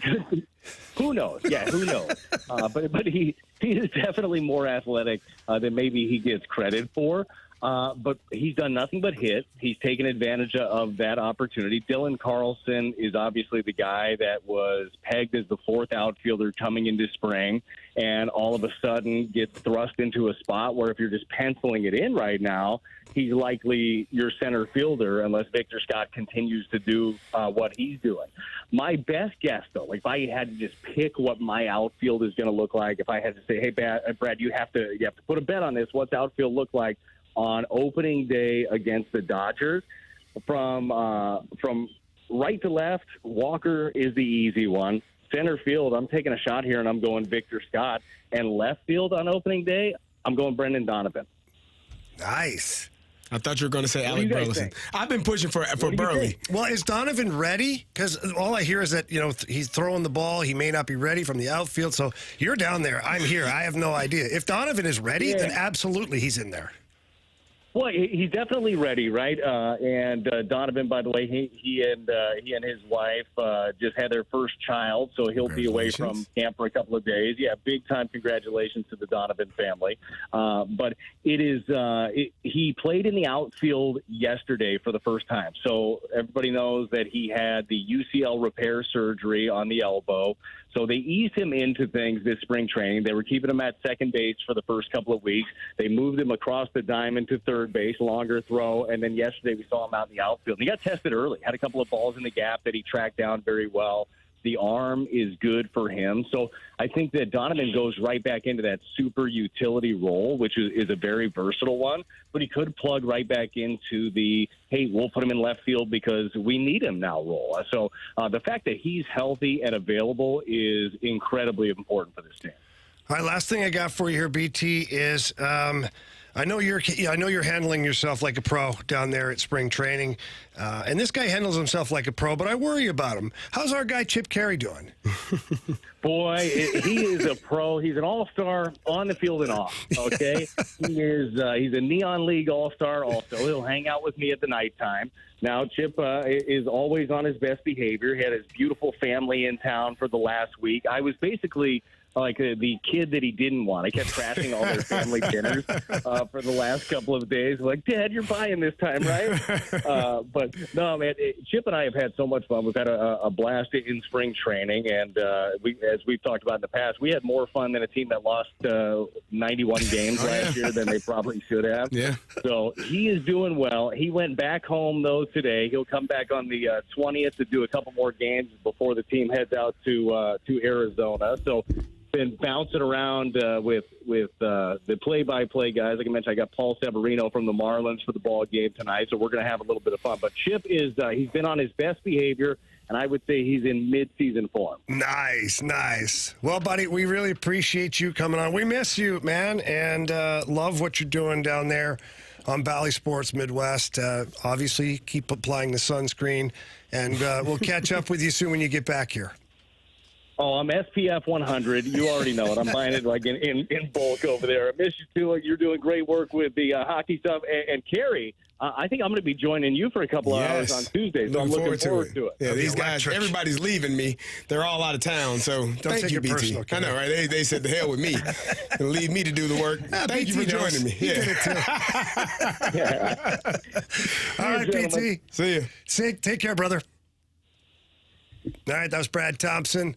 Who knows? Yeah, who knows? But he is definitely more athletic than maybe he gets credit for. But he's done nothing but hit. He's taken advantage of that opportunity. Dylan Carlson is obviously the guy that was pegged as the fourth outfielder coming into spring, and all of a sudden gets thrust into a spot where if you're just penciling it in right now, he's likely your center fielder unless Victor Scott continues to do what he's doing. My best guess, though, if I had to just pick what my outfield is going to look like, if I had to say, hey, Brad, you have to put a bet on this, what's outfield look like on opening day against the Dodgers? From right to left, Walker is the easy one. Center field, I'm taking a shot here, and I'm going Victor Scott. And left field on opening day, I'm going Brendan Donovan. Nice. I thought you were going to say Alec Burleson. I've been pushing for Burley. Well, is Donovan ready? Because all I hear is that, he's throwing the ball. He may not be ready from the outfield. So you're down there. I'm here. I have no idea. If Donovan is ready, then absolutely he's in there. Well, he's definitely ready, right? And Donovan, by the way, he and his wife just had their first child, so he'll be away from camp for a couple of days. Yeah, big time congratulations to the Donovan family. But it is he played in the outfield yesterday for the first time, so everybody knows that he had the UCL repair surgery on the elbow. So they eased him into things this spring training. They were keeping him at second base for the first couple of weeks. They moved him across the diamond to third base, longer throw, and then yesterday we saw him out in the outfield. And he got tested early, had a couple of balls in the gap that he tracked down very well. The arm is good for him. So I think that Donovan goes right back into that super utility role, which is a very versatile one. But he could plug right back into the, hey, we'll put him in left field because we need him now role. So the fact that he's healthy and available is incredibly important for this team. All right, last thing I got for you here, BT, is I know you're handling yourself like a pro down there at spring training, and this guy handles himself like a pro, but I worry about him. How's our guy Chip Carey doing? Boy, he is a pro. He's an all-star on the field and off, okay? He's a Neon League all-star also. He'll hang out with me at the nighttime. Now, Chip is always on his best behavior. He had his beautiful family in town for the last week. I was basically like the kid that he didn't want. I kept crashing all their family dinners for the last couple of days. Like, Dad, you're buying this time, right? But no, man, Chip and I have had so much fun. We've had a blast in spring training, and as we've talked about in the past, we had more fun than a team that lost 91 games last year than they probably should have. Yeah. So he is doing well. He went back home, though, today. He'll come back on the 20th to do a couple more games before the team heads out to Arizona. So been bouncing around with the play-by-play guys. Like I mentioned, I got Paul Severino from the Marlins for the ball game tonight, so we're going to have a little bit of fun. But Chip is he's been on his best behavior, and I would say he's in mid-season form. Nice. Well, buddy, we really appreciate you coming on. We miss you, man, and love what you're doing down there on Bally Sports Midwest. Obviously, keep applying the sunscreen, and we'll catch up with you soon when you get back here. Oh, I'm SPF 100. You already know it. I'm buying it like in bulk over there. I miss you, too. You're doing great work with the hockey stuff. And Carey, I think I'm going to be joining you for a couple of hours on Tuesday. So I'm looking forward to it. Yeah, these guys, everybody's leaving me. They're all out of town. So thank you, BT. Personal, I know, right? They said the hell with me and leave me to do the work. Thank you for joining me. Yeah. All right, BT. See you. Take care, brother. All right, that was Brad Thompson.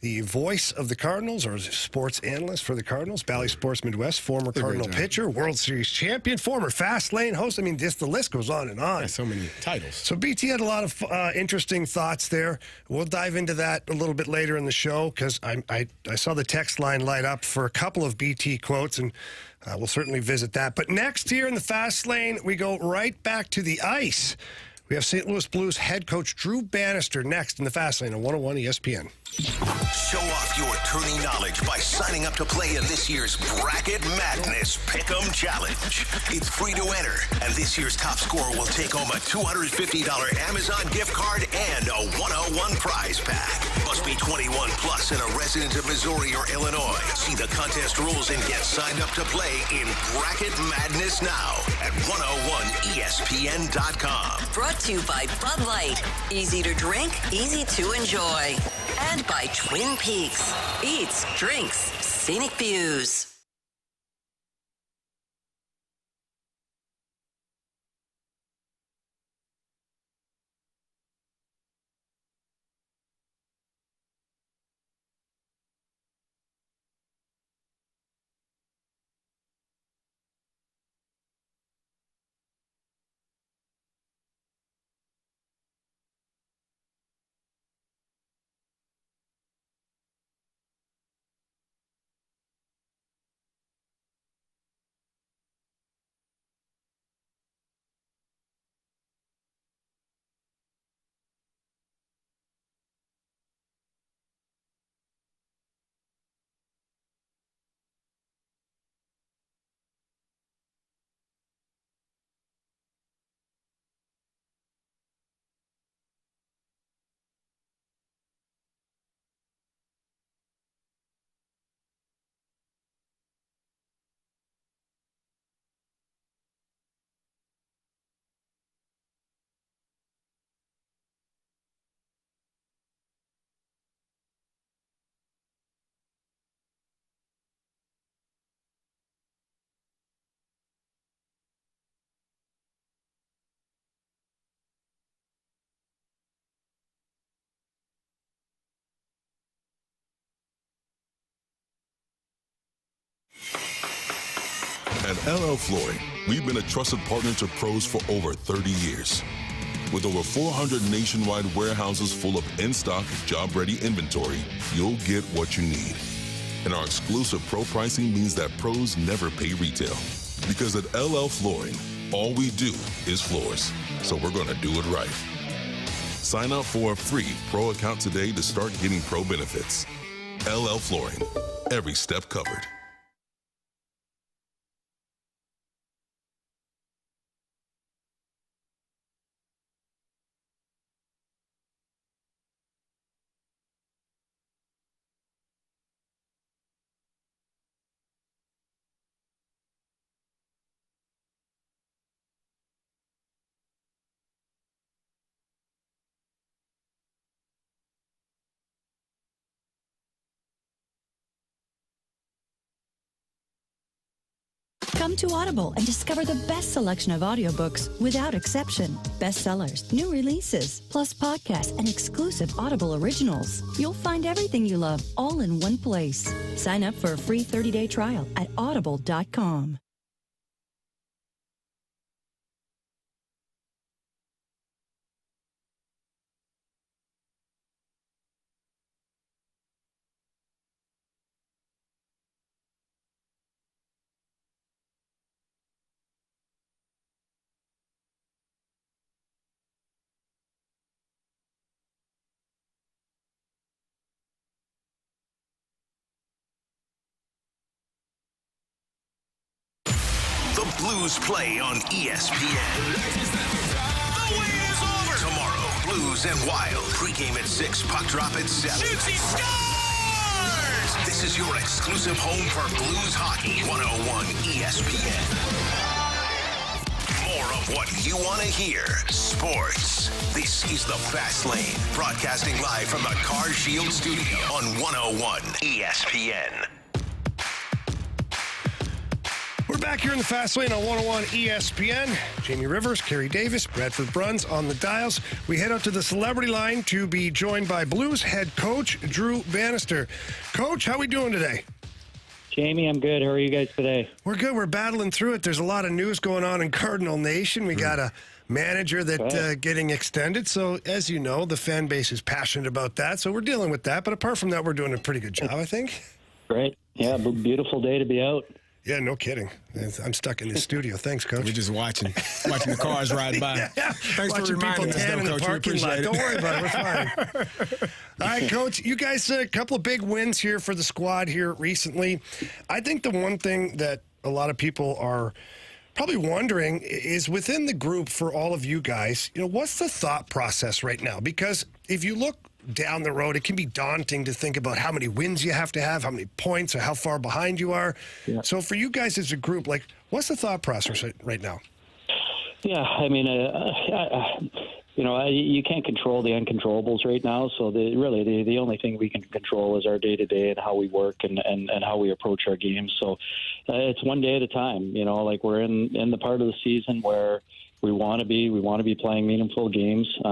the voice of the Cardinals, or sports analyst for the Cardinals, Bally Sports Midwest, former Cardinal pitcher, World Series champion, former Fast Lane host. I mean, just the list goes on and on. So many titles. So BT had a lot of interesting thoughts there. We'll dive into that a little bit later in the show because I saw the text line light up for a couple of BT quotes, and we'll certainly visit that. But next here in the Fast Lane, we go right back to the ice. We have St. Louis Blues head coach Drew Bannister next in the Fast Lane on 101 ESPN. Show off your tourney knowledge by signing up to play in this year's Bracket Madness Pick'em Challenge. It's free to enter, and this year's top scorer will take home a $250 Amazon gift card and a 101 prize pack. Must be 21 plus and a resident of Missouri or Illinois. See the contest rules and get signed up to play in Bracket Madness now at 101ESPN.com. Brought to you by Bud Light. Easy to drink, easy to enjoy. And by Twin Peaks. Eats, drinks, scenic views. At LL Flooring, we've been a trusted partner to pros for over 30 years. With over 400 nationwide warehouses full of in-stock, job-ready inventory, you'll get what you need. And our exclusive pro pricing means that pros never pay retail. Because at LL Flooring, all we do is floors. So we're going to do it right. Sign up for a free pro account today to start getting pro benefits. LL Flooring, every step covered. Come to Audible and discover the best selection of audiobooks without exception. Bestsellers, new releases, plus podcasts and exclusive Audible originals. You'll find everything you love all in one place. Sign up for a free 30-day trial at audible.com. The Blues play on ESPN. The wait is over. Tomorrow, Blues and Wild. Pre-game at 6, puck drop at 7. Shoots, he scores! This is your exclusive home for Blues hockey. 101 ESPN. More of what you want to hear. Sports. This is the Fast Lane. Broadcasting live from the Car Shield studio on 101 ESPN. We're back here in the Fast Lane on 101 ESPN. Jamie Rivers, Carey Davis, Bradford Bruns on the dials. We head out to the celebrity line to be joined by Blues head coach Drew Bannister. Coach, how we doing today? Jamie, I'm good. How are you guys today? We're good. We're battling through it. There's a lot of news going on in Cardinal Nation. We got a manager that getting extended. So, as you know, the fan base is passionate about that. So we're dealing with that. But apart from that, we're doing a pretty good job, I think. Great. Yeah, beautiful day to be out. Yeah, no kidding. I'm stuck in the studio. Thanks, Coach. We're just watching the cars ride by. Yeah. Thanks Watching for reminding people us, tan in the Coach. We parking lot. appreciate it. Don't worry about it. We're fine. All right, Coach. You guys, a couple of big wins here for the squad here recently. I think the one thing that a lot of people are probably wondering is within the group for all of you guys, what's the thought process right now? Because if you look down the road, it can be daunting to think about how many wins you have to have, how many points, or how far behind you are. Yeah. So for you guys as a group, what's the thought process right now? Yeah, I mean, you can't control the uncontrollables right now. So the only thing we can control is our day-to-day and how we work and how we approach our games. So it's one day at a time. We're in the part of the season where we want to be playing meaningful games. A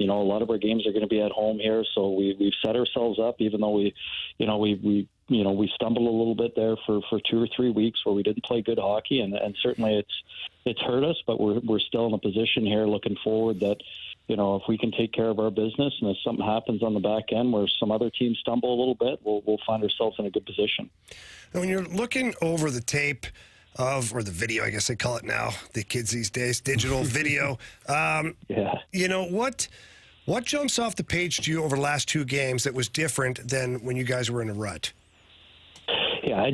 lot of our games are going to be at home here, so we've set ourselves up. Even though we stumbled a little bit there for 2 or 3 weeks where we didn't play good hockey, and certainly it's hurt us. But we're still in a position here, looking forward that if we can take care of our business, and if something happens on the back end where some other teams stumble a little bit, we'll find ourselves in a good position. And when you're looking over the tape or the video, I guess they call it now, the kids these days, digital video. What jumps off the page to you over the last 2 games that was different than when you guys were in a rut? Yeah, I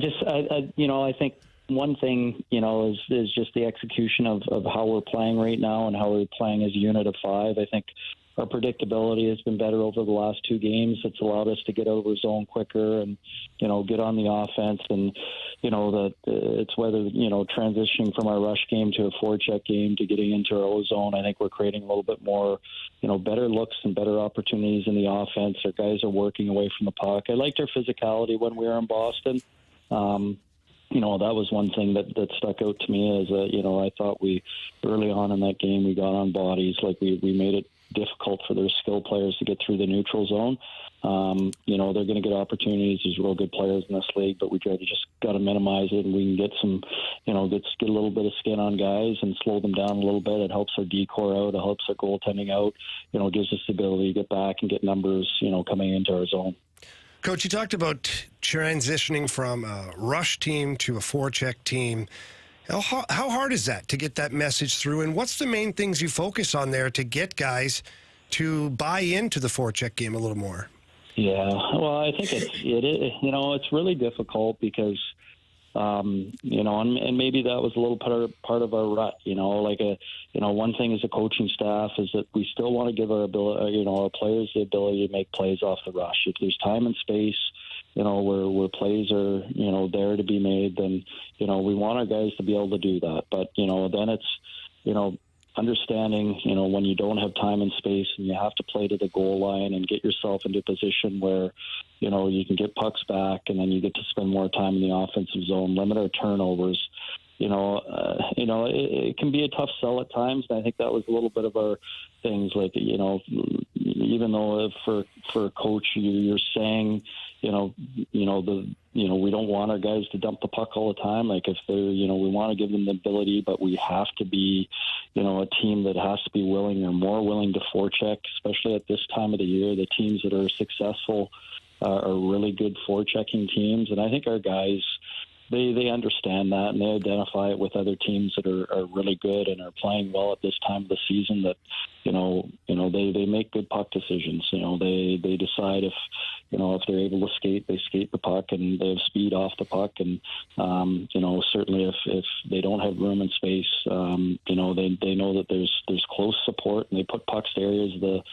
think one thing, is just the execution of how we're playing right now and how we're playing as a unit of 5. I think our predictability has been better over the last 2 games. It's allowed us to get out of our zone quicker and, get on the offense. And, that it's whether, transitioning from our rush game to a forecheck game to getting into our own zone. I think we're creating a little bit more, better looks and better opportunities in the offense. Our guys are working away from the puck. I liked our physicality when we were in Boston. That was one thing that stuck out to me is, I thought early on in that game, we got on bodies. We made it difficult for their skill players to get through the neutral zone. They're going to get opportunities. There's real good players in this league, but we just got to minimize it, and we can get some, get a little bit of skin on guys and slow them down a little bit. It helps our decor out. It helps our goaltending out. Gives us the ability to get back and get numbers, coming into our zone. Coach, you talked about transitioning from a rush team to a forecheck team. How hard is that to get that message through? And what's the main things you focus on there to get guys to buy into the forecheck game a little more? Yeah, well, I think it's really difficult because, and maybe that was a little part of our rut. One thing as a coaching staff is that we still want to give our players the ability to make plays off the rush. If there's time and space, where plays are, there to be made, then, we want our guys to be able to do that. But, then it's, understanding, when you don't have time and space and you have to play to the goal line and get yourself into a position where, you can get pucks back and then you get to spend more time in the offensive zone, limit our turnovers. It can be a tough sell at times. And I think that was a little bit of our things. Even though for a coach, you're saying, we don't want our guys to dump the puck all the time. If they're, we want to give them the ability, but we have to be, a team that has to be willing or more willing to forecheck, especially at this time of the year. The teams that are successful are really good forechecking teams. And I think our guys, they understand that, and they identify it with other teams that are really good and are playing well at this time of the season. That they make good puck decisions. They decide if they're able to skate, they skate the puck, and they have speed off the puck. And certainly if they don't have room and space, they know that there's close support, and they put pucks to areas of the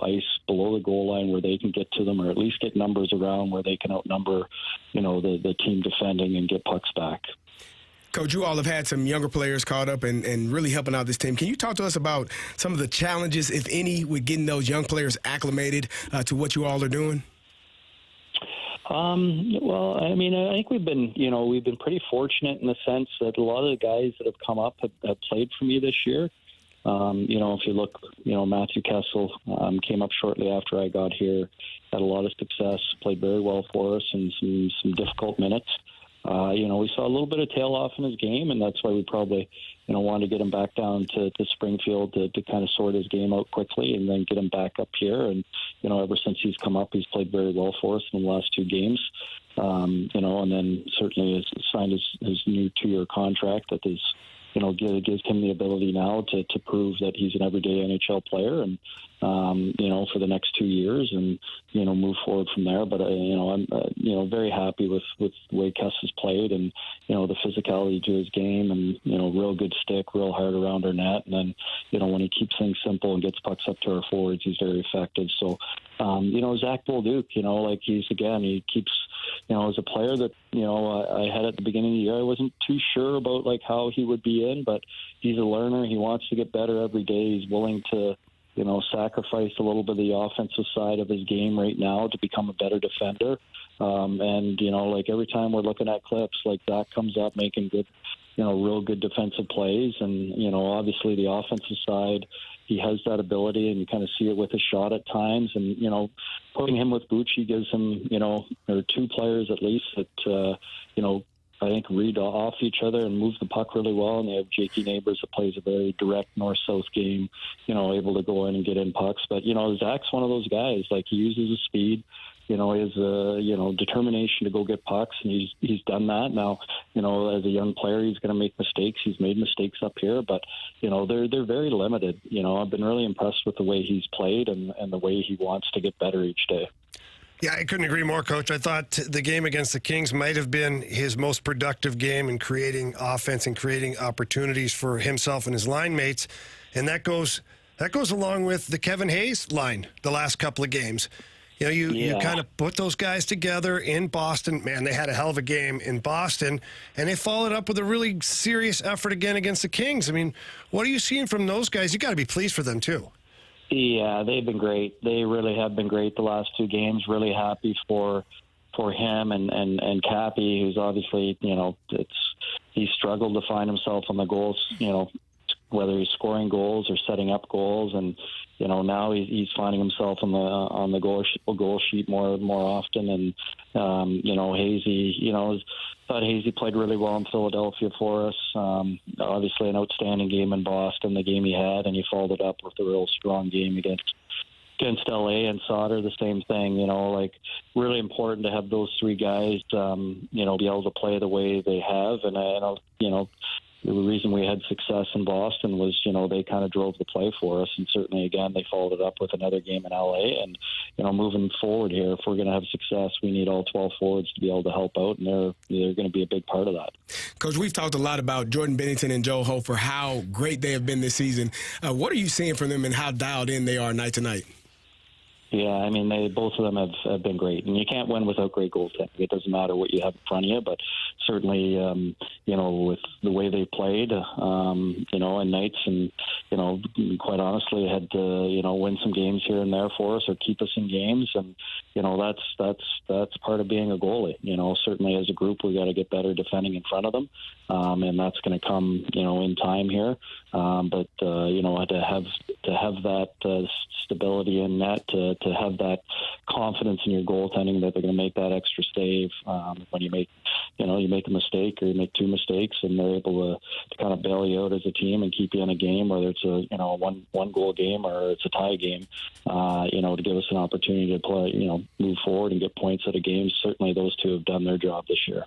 ice below the goal line where they can get to them, or at least get numbers around where they can outnumber the team defending and get pucks back. Coach, you all have had some younger players caught up and really helping out this team. Can you talk to us about some of the challenges, if any, with getting those young players acclimated to what you all are doing? Well, I mean, I think we've been pretty fortunate in the sense that a lot of the guys that have come up have played for me this year. If you look, Matthew Kessel came up shortly after I got here, had a lot of success, played very well for us in some difficult minutes. We saw a little bit of tail off in his game, and that's why we probably, wanted to get him back down to Springfield to kind of sort his game out quickly and then get him back up here. And, ever since he's come up, he's played very well for us in the last 2 games. And then certainly has signed his new 2-year contract that is, gives him the ability now to prove that he's an everyday NHL player and, for the next 2 years and, move forward from there. But, I'm, very happy with the way Kess has played and, the physicality to his game and, real good stick, real hard around our net. And then, when he keeps things simple and gets pucks up to our forwards, he's very effective. So, Zach Bolduc, he keeps, as a player that, I had at the beginning of the year, I wasn't too sure about how he would be in, but he's a learner. He wants to get better every day. He's willing to, sacrifice a little bit of the offensive side of his game right now to become a better defender. Every time we're looking at clips, Zach comes up making good, real good defensive plays. And, obviously the offensive side, he has that ability, and you kind of see it with his shot at times. And, putting him with Bucci gives him, or 2 players at least that, I think read off each other and move the puck really well. And they have Jakey Neighbors that plays a very direct north-south game, able to go in and get in pucks. But, Zach's one of those guys. He uses his speed. He has determination to go get pucks, and he's done that. Now, as a young player, he's going to make mistakes. He's made mistakes up here, but they're very limited. I've been really impressed with the way he's played and the way he wants to get better each day. Yeah, I couldn't agree more, Coach. I thought the game against the Kings might have been his most productive game in creating offense and creating opportunities for himself and his line mates, and that goes along with the Kevin Hayes line the last couple of games. You kind of put those guys together in Boston. Man, they had a hell of a game in Boston, and they followed up with a really serious effort again against the Kings. I mean, what are you seeing from those guys? You got to be pleased for them too. Yeah, they've been great. They really have been great the last 2 games. Really happy for him and Cappy, who's obviously, he's struggled to find himself on the goals, whether he's scoring goals or setting up goals, and now he's finding himself on the goal sheet more often. And Hazy, thought Hazy played really well in Philadelphia for us. Obviously, an outstanding game in Boston, the game he had, and he followed it up with a real strong game against LA. And Sauter, the same thing. Really important to have those 3 guys, be able to play the way they have. And the reason we had success in Boston was, they kind of drove the play for us. And certainly, again, they followed it up with another game in LA. And, moving forward here, if we're going to have success, we need all 12 forwards to be able to help out. And they're going to be a big part of that. Coach, we've talked a lot about Jordan Bennington and Joe Hofer, how great they have been this season. What are you seeing from them and how dialed in they are night to night? Yeah, I mean, both of them have been great. And you can't win without great goaltending. It doesn't matter what you have in front of you, but certainly, with the way they played, and nights and, quite honestly, had to, win some games here and there for us or keep us in games. And, that's part of being a goalie. Certainly as a group, we got to get better defending in front of them. And that's going to come, in time here. But to have that stability in net, to have that confidence in your goaltending that they're going to make that extra save when you make a mistake or you make 2 mistakes, and they're able to kind of bail you out as a team and keep you in a game, whether it's a one goal game or it's a tie game, to give us an opportunity to play, move forward and get points out of games. Certainly those 2 have done their job this year.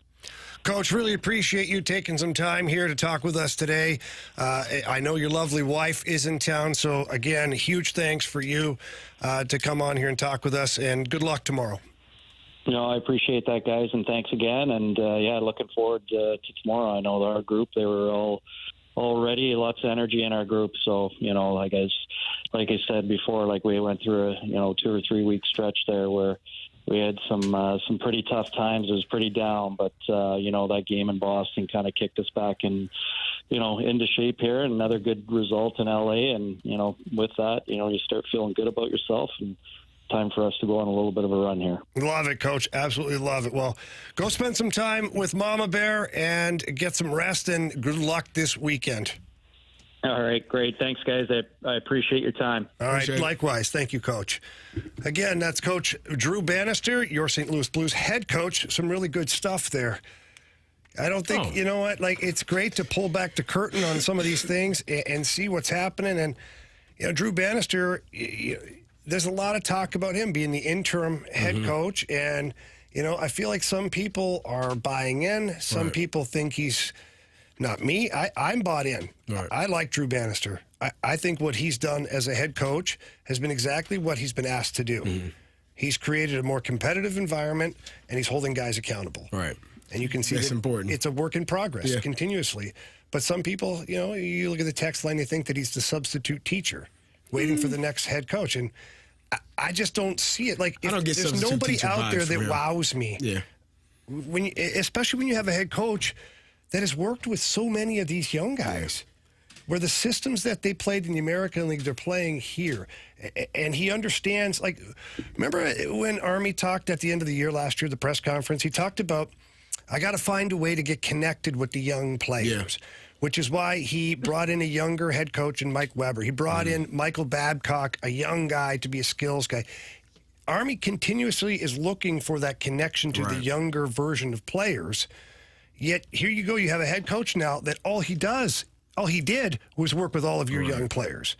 Coach, really appreciate you taking some time here to talk with us today. I know your lovely wife is in town, so again, huge thanks for you to come on here and talk with us, and good luck tomorrow. I appreciate that, guys, and thanks again. And, looking forward to tomorrow. I know our group, they were all ready, lots of energy in our group. So, like I said before, we went through a, 2 or 3 week stretch there where we had some pretty tough times. It was pretty down, but that game in Boston kind of kicked us back into shape here. And another good result in LA, and with that, you start feeling good about yourself, and time for us to go on a little bit of a run here. Love it, Coach. Absolutely love it. Well, go spend some time with Mama Bear and get some rest, and good luck this weekend. All right, great. Thanks, guys. I appreciate your time. All right, likewise. Thank you, Coach. Again, that's Coach Drew Bannister, your St. Louis Blues head coach. Some really good stuff there. I don't think, you know what, like, it's great to pull back the curtain on some of these things and see what's happening. And, you know, Drew Bannister, there's a lot of talk about him being the interim head coach. And, you know, I feel like some people are buying in. Some people think he's not me. I'm bought in. I like Drew Bannister. I think what he's done as a head coach has been exactly what he's been asked to do. He's created a more competitive environment, and he's holding guys accountable. Right. And you can see that's important. It's a work in progress continuously. But some people, you know, you look at the text line, they think that he's the substitute teacher waiting for the next head coach. And I just don't see it. Like, I don't get there's nobody teacher out there vibes that from him. wows me. Yeah. Especially when you have a head coach that has worked with so many of these young guys, where the systems that they played in the American League, they're playing here. And he understands, like, remember when Army talked at the end of the year last year, the press conference, he talked about, I got to find a way to get connected with the young players, which is why he brought in a younger head coach in Mike Weber. He brought in Michael Babcock, a young guy, to be a skills guy. Army continuously is looking for that connection to the younger version of players. Yet here you go, you have a head coach now that all he did was work with all of your young players.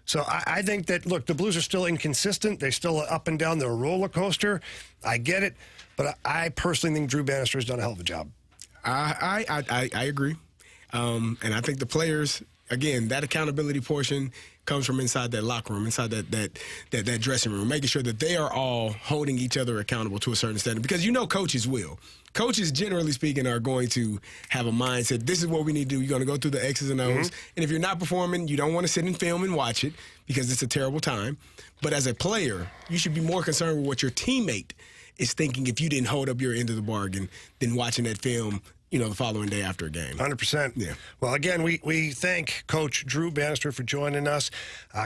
So I think that, look, the Blues are still inconsistent. They're still up and down. They're a roller coaster. I get it. But I personally think Drew Bannister has done a hell of a job. I agree. And I think the players, again, that accountability portion comes from inside that locker room, inside that dressing room, making sure that they are all holding each other accountable to a certain standard. Because you know coaches will. Coaches, generally speaking, are going to have a mindset, this is what we need to do. You're going to go through the X's and O's. And if you're not performing, you don't want to sit in film and watch it because it's a terrible time. But as a player, you should be more concerned with what your teammate is thinking if you didn't hold up your end of the bargain than watching that film, you know, the following day after a game. 100%. Yeah. Well, again, we thank Coach Drew Bannister for joining us.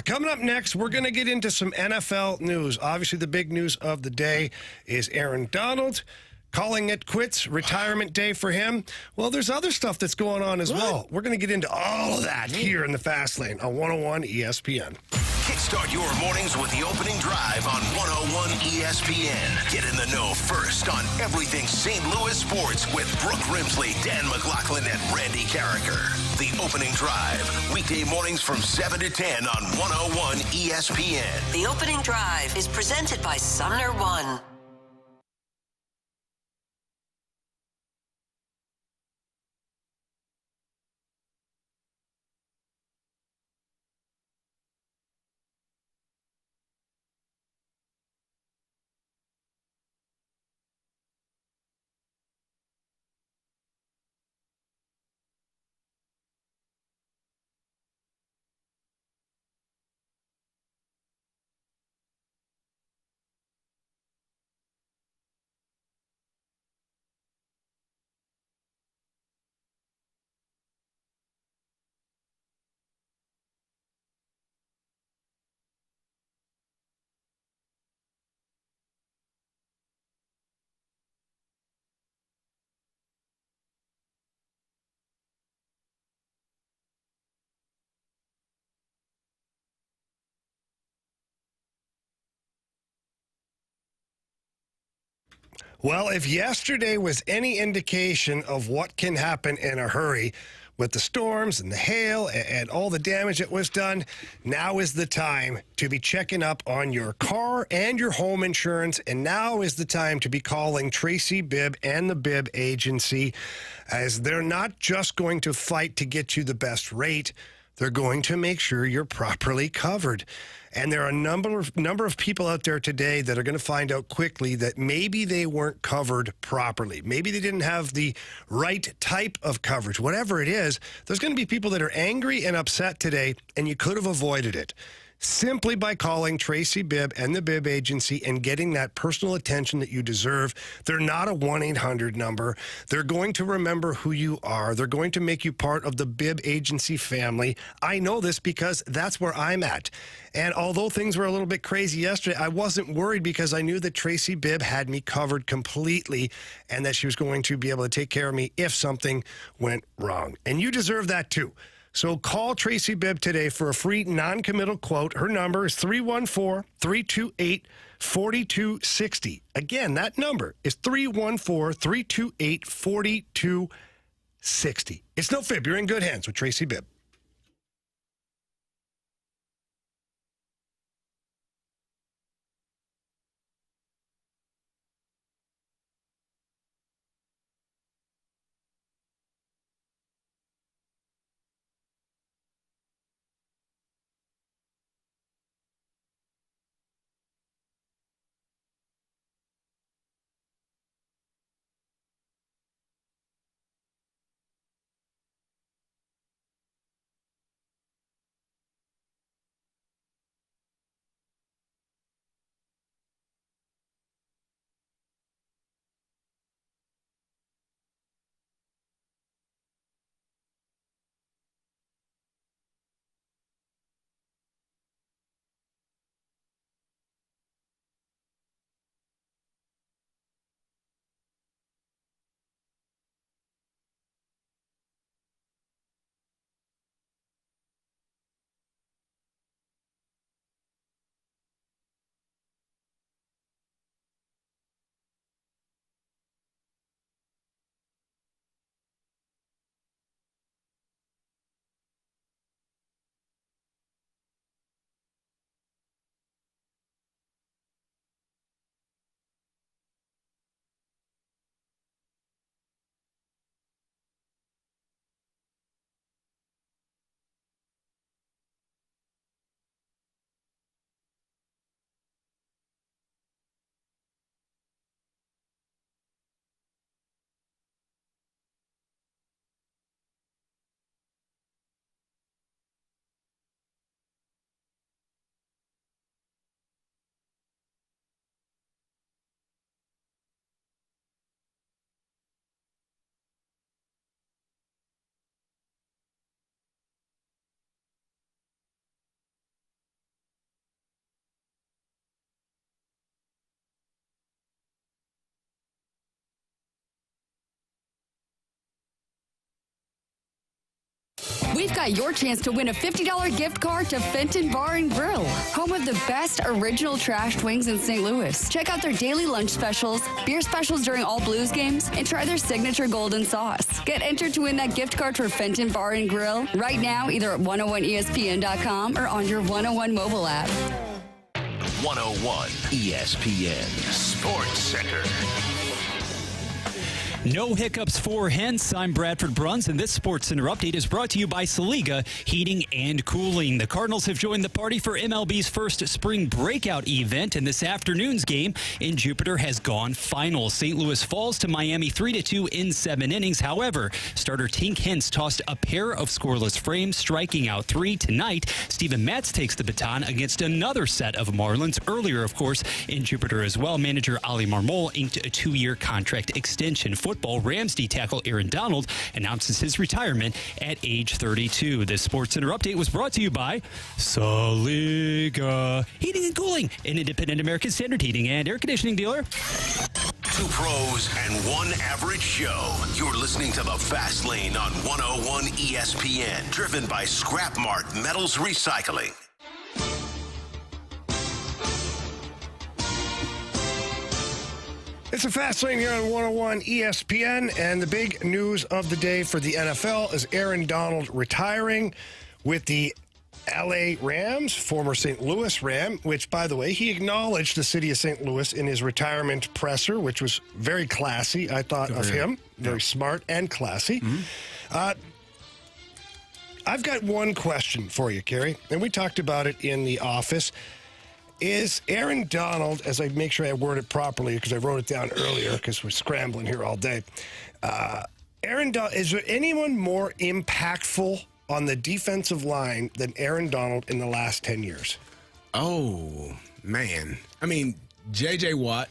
Coming up next, we're going to get into some NFL news. Obviously, the big news of the day is Aaron Donald calling it quits, retirement day for him. Well, there's other stuff that's going on as well. We're going to get into all of that here in the Fast Lane on 101 ESPN. Kickstart your mornings with the opening drive on 101 ESPN. Get in the know first on everything St. Louis sports with Brooke Grimsley, Dan McLaughlin, and Randy Carricker. The opening drive, weekday mornings from 7 to 10 on 101 ESPN. The opening drive is presented by Sumner One. Well, if yesterday was any indication of what can happen in a hurry with the storms and the hail and all the damage that was done, now is the time to be checking up on your car and your home insurance. And now is the time to be calling Tracy Bibb and the Bibb Agency, as they're not just going to fight to get you the best rate. They're going to make sure you're properly covered. And there are a number of people out there today that are going to find out quickly that maybe they weren't covered properly. Maybe they didn't have the right type of coverage. Whatever it is, there's going to be people that are angry and upset today, and you could have avoided it. simply by calling Tracy Bibb and the Bibb Agency and getting that personal attention that you deserve. They're not a 1-800 number. They're going to remember who you are. They're going to make you part of the Bibb Agency family. I know this because that's where I'm at. And although things were a little bit crazy yesterday, I wasn't worried because I knew that Tracy Bibb had me covered completely and that she was going to be able to take care of me if something went wrong. And you deserve that too. So call Tracy Bibb today for a free non-committal quote. Her number is 314-328-4260. Again, that number is 314-328-4260. It's no fib. You're in good hands with Tracy Bibb. We've got your chance to win a $50 gift card to Fenton Bar and Grill, home of the best original trashed wings in St. Louis. Check out their daily lunch specials, beer specials during all Blues games, and try their signature golden sauce. Get entered to win that gift card for Fenton Bar and Grill right now, either at 101ESPN.com or on your 101 mobile app. 101 ESPN Sports Center. No hiccups for Hence. I'm Bradford Bruns, and this Sports Center update is brought to you by Saliga Heating and Cooling. The Cardinals have joined the party for MLB's first spring breakout event, and this afternoon's game in Jupiter has gone final. St. Louis falls to Miami 3-2 in 7 innings. However, starter Tink Hence tossed a pair of scoreless frames, striking out 3 tonight. Steven Matz takes the baton against another set of Marlins. Earlier, of course, in Jupiter as well, manager Ali Marmol inked a 2-year contract extension. Football, Rams D tackle Aaron Donald announces his retirement at age 32. This Sports Center update was brought to you by Saliga Heating and Cooling, an independent American Standard heating and air conditioning dealer. 2 pros and 1 average show. You're listening to the Fast Lane on 101 ESPN, driven by Scrap Mart Metals Recycling. It's a Fast Lane here on 101 ESPN, and the big news of the day for the NFL is Aaron Donald retiring with the L.A. Rams, former St. Louis Ram, which, by the way, he acknowledged the city of St. Louis in his retirement presser, which was very classy, I thought, of him. Very smart and classy. I've got one question for you, Carey, and we talked about it in the office. Is Aaron Donald, as I make sure I word it properly because I wrote it down earlier because we're scrambling here all day. Aaron Donald, is there anyone more impactful on the defensive line than Aaron Donald in the last 10 years? Oh, man. I mean, J.J. Watt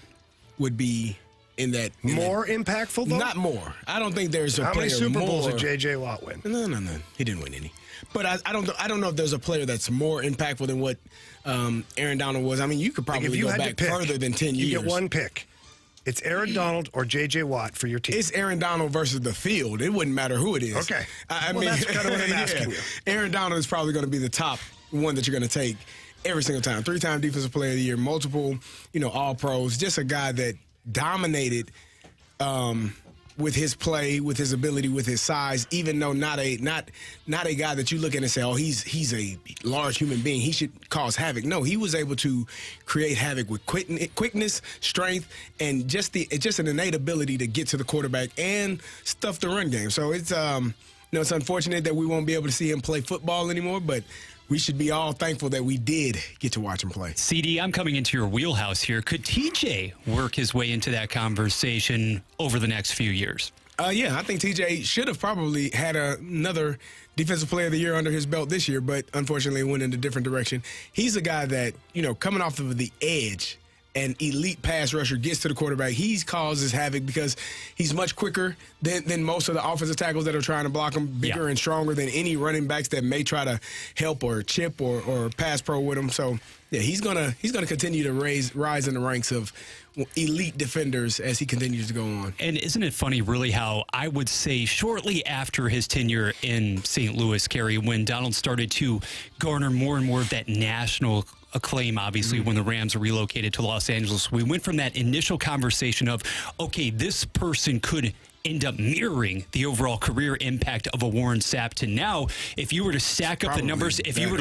would be in that. More impactful, though? Not more. I don't think there's a How player many Super Bowls more. did J.J. Watt win? No. He didn't win any. But I don't know if there's a player that's more impactful than what Aaron Donald was. I mean, you could probably go back further than 10 years. You get one pick. It's Aaron Donald or J.J. Watt for your team. It's Aaron Donald versus the field. It wouldn't matter who it is. Okay. I Well, mean, that's kind of what I'm asking you. Aaron Donald is probably going to be the top one that you're going to take every single time. 3-time Defensive Player of the Year, multiple, All-Pros. Just a guy that dominated with his play, with his ability, with his size, even though not a guy that you look at and say, oh, he's a large human being. He should cause havoc. No, he was able to create havoc with quickness, strength, and just an innate ability to get to the quarterback and stuff the run game. So it's it's unfortunate that we won't be able to see him play football anymore, but we should be all thankful that we did get to watch him play. CD, I'm coming into your wheelhouse here. Could TJ work his way into that conversation over the next few years? Yeah, I think TJ should have probably had another Defensive Player of the Year under his belt this year, but unfortunately went in a different direction. He's a guy that, coming off of the edge, an elite pass rusher, gets to the quarterback. He causes havoc because he's much quicker than most of the offensive tackles that are trying to block him, bigger and stronger than any running backs that may try to help or chip or pass pro with him. So, yeah, he's gonna continue to rise in the ranks of elite defenders as he continues to go on. And isn't it funny, really, how I would say shortly after his tenure in St. Louis, Carey, when Donald started to garner more and more of that national acclaim, obviously, when the Rams relocated to Los Angeles, we went from that initial conversation of, okay, this person could end up mirroring the overall career impact of a Warren Sapp to now, if you were to stack up the numbers, if you were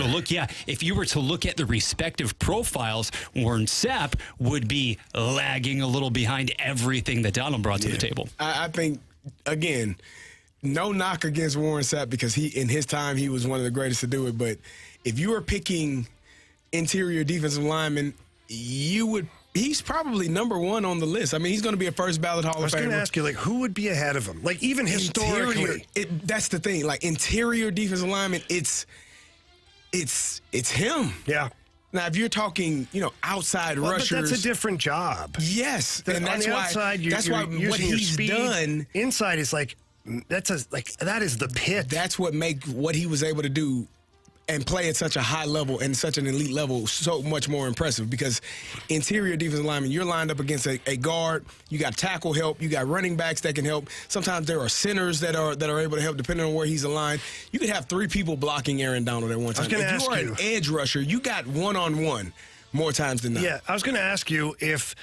to look at the respective profiles, Warren Sapp would be lagging a little behind everything that Donald brought to the table. I think, again, no knock against Warren Sapp because in his time, he was one of the greatest to do it. But if you were picking interior defensive lineman, he's probably number one on the list. I mean, he's going to be a first ballot Hall of Famer. I was going to ask you, who would be ahead of him? Even historically. That's the thing. Interior defensive lineman, it's him. Yeah. Now, if you're talking, outside rushers. But that's a different job. Yes. And that's why outside, that's why what he's done. Inside is that is the pit. That's what what he was able to do and play at such a high level and such an elite level so much more impressive because interior defensive lineman, you're lined up against a guard, you got tackle help, you got running backs that can help. Sometimes there are centers that are able to help depending on where he's aligned. You could have 3 people blocking Aaron Donald at one time. If you are an edge rusher, you got one-on-one more times than not. Yeah, I was going to ask you if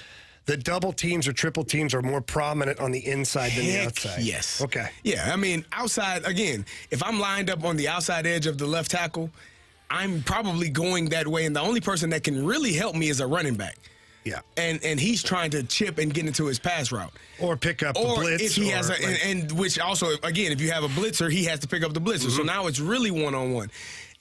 the double teams or triple teams are more prominent on the inside than the outside. Yes. Okay. Yeah, I mean, outside, again, if I'm lined up on the outside edge of the left tackle, I'm probably going that way, and the only person that can really help me is a running back. Yeah. And he's trying to chip and get into his pass route. Or pick up the blitz. If he has and which also, again, if you have a blitzer, he has to pick up the blitzer. So now it's really one-on-one.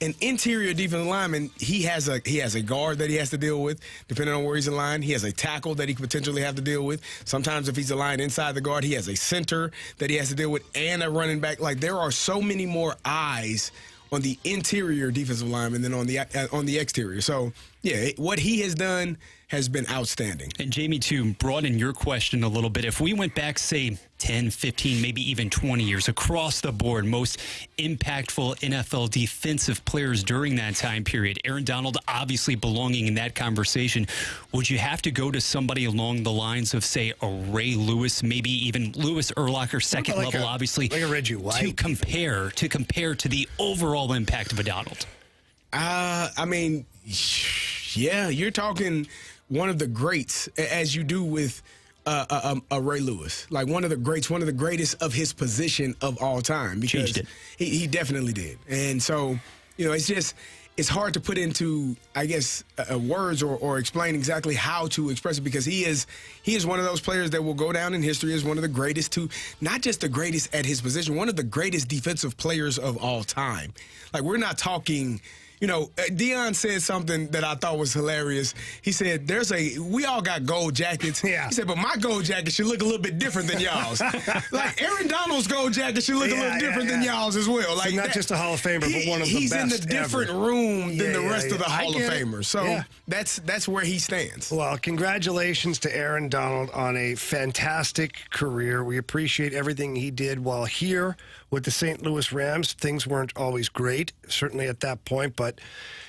An interior defensive lineman, he has a guard that he has to deal with, depending on where he's aligned. He has a tackle that he could potentially have to deal with. Sometimes if he's aligned inside the guard, he has a center that he has to deal with and a running back. There are so many more eyes on the interior defensive lineman than on the exterior. So, yeah, what he has done has been outstanding. And Jamie, to broaden your question a little bit, if we went back, say, 10, 15, maybe even 20 years across the board, most impactful NFL defensive players during that time period, Aaron Donald obviously belonging in that conversation, would you have to go to somebody along the lines of, say, a Ray Lewis, maybe even Lewis Urlacher, second level, obviously, like a Reggie White, to compare to the overall impact of a Donald? I mean, yeah, you're talking one of the greats, as you do with a Ray Lewis, one of the greats, one of the greatest of his position of all time, because he definitely did. And so, it's hard to put into, I guess, words or explain exactly how to express it, because he is one of those players that will go down in history as one of the greatest not just the greatest at his position, one of the greatest defensive players of all time. We're not talking, Deion said something that I thought was hilarious. He said, we all got gold jackets. Yeah. He said, but my gold jacket should look a little bit different than y'all's. Like Aaron Donald's gold jacket should look a little different than y'all's as well. Like so not just a Hall of Famer, but one of the best. He's in a different room than the rest of the Hall of Famers. So that's where he stands. Well, congratulations to Aaron Donald on a fantastic career. We appreciate everything he did while here with the St. Louis Rams. Things weren't always great, certainly at that point, but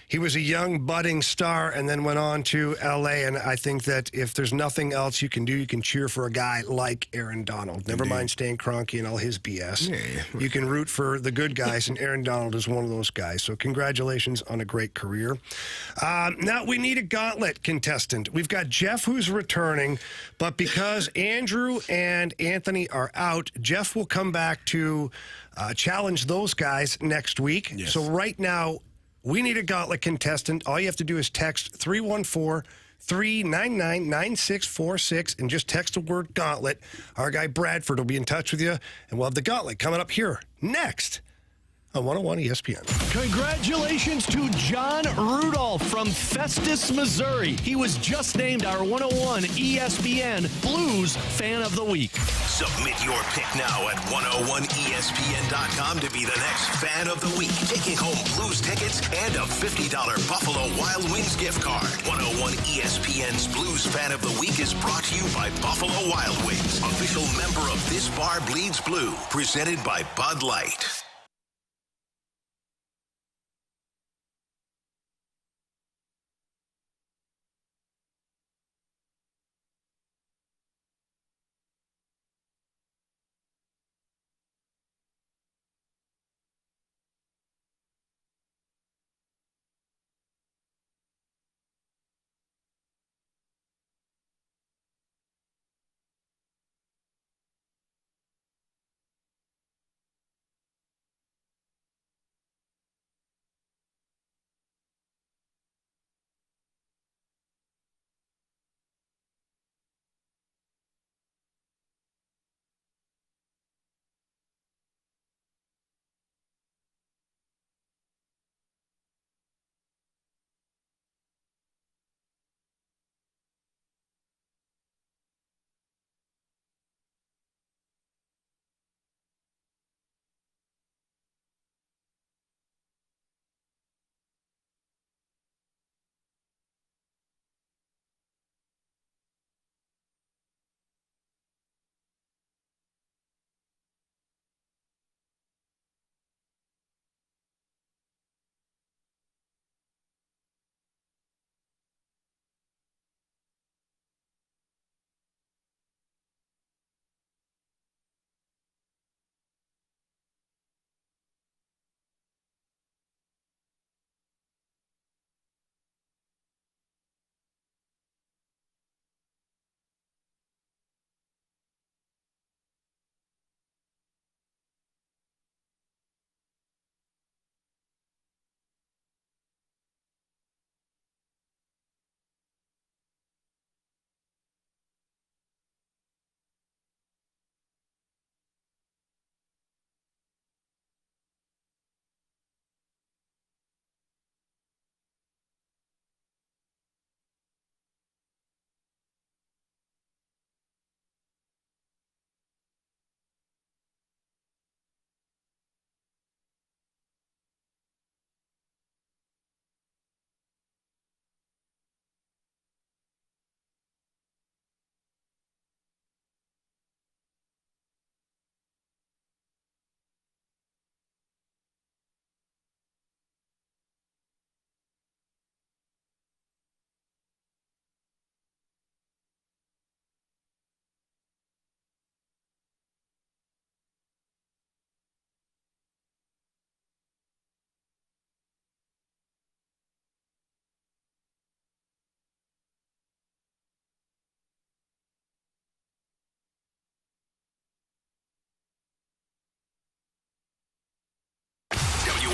he was a young, budding star and then went on to L.A., and I think that if there's nothing else you can do, you can cheer for a guy like Aaron Donald. Never mind Stan Kroenke and all his BS. Yeah. You can root for the good guys, and Aaron Donald is one of those guys. So congratulations on a great career. Now we need a gauntlet contestant. We've got Jeff who's returning, but because Andrew and Anthony are out, Jeff will come back to challenge those guys next week. Yes. So right now, we need a gauntlet contestant. All you have to do is text 314-399-9646 and just text the word gauntlet. Our guy Bradford will be in touch with you, and we'll have the gauntlet coming up here next on 101 ESPN. Congratulations to John Rudolph from Festus, Missouri. He was just named our 101 ESPN Blues Fan of the Week. Submit your pick now at 101ESPN.com to be the next Fan of the Week. Taking home Blues tickets and a $50 Buffalo Wild Wings gift card. 101 ESPN's Blues Fan of the Week is brought to you by Buffalo Wild Wings, official member of This Bar Bleeds Blue, presented by Bud Light.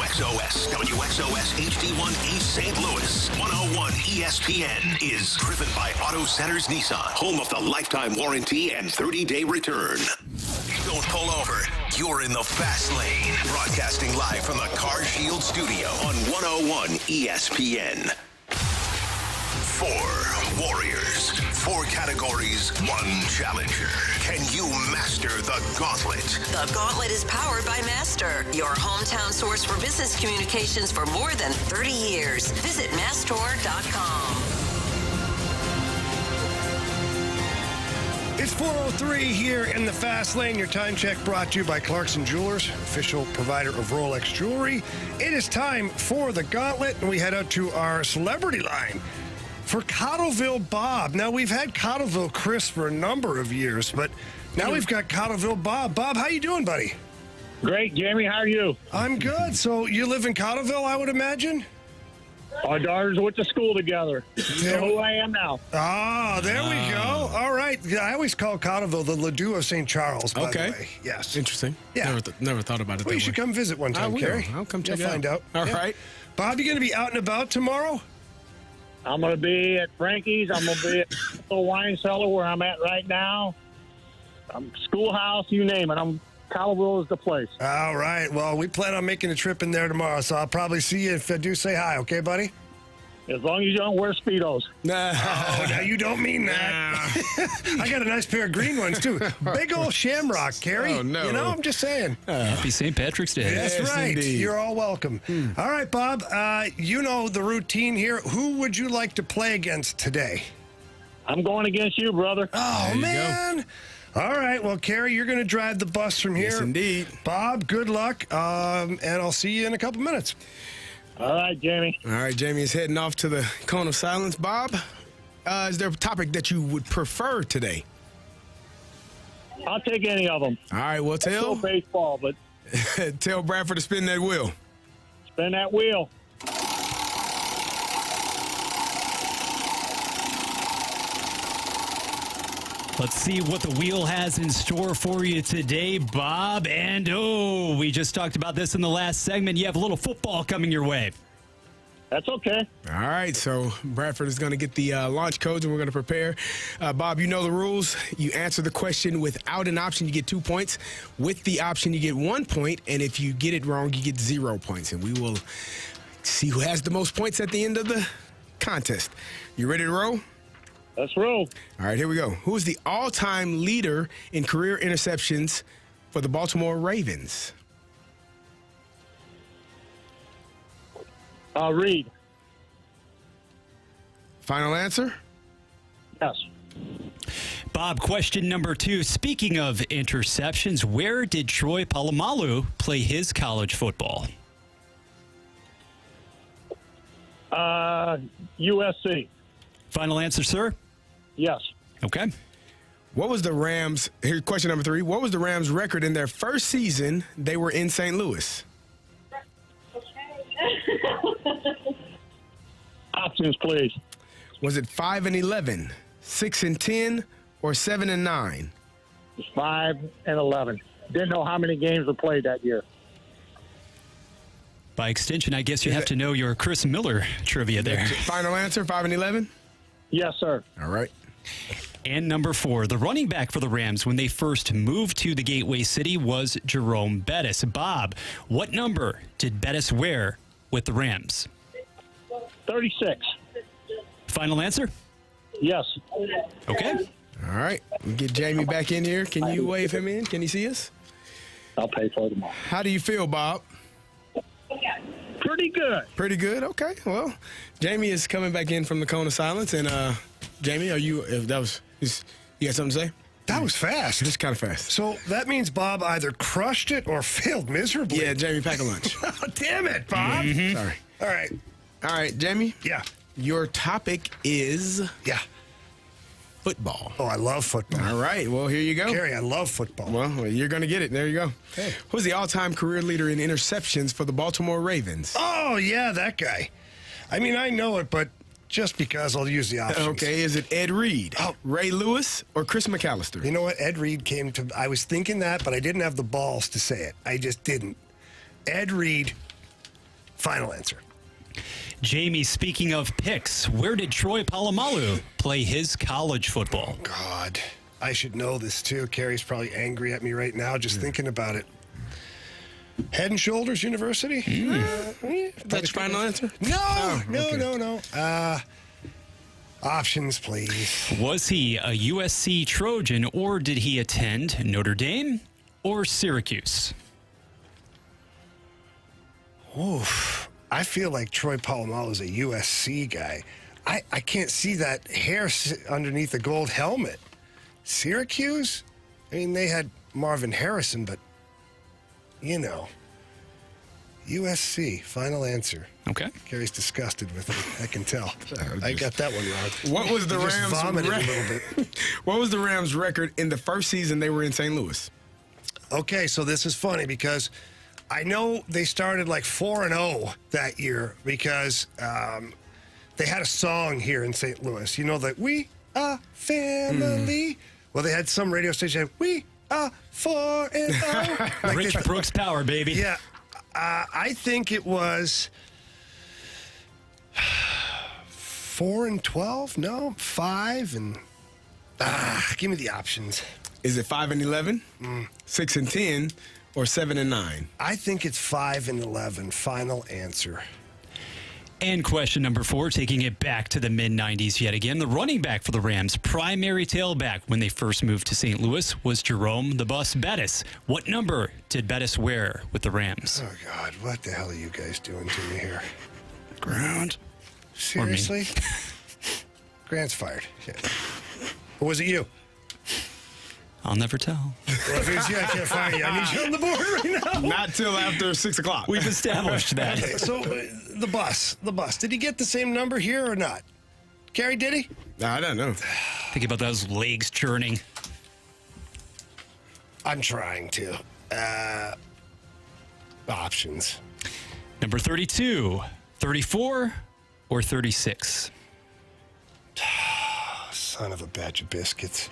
WXOS HD1 East St. Louis. 101 ESPN is driven by Auto Centers Nissan, home of the lifetime warranty and 30-day return. Don't pull over. You're in the fast lane. Broadcasting live from the Car Shield studio on 101 ESPN. 4 warriors, 4 categories, 1 challenger. Can you master the gauntlet? The Gauntlet is powered by Master, your hometown source for business communications for more than 30 years. Visit Mastor.com. It's 4:03 here in the Fast Lane. Your time check brought to you by Clarkson Jewelers, official provider of Rolex jewelry. It is time for the gauntlet, and we head out to our celebrity line for Cottleville Bob. Now, we've had Cottleville Chris for a number of years, but now we've got Cottleville Bob. Bob, how you doing, buddy? Great, Jamie. How are you? I'm good. So you live in Cottleville, I would imagine? Our daughters went to school together. You know who I am now. Ah, there we go. All right. Yeah, I always call Cottleville the Ladue of St. Charles, by the way. Yes. Interesting. Yeah. Never thought about it Well, that you should way. come visit one time, Carey. I'll come check You'll it find out. All right. Bob, you going to be out and about tomorrow? I'm going to be at Frankie's. I'm going to be at the wine cellar where I'm at right now. Schoolhouse, you name it. Cottleville is the place. All right. Well, we plan on making a trip in there tomorrow, so I'll probably see you if I do say hi. Okay, buddy? As long as you don't wear Speedos. Oh, now you don't mean that. I got a nice pair of green ones, too. Big old shamrock, Carey. Oh, no. You know, I'm just saying. Happy St. Patrick's Day. That's Yes, right. indeed. You're all welcome. All right, Bob. You know the routine here. Who would you like to play against today? I'm going against you, brother. Oh, you man. All right. Well, Carey, you're going to drive the bus from here. Yes, indeed. Bob, good luck. And I'll see you in a couple minutes. All right, Jamie. All right, Jamie is heading off to the cone of silence. Bob, is there a topic that you would prefer today? I'll take any of them. All right, well, Still baseball, but tell Bradford to spin that wheel. spin that wheel. Let's see what the wheel has in store for you today, Bob. And, we just talked about this in the last segment. You have a little football coming your way. That's okay. All right, so Bradford is going to get the launch codes, and we're going to prepare. Bob, you know the rules. You answer the question without an option, you get 2 points. With the option, you get 1 point, and if you get it wrong, you get 0 points. And we will see who has the most points at the end of the contest. You ready to roll? Let's roll. All right, here we go. Who is the all-time leader in career interceptions for the Baltimore Ravens? Reed. Final answer? Yes. Bob, question number 2. Speaking of interceptions, where did Troy Polamalu play his college football? USC. Final answer, sir? Yes. Okay. What was the Rams? Here's question number 3. What was the Rams' record in their first season they were in St. Louis? Options, please. Was it 5-11, 6-10, or 7-9? 5-11. Didn't know how many games were played that year. By extension, I guess you have to know your Chris Miller trivia there. Final answer, 5-11? Yes, sir. All right. And number 4, the running back for the Rams when they first moved to the Gateway City was Jerome Bettis. Bob, what number did Bettis wear with the Rams? 36. Final answer? Yes. All Okay. right. We get Jamie back in here. Can you wave him in? Can he see us? I'll pay for it tomorrow. How do you feel, Bob? Pretty good. Pretty good. Okay. Well, Jamie is coming back in from the cone of silence. And, Jamie, you got something to say? That was fast. Just kind of fast. So that means Bob either crushed it or failed miserably. Yeah, Jamie, pack a lunch. Oh, damn it, Bob. Sorry. All right. All right, Jamie. Yeah. Your topic is football. Oh, I love football. All right. Well, here you go. Carey, I love football. Well, you're going to get it. There you go. Hey. Who's the all-time career leader in interceptions for the Baltimore Ravens? Oh, yeah, that guy. I mean, I know it, but just because I'll use the options. Okay, is it Ed Reed, Ray Lewis, or Chris McAllister? You know what? Ed Reed came to... I was thinking that, but I didn't have the balls to say it. I just didn't. Ed Reed, final answer. Jamie, speaking of picks, where did Troy Polamalu play his college football? God, I should know this too. Carey's probably angry at me right now just thinking about it. Head and Shoulders University? That's your final answer? No. Options, please. Was he a USC Trojan, or did he attend Notre Dame or Syracuse? Oof. I feel like Troy Polamalu is a USC guy. I can't see that hair underneath the gold helmet. Syracuse? I mean, they had Marvin Harrison, but, USC, final answer. Okay. Carey's disgusted with it. I can tell. I got that one wrong. What was the He just Rams' vomited a little bit. What was the Rams' record in the first season they were in St. Louis? Okay, so this is funny because I know they started like 4-0 that year because they had a song here in St. Louis. You know, that we are family. Well, they had some radio station, we are 4-0. Like Rich Brooks Power, baby. Yeah. I think it was 4-12. No, 5 and give me the options. Is it 5-11, 6-10, or 7-9? I think it's 5-11. Final answer. And question number 4, taking it back to the mid-90s yet again. The running back for the Rams, primary tailback when they first moved to St. Louis, was Jerome the Bus Bettis. What number did Bettis wear with the Rams? Oh, God. What the hell are you guys doing to me here? Ground. Seriously? Grant's fired. Yeah. Or was it you? I'll never tell. Well, if it's you, I can't fire you. I need you on the board right now. Not till after 6 o'clock. We've established that. Okay, so the bus. Did he get the same number here or not? Carey, did he? I don't know. Think about those legs churning. I'm trying to. Options. Number 32, 34, or 36? Son of a batch of biscuits.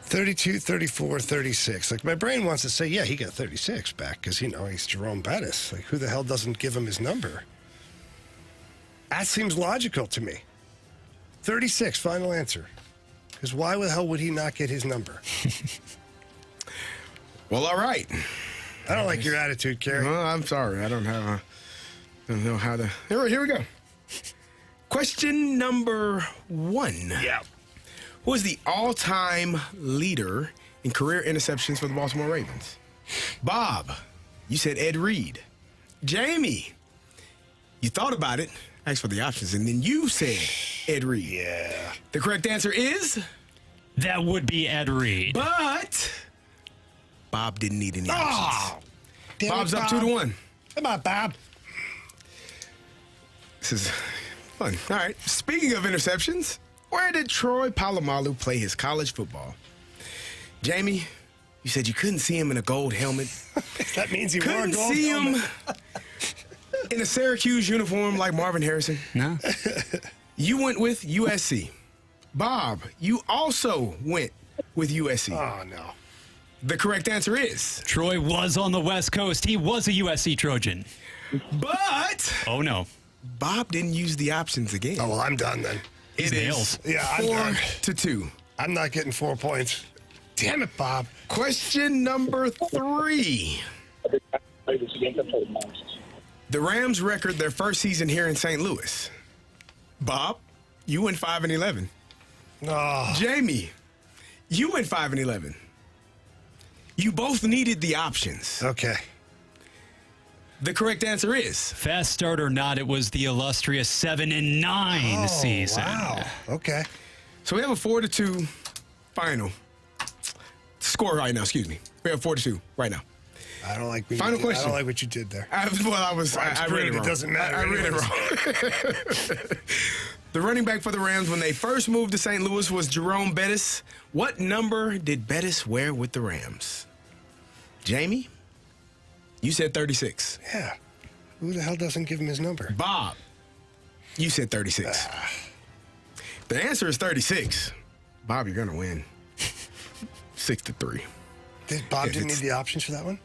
32, 34, 36. Like, my brain wants to say, yeah, he got 36 back because, he's Jerome Bettis. Like, who the hell doesn't give him his number? That seems logical to me. 36, final answer. Because why the hell would he not get his number? Well, all right. I don't like your attitude, Carey. Well, I'm sorry. I don't know how to. Here we go. Question number 1. Yeah. Who is the all-time leader in career interceptions for the Baltimore Ravens? Bob, you said Ed Reed. Jamie, you thought about it, asked for the options, and then you said Ed Reed. Yeah. The correct answer is? That would be Ed Reed. But Bob didn't need any options. Damn Bob's it, up Bob. 2-1. Come on, Bob. This is fun. All right. Speaking of interceptions, where did Troy Polamalu play his college football? Jamie, you said you couldn't see him in a gold helmet. That means he wore a Couldn't gold see helmet. him in a Syracuse uniform like Marvin Harrison. No. You went with USC. Bob, you also went with USC. Oh, no. The correct answer is? Troy was on the West Coast. He was a USC Trojan. But Oh, no. Bob didn't use the options again. Oh, well, I'm done then. It nails. is Yeah, I'm done. 4-2. I'm not getting 4 points. Damn it, Bob. Question number 3. The Rams record their first season here in St. Louis. Bob, you went 5-11. Oh. Jamie, you went 5-11. You both needed the options. Okay. The correct answer is? Fast start or not, it was the illustrious 7-9 season. Wow. Okay. So we have a 4-2 final score right now. Excuse me. We have 4-2 right now. I don't like. Final question. I don't like what you did there. I read it wrong. It doesn't matter. I read it wrong. The running back for the Rams when they first moved to St. Louis was Jerome Bettis. What number did Bettis wear with the Rams? Jamie, you said 36. Yeah. Who the hell doesn't give him his number? Bob, you said 36. The answer is 36. Bob, you're going to win. 6-3. Bob didn't need the options for that one?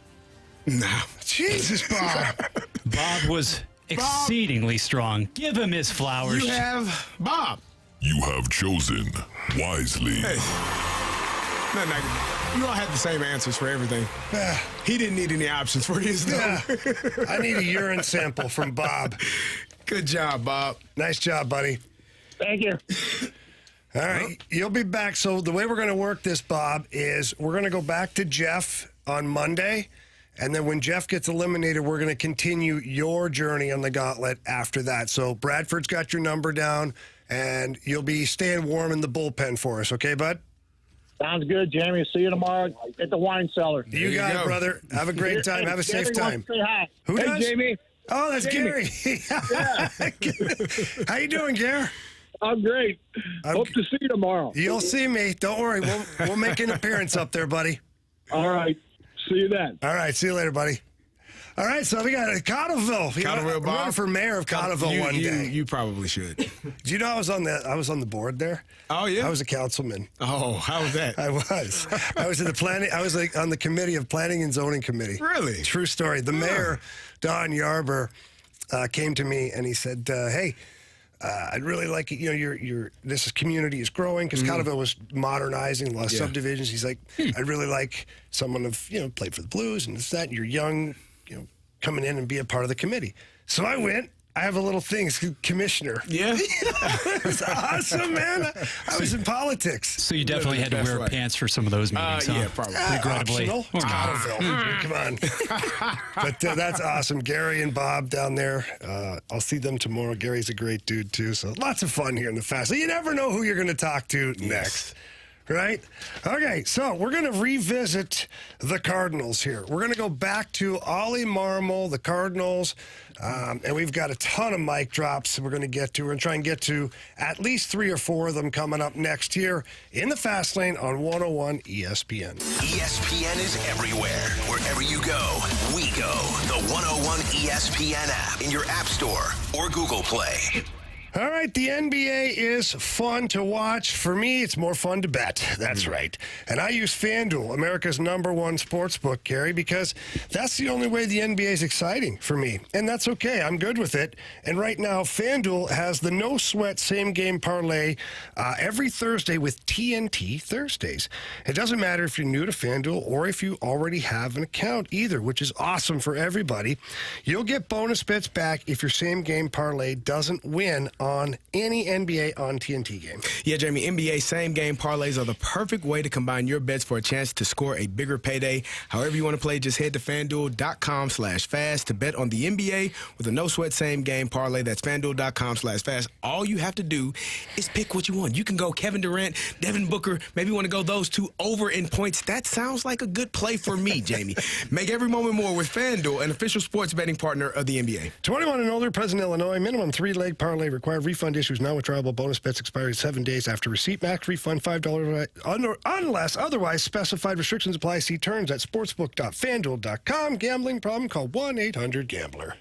No. Jesus, Bob. Bob was exceedingly strong. Give him his flowers. You have Bob. You have chosen wisely. Hey. Nothing you all had the same answers for everything. He didn't need any options for his, though. Yeah. I need a urine sample from Bob. Good job, Bob. Nice job, buddy. Thank you. All right, you'll be back. So the way we're going to work this, Bob, is we're going to go back to Jeff on Monday, and then when Jeff gets eliminated, we're going to continue your journey on the gauntlet after that. So Bradford's got your number down, and you'll be staying warm in the bullpen for us, okay, bud? Sounds good, Jamie. See you tomorrow at the wine cellar. You got it, brother. Have a great time. Have a safe time. Say hi. Who hey, does? Jamie. Oh, that's Jamie. Gary. How you doing, Gare? I'm great. Hope to see you tomorrow. You'll see me. Don't worry. We'll make an appearance up there, buddy. All right. See you then. All right. See you later, buddy. All right, so we got Cottleville. Cottleville, I'm running for mayor of Cottleville one day. You probably should. Do you know I was on the board there? Oh yeah, I was a councilman. Oh, how was that? I was in the planning. I was on the committee of planning and zoning committee. Really? True story. The mayor, Don Yarber, came to me and he said, "Hey, I'd really like it. You know, this community is growing because Cottleville was modernizing a lot of subdivisions. He's like, I'd really like someone who played for the Blues and this that. And you're young, coming in and be a part of the committee." So I went. I have a little thing, it's commissioner. Yeah. It was awesome, man. I was in politics. So you definitely had to wear pants for some of those meetings, huh? Yeah, probably. Regrettably. Optional. It's Cottleville. Come on. But that's awesome. Gary and Bob down there. I'll see them tomorrow. Gary's a great dude, too. So lots of fun here in the Fast. So you never know who you're going to talk to next. Right? Okay, so we're going to revisit the Cardinals here. We're going to go back to Ollie Marmol, the Cardinals, and we've got a ton of mic drops we're going to get to. We're going to try and get to at least 3 or 4 of them coming up next here in the Fast Lane on 101 ESPN. ESPN is everywhere. Wherever you go, we go. The 101 ESPN app in your App Store or Google Play. All right, the NBA is fun to watch. For me, it's more fun to bet. That's right. And I use FanDuel, America's #1 sports book, Carey, because that's the only way the NBA is exciting for me. And that's okay. I'm good with it. And right now, FanDuel has the no-sweat same-game parlay every Thursday with TNT Thursdays. It doesn't matter if you're new to FanDuel or if you already have an account either, which is awesome for everybody. You'll get bonus bets back if your same-game parlay doesn't win on any NBA on TNT game. Yeah, Jamie, NBA same-game parlays are the perfect way to combine your bets for a chance to score a bigger payday. However you want to play, just head to FanDuel.com/fast to bet on the NBA with a no-sweat same-game parlay. That's FanDuel.com/fast. All you have to do is pick what you want. You can go Kevin Durant, Devin Booker. Maybe you want to go those two over in points. That sounds like a good play for me, Jamie. Make every moment more with FanDuel, an official sports betting partner of the NBA. 21 and older, present in Illinois. Minimum 3-leg parlay required. Refund issues not withdrawable. Bonus bets expired 7 days after receipt. Max refund $5 unless otherwise specified. Restrictions apply. See terms at sportsbook.fanduel.com. Gambling problem? Call 1-800-GAMBLER.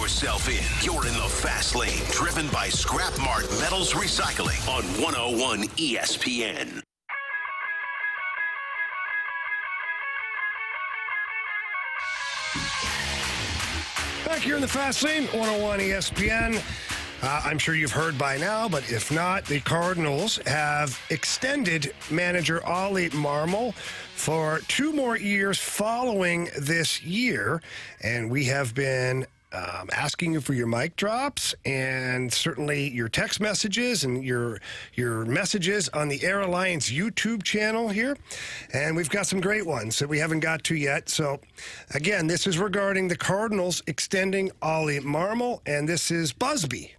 yourself in. You're in the Fast Lane, driven by Scrap Mart Metals Recycling on 101 ESPN. Back here in the Fast Lane, 101 ESPN. I'm sure you've heard by now, but if not, the Cardinals have extended manager Ollie Marmol for 2 more years following this year. And we have been asking you for your mic drops and certainly your text messages and your messages on the Air Alliance YouTube channel here. And we've got some great ones that we haven't got to yet. So, again, this is regarding the Cardinals extending Ollie Marmol, and this is Busby.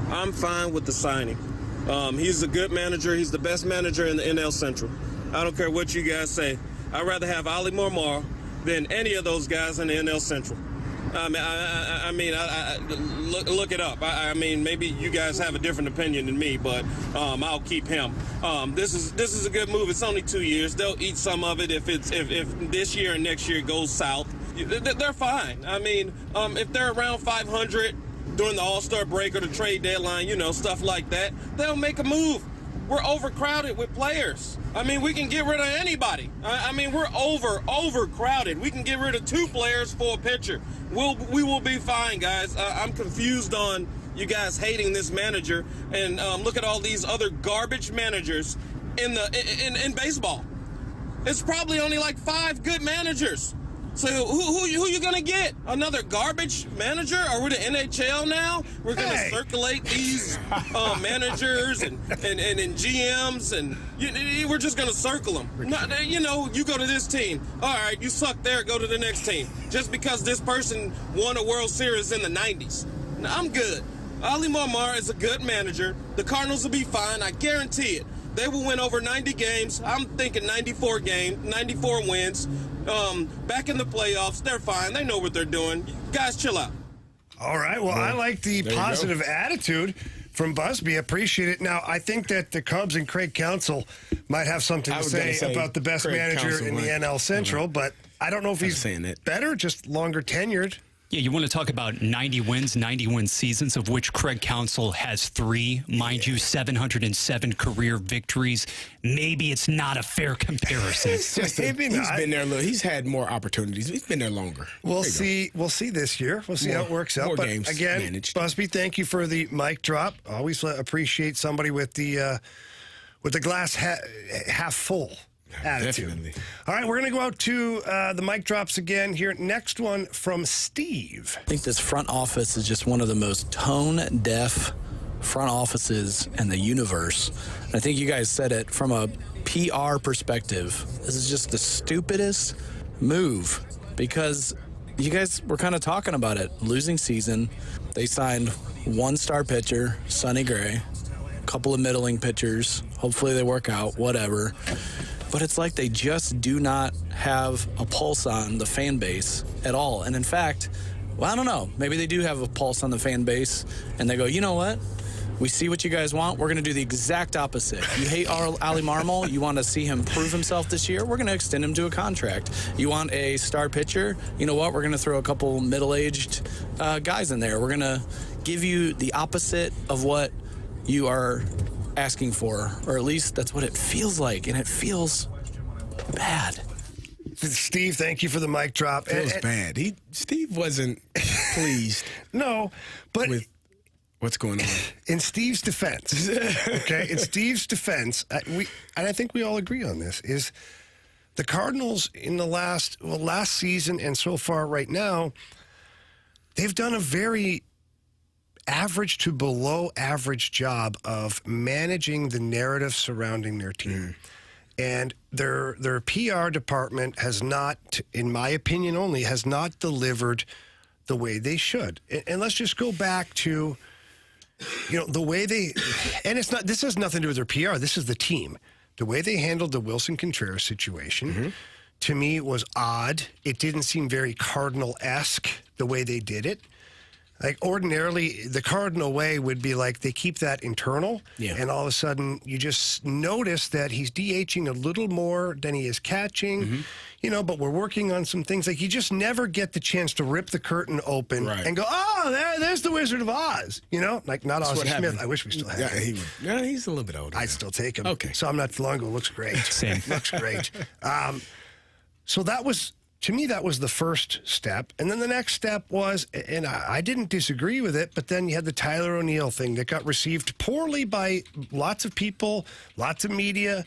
I'm fine with the signing. He's a good manager. He's the best manager in the NL Central. I don't care what you guys say. I'd rather have Ollie Marmol than any of those guys in the NL Central. Look it up. I mean, maybe you guys have a different opinion than me, but I'll keep him. This is a good move. It's only 2 years. They'll eat some of it if this year and next year goes south. They're fine. I mean, if they're around 500 during the All-Star break or the trade deadline, stuff like that, they'll make a move. We're overcrowded with players. I mean, we can get rid of anybody. We're overcrowded. We can get rid of 2 players for a pitcher. We will be fine, guys. I'm confused on you guys hating this manager, and look at all these other garbage managers in baseball. It's probably only like 5 good managers. So who you gonna get? Another garbage manager? Are we the NHL now? We're gonna circulate these managers and GMs, and we're just gonna circle them. You go to this team. All right, you suck there. Go to the next team. Just because this person won a World Series in the '90s. Now, I'm good. Ollie Marmol is a good manager. The Cardinals will be fine. I guarantee it. They will win over 90 games. I'm thinking 94 wins. Back in the playoffs, they're fine. They know what they're doing. Guys, chill out. All right. Well, I like the positive attitude from Busby. Appreciate it. Now, I think that the Cubs and Craig Counsell might have something to say about the best manager in the NL Central, but I don't know if he's better, just longer tenured. Yeah, you want to talk about 90 win seasons, of which Craig Counsell has 3. Mind you, 707 career victories. Maybe it's not a fair comparison. He's been there. He's had more opportunities. He's been there longer. We'll see this year. We'll see how it works out. More but games again, managed. Busby, thank you for the mic drop. Always appreciate somebody with the glass half full attitude. Definitely. All right, we're going to go out to the mic drops again here. Next one from Steve. I think this front office is just one of the most tone-deaf front offices in the universe. And I think you guys said it from a PR perspective. This is just the stupidest move because you guys were kind of talking about it. Losing season, they signed 1 star pitcher, Sonny Gray, a couple of middling pitchers. Hopefully they work out, whatever. But it's like they just do not have a pulse on the fan base at all. And in fact, well, I don't know. Maybe they do have a pulse on the fan base, and they go, you know what? We see what you guys want. We're going to do the exact opposite. You hate Ollie Marmol. You want to see him prove himself this year. We're going to extend him to a contract. You want a star pitcher. You know what? We're going to throw a couple middle-aged guys in there. We're going to give you the opposite of what you are asking for, or at least that's what it feels like, and it feels bad. Steve, thank you for the mic drop. It feels bad. Steve wasn't pleased. No, but with what's going on. In Steve's defense, okay, and I think we all agree on this, is the Cardinals in the last season and so far right now, they've done a very average to below average job of managing the narrative surrounding their team. And their PR department has not, in my opinion only, has not delivered the way they should. And let's just go back to, the way they, and this has nothing to do with their PR, this is the team. The way they handled the Wilson Contreras situation, to me, was odd. It didn't seem very Cardinal-esque, the way they did it. Like ordinarily, the Cardinal way would be like they keep that internal, and all of a sudden you just notice that he's DHing a little more than he is catching, but we're working on some things. Like you just never get the chance to rip the curtain open and go, oh, there's the Wizard of Oz, like not That's Ozzie what Smith. happened. I wish we still had him. He's a little bit older. I'd still take him. Okay. So I'm not too long ago. Looks great. Same. Looks great. So that was... To me, that was the first step. And then the next step was, and I didn't disagree with it, but then you had the Tyler O'Neill thing that got received poorly by lots of people, lots of media,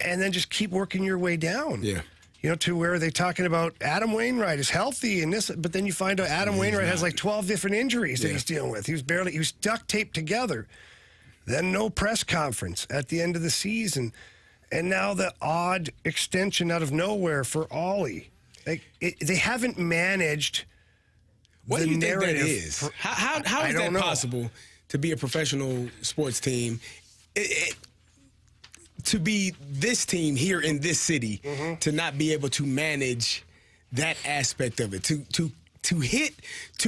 and then just keep working your way down. Yeah. To where they're talking about Adam Wainwright is healthy and this, but then you find out Adam Wainwright has like 12 different injuries that he's dealing with. He was duct taped together. Then no press conference at the end of the season. And now the odd extension out of nowhere for Ollie. Like they haven't managed. What the do you think that narrative is? How is that possible to be a professional sports team? To be this team here in this city, to not be able to manage that aspect of it, to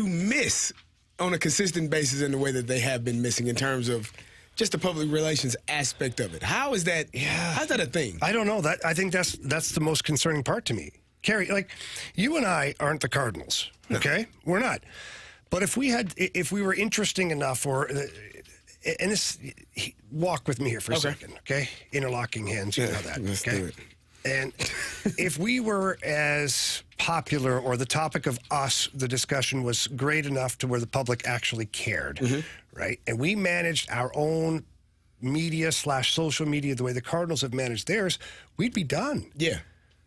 miss on a consistent basis in the way that they have been missing in terms of just the public relations aspect of it. How is that? How's that a thing? I don't know. I think that's the most concerning part to me. Carey, like you and I aren't the Cardinals, okay? We're not. But if we were interesting enough, walk with me here for a second, okay? Interlocking hands, you know that, let's okay? do it. And if we were as popular or the topic of us, the discussion was great enough to where the public actually cared, right? And we managed our own media/social media the way the Cardinals have managed theirs, we'd be done. Yeah.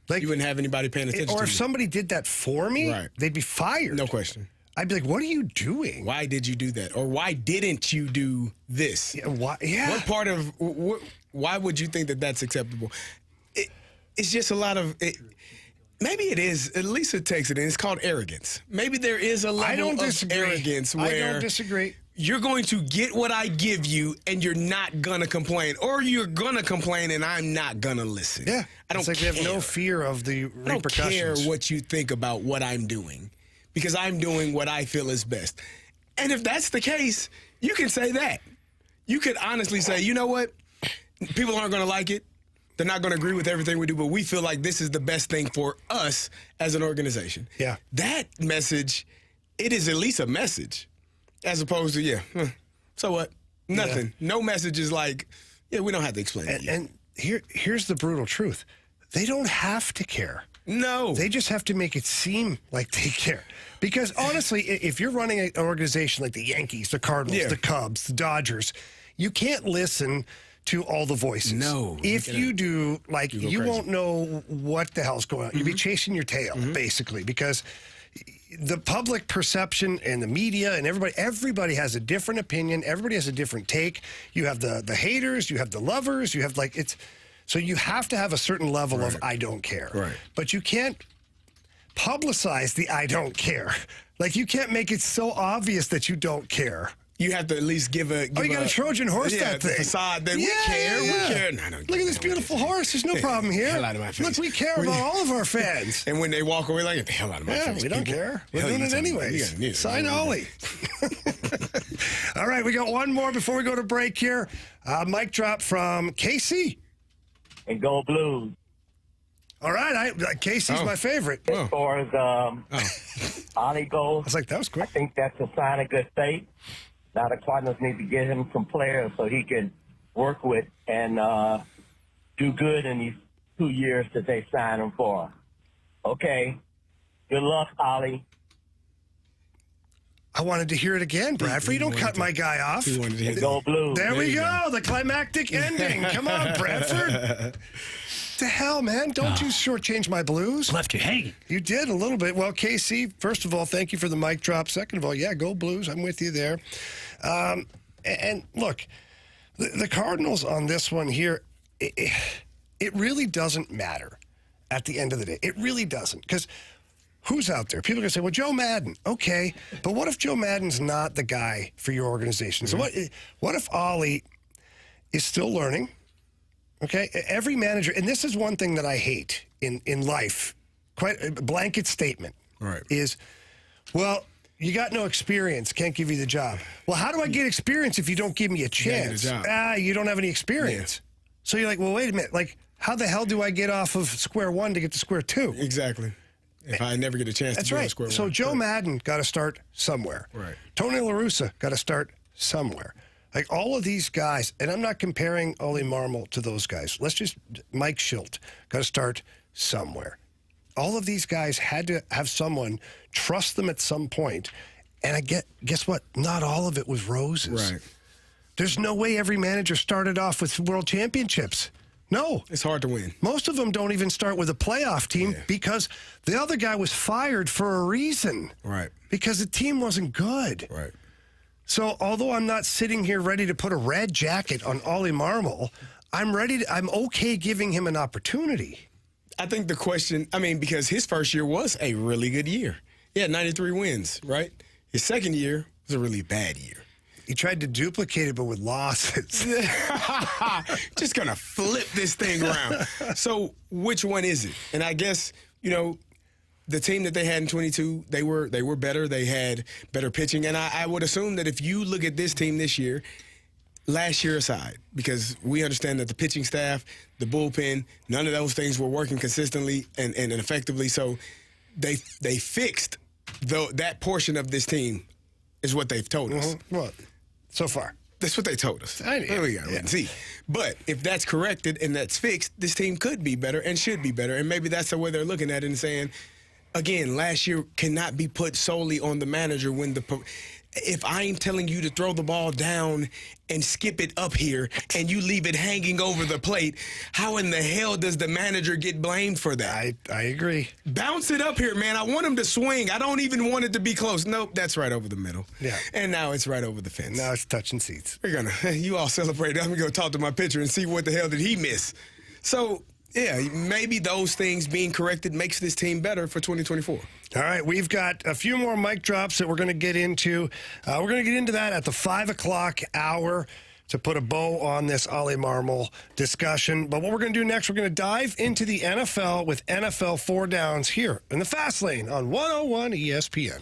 Like, you wouldn't have anybody paying attention to you. Or if somebody did that for me, they'd be fired. No question. I'd be like, what are you doing? Why did you do that? Or why didn't you do this? What part of, why would you think that that's acceptable? It's just a lot of, maybe it is, at least it takes it in. It's called arrogance. Maybe there is a level of arrogance where I don't disagree. You're going to get what I give you and you're not going to complain. Or you're going to complain and I'm not going to listen. Yeah. I don't care. care. We have no fear of the repercussions. I don't care what you think about what I'm doing because I'm doing what I feel is best. And if that's the case, you can say that. You could honestly say, you know what? People aren't going to like it. They're not going to agree with everything we do, but we feel like this is the best thing for us as an organization. Yeah. That message, it is at least a message. As opposed to, so what? Nothing. Yeah. No message is like, we don't have to explain it. And here's the brutal truth. They don't have to care. No. They just have to make it seem like they care. Because honestly, if you're running an organization like the Yankees, the Cardinals, the Cubs, the Dodgers, you can't listen to all the voices. No. If you do, like, you won't know what the hell's going on. You'll be chasing your tail, basically, because the public perception and the media and everybody has a different opinion. Everybody has a different take. You have the haters, you have the lovers, you have so you have to have a certain level of I don't care. Right. But you can't publicize the I don't care. Like you can't make it so obvious that you don't care. You have to at least give you got a Trojan horse that thing. Facade that we care. We care. No, look at this beautiful horse. There's no problem here. Hell out of my face. Look, we care about all of our fans. And when they walk away, like, get the hell out of my face. We don't care. We're doing it anyways. Sign Ollie. All right, we got one more before we go to break here. Mic drop from Casey. And go Blues. All right, Casey's my favorite. As far as Ollie goes, I was like, that was quick. I think that's a sign of good faith. Now the Cardinals need to get him some players so he can work with and do good in these 2 years that they signed him for. Okay. Good luck, Ollie. I wanted to hear it again, Bradford. You don't cut my guy off. Go Blues. There we go. The climactic ending. Come on, Bradford. The hell, man? Don't you shortchange my Blues. Left you hanging. You did a little bit. Well, KC, first of all, thank you for the mic drop. Second of all, go Blues. I'm with you there. And look, the Cardinals on this one here, it really doesn't matter at the end of the day. It really doesn't. Because who's out there? People are going to say, well, Joe Madden. Okay, but what if Joe Madden's not the guy for your organization? So what if Ollie is still learning? Okay, every manager, and this is one thing that I hate in life, quite a blanket statement, is, well, You got no experience, can't give you the job. Well, how do I get experience if you don't give me a chance? You don't have any experience. So you're like, well, wait a minute. Like, how the hell do I get off of square one to get to square two? Exactly. If I never get a chance to be on square one. So Joe Madden got to start somewhere. Right. Tony La Russa got to start somewhere. Like all of these guys, and I'm not comparing Ole Marmol to those guys. Mike Schilt got to start somewhere. All of these guys had to have someone trust them at some point. And guess what? Not all of it was roses. Right. There's no way every manager started off with world championships. No. It's hard to win. Most of them don't even start with a playoff team because the other guy was fired for a reason. Right. Because the team wasn't good. Right. So although I'm not sitting here ready to put a red jacket on Ole Marmol, I'm okay giving him an opportunity. I think the question, because his first year was a really good year. He had 93 wins, right? His second year was a really bad year. He tried to duplicate it, but with losses. Just going to flip this thing around. So which one is it? And I guess, the team that they had in 22, they were better. They had better pitching. And I would assume that if you look at this team this year, last year aside, because we understand that the pitching staff, the bullpen, none of those things were working consistently and effectively. So they fixed that portion of this team is what they've told us. What? So far. That's what they told us. We got to see. But if that's corrected and that's fixed, this team could be better and should be better. And maybe that's the way they're looking at it and saying, again, last year cannot be put solely on the manager if I'm telling you to throw the ball down and skip it up here and you leave it hanging over the plate, how in the hell does the manager get blamed for that? I agree. Bounce it up here, man. I want him to swing. I don't even want it to be close. Nope, that's right over the middle. Yeah. And now it's right over the fence. Now it's touching seats. You all celebrate. I'm going to go talk to my pitcher and see what the hell did he miss. So, yeah, maybe those things being corrected makes this team better for 2024. All right, we've got a few more mic drops that we're going to get into. We're going to get into that at the 5 o'clock hour to put a bow on this Ole Marmol discussion. But what we're going to do next, we're going to dive into the NFL with NFL 4 Downs here in the Fast Lane on 101 ESPN.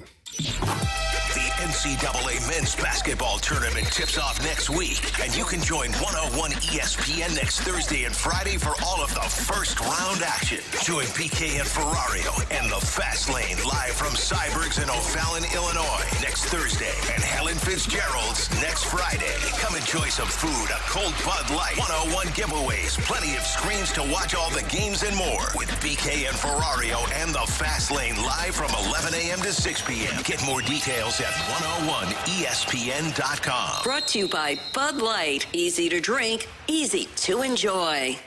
The NCAA men's basketball tournament tips off next week, and you can join 101 ESPN next Thursday and Friday for all of the first round action. Join PK and Ferrario and the Fast Lane live from Cybergs in O'Fallon, Illinois next Thursday, and Helen Fitzgerald's next Friday. Come enjoy some food, a cold Bud Light, 101 giveaways, plenty of screens to watch all the games and more with PK and Ferrario and the Fast Lane live from 11 a.m. to 6 p.m. Get more details at 101ESPN.com. Brought to you by Bud Light. Easy to drink, easy to enjoy.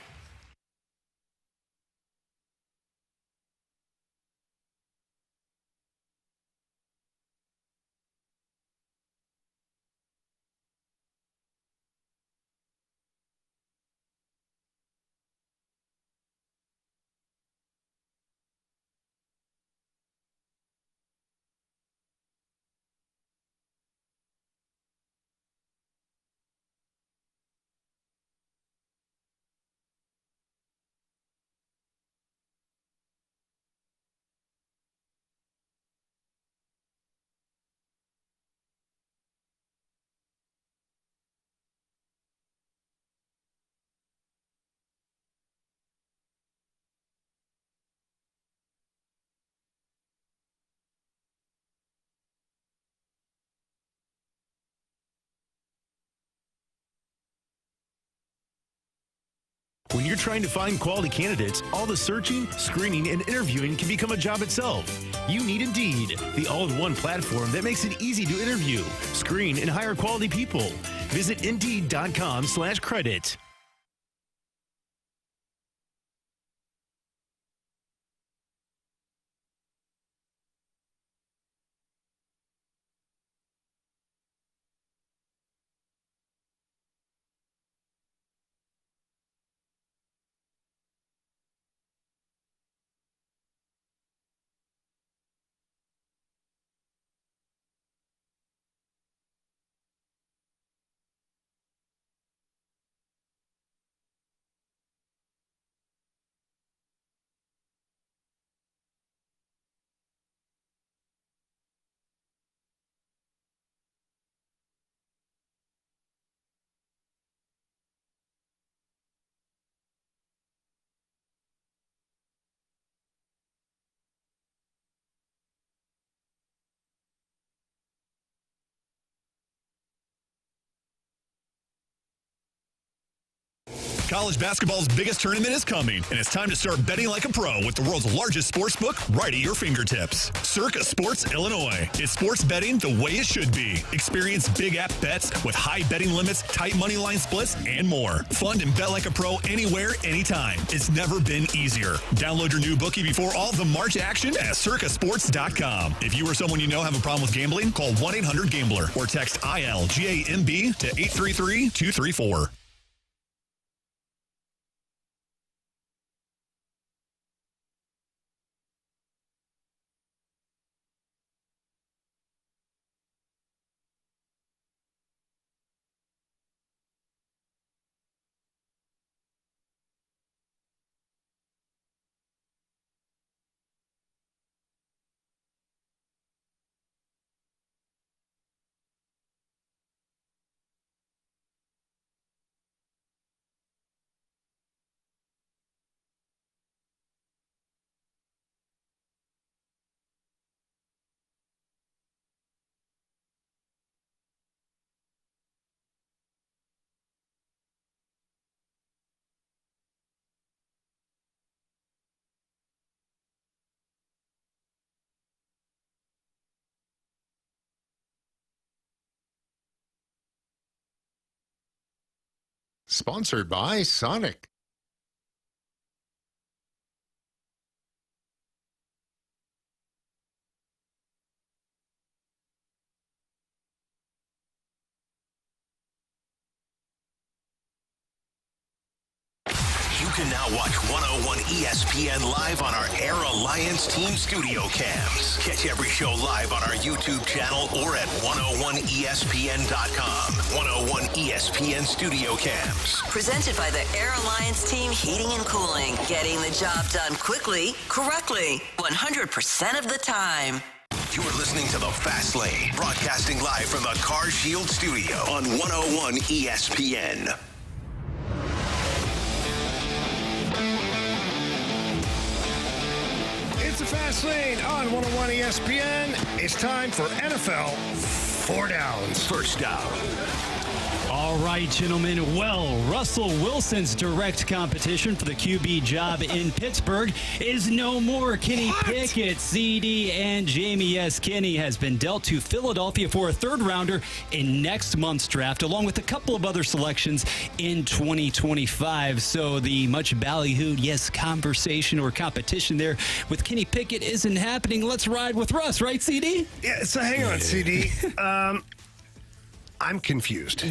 When you're trying to find quality candidates, all the searching, screening, and interviewing can become a job itself. You need Indeed, the all-in-one platform that makes it easy to interview, screen, and hire quality people. Visit Indeed.com/credit. College basketball's biggest tournament is coming, and it's time to start betting like a pro with the world's largest sports book right at your fingertips. Circa Sports Illinois. It's sports betting the way it should be. Experience big app bets with high betting limits, tight money line splits, and more. Fund and bet like a pro anywhere, anytime. It's never been easier. Download your new bookie before all the March action at circasports.com. If you or someone you know have a problem with gambling, call 1-800-GAMBLER or text ILGAMB to 833-234. Sponsored by Sonic. You can now watch 101 ESPN live on our Air Alliance Team Studio Cams. Catch every show live on our YouTube channel or at 101ESPN.com. 101 ESPN Studio Cams. Presented by the Air Alliance Team Heating and Cooling. Getting the job done quickly, correctly, 100% of the time. You're listening to The Fast Lane, broadcasting live from the Car Shield Studio on 101 ESPN. It's the Fast Lane on 101 ESPN. It's time for NFL 4 Downs. First down. All right, gentlemen. Well, Russell Wilson's direct competition for the QB job in Pittsburgh is no more. Kenny Pickett, CD, and Jamie S. Kinney has been dealt to Philadelphia for a third-rounder in next month's draft, along with a couple of other selections in 2025. So the much ballyhooed, yes, conversation or competition there with Kenny Pickett isn't happening. Let's ride with Russ, right, CD? Yeah, so hang on, CD. I'm confused.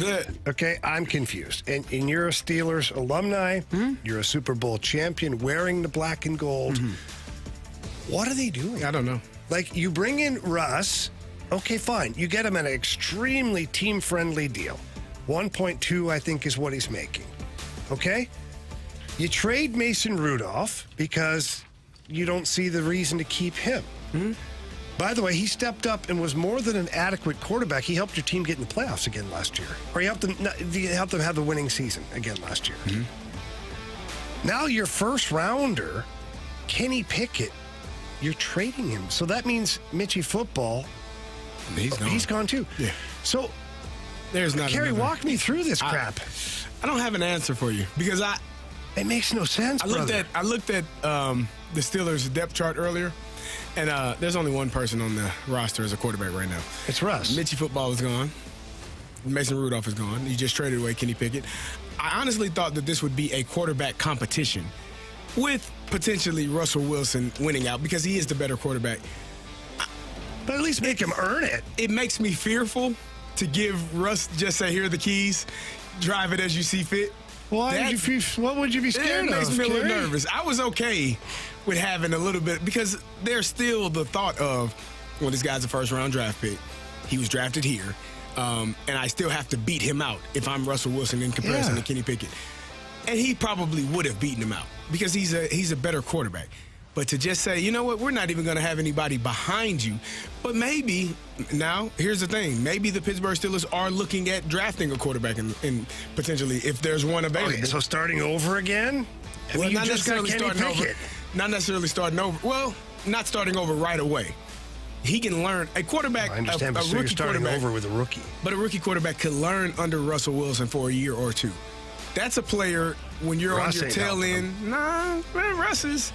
Okay, I'm confused. And you're a Steelers alumni. You're a Super Bowl champion wearing the black and gold. What are they doing? I don't know. Like, you bring in Russ. Okay, fine. You get him at an extremely team-friendly deal. 1.2, I think, is what he's making. Okay? You trade Mason Rudolph because you don't see the reason to keep him. By the way, he stepped up and was more than an adequate quarterback. He helped your team get in the playoffs again last year. Or he helped them have the winning season again last year. Now your first rounder, Kenny Pickett, you're trading him. So that means Mitchie Football, he's gone too. Yeah. So there's not Carey, another. walk me through this crap. I don't have an answer for you because it makes no sense, brother. I looked at the Steelers' depth chart earlier. And there's only one person on the roster as a quarterback right now. It's Russ. Mitchie Football is gone. Mason Rudolph is gone. You just traded away Kenny Pickett. I honestly thought that this would be a quarterback competition with potentially Russell Wilson winning out because he is the better quarterback. But at least make him earn it. It makes me fearful to give Russ just say, here are the keys, drive it as you see fit. What would you be scared of? It makes me a little Carey? nervous. I was okay with having a little bit because there's still the thought of, well, this guy's a first-round draft pick. He was drafted here, and I still have to beat him out if I'm Russell Wilson in comparison to Kenny Pickett. And he probably would have beaten him out because he's a better quarterback. But to just say, you know what, we're not even going to have anybody behind you. But maybe, now, here's the thing. Maybe the Pittsburgh Steelers are looking at drafting a quarterback in potentially if there's one available. Okay, so starting over again? Well, you not just got necessarily Kenny starting over. Pickett. Not necessarily starting over. Well, not starting over right away. He can learn. A quarterback, I understand, a but so you're rookie starting quarterback, over with a rookie. But a rookie quarterback could learn under Russell Wilson for a year or two. That's a player when you're Russ on your ain't tail helping end, man, Russ is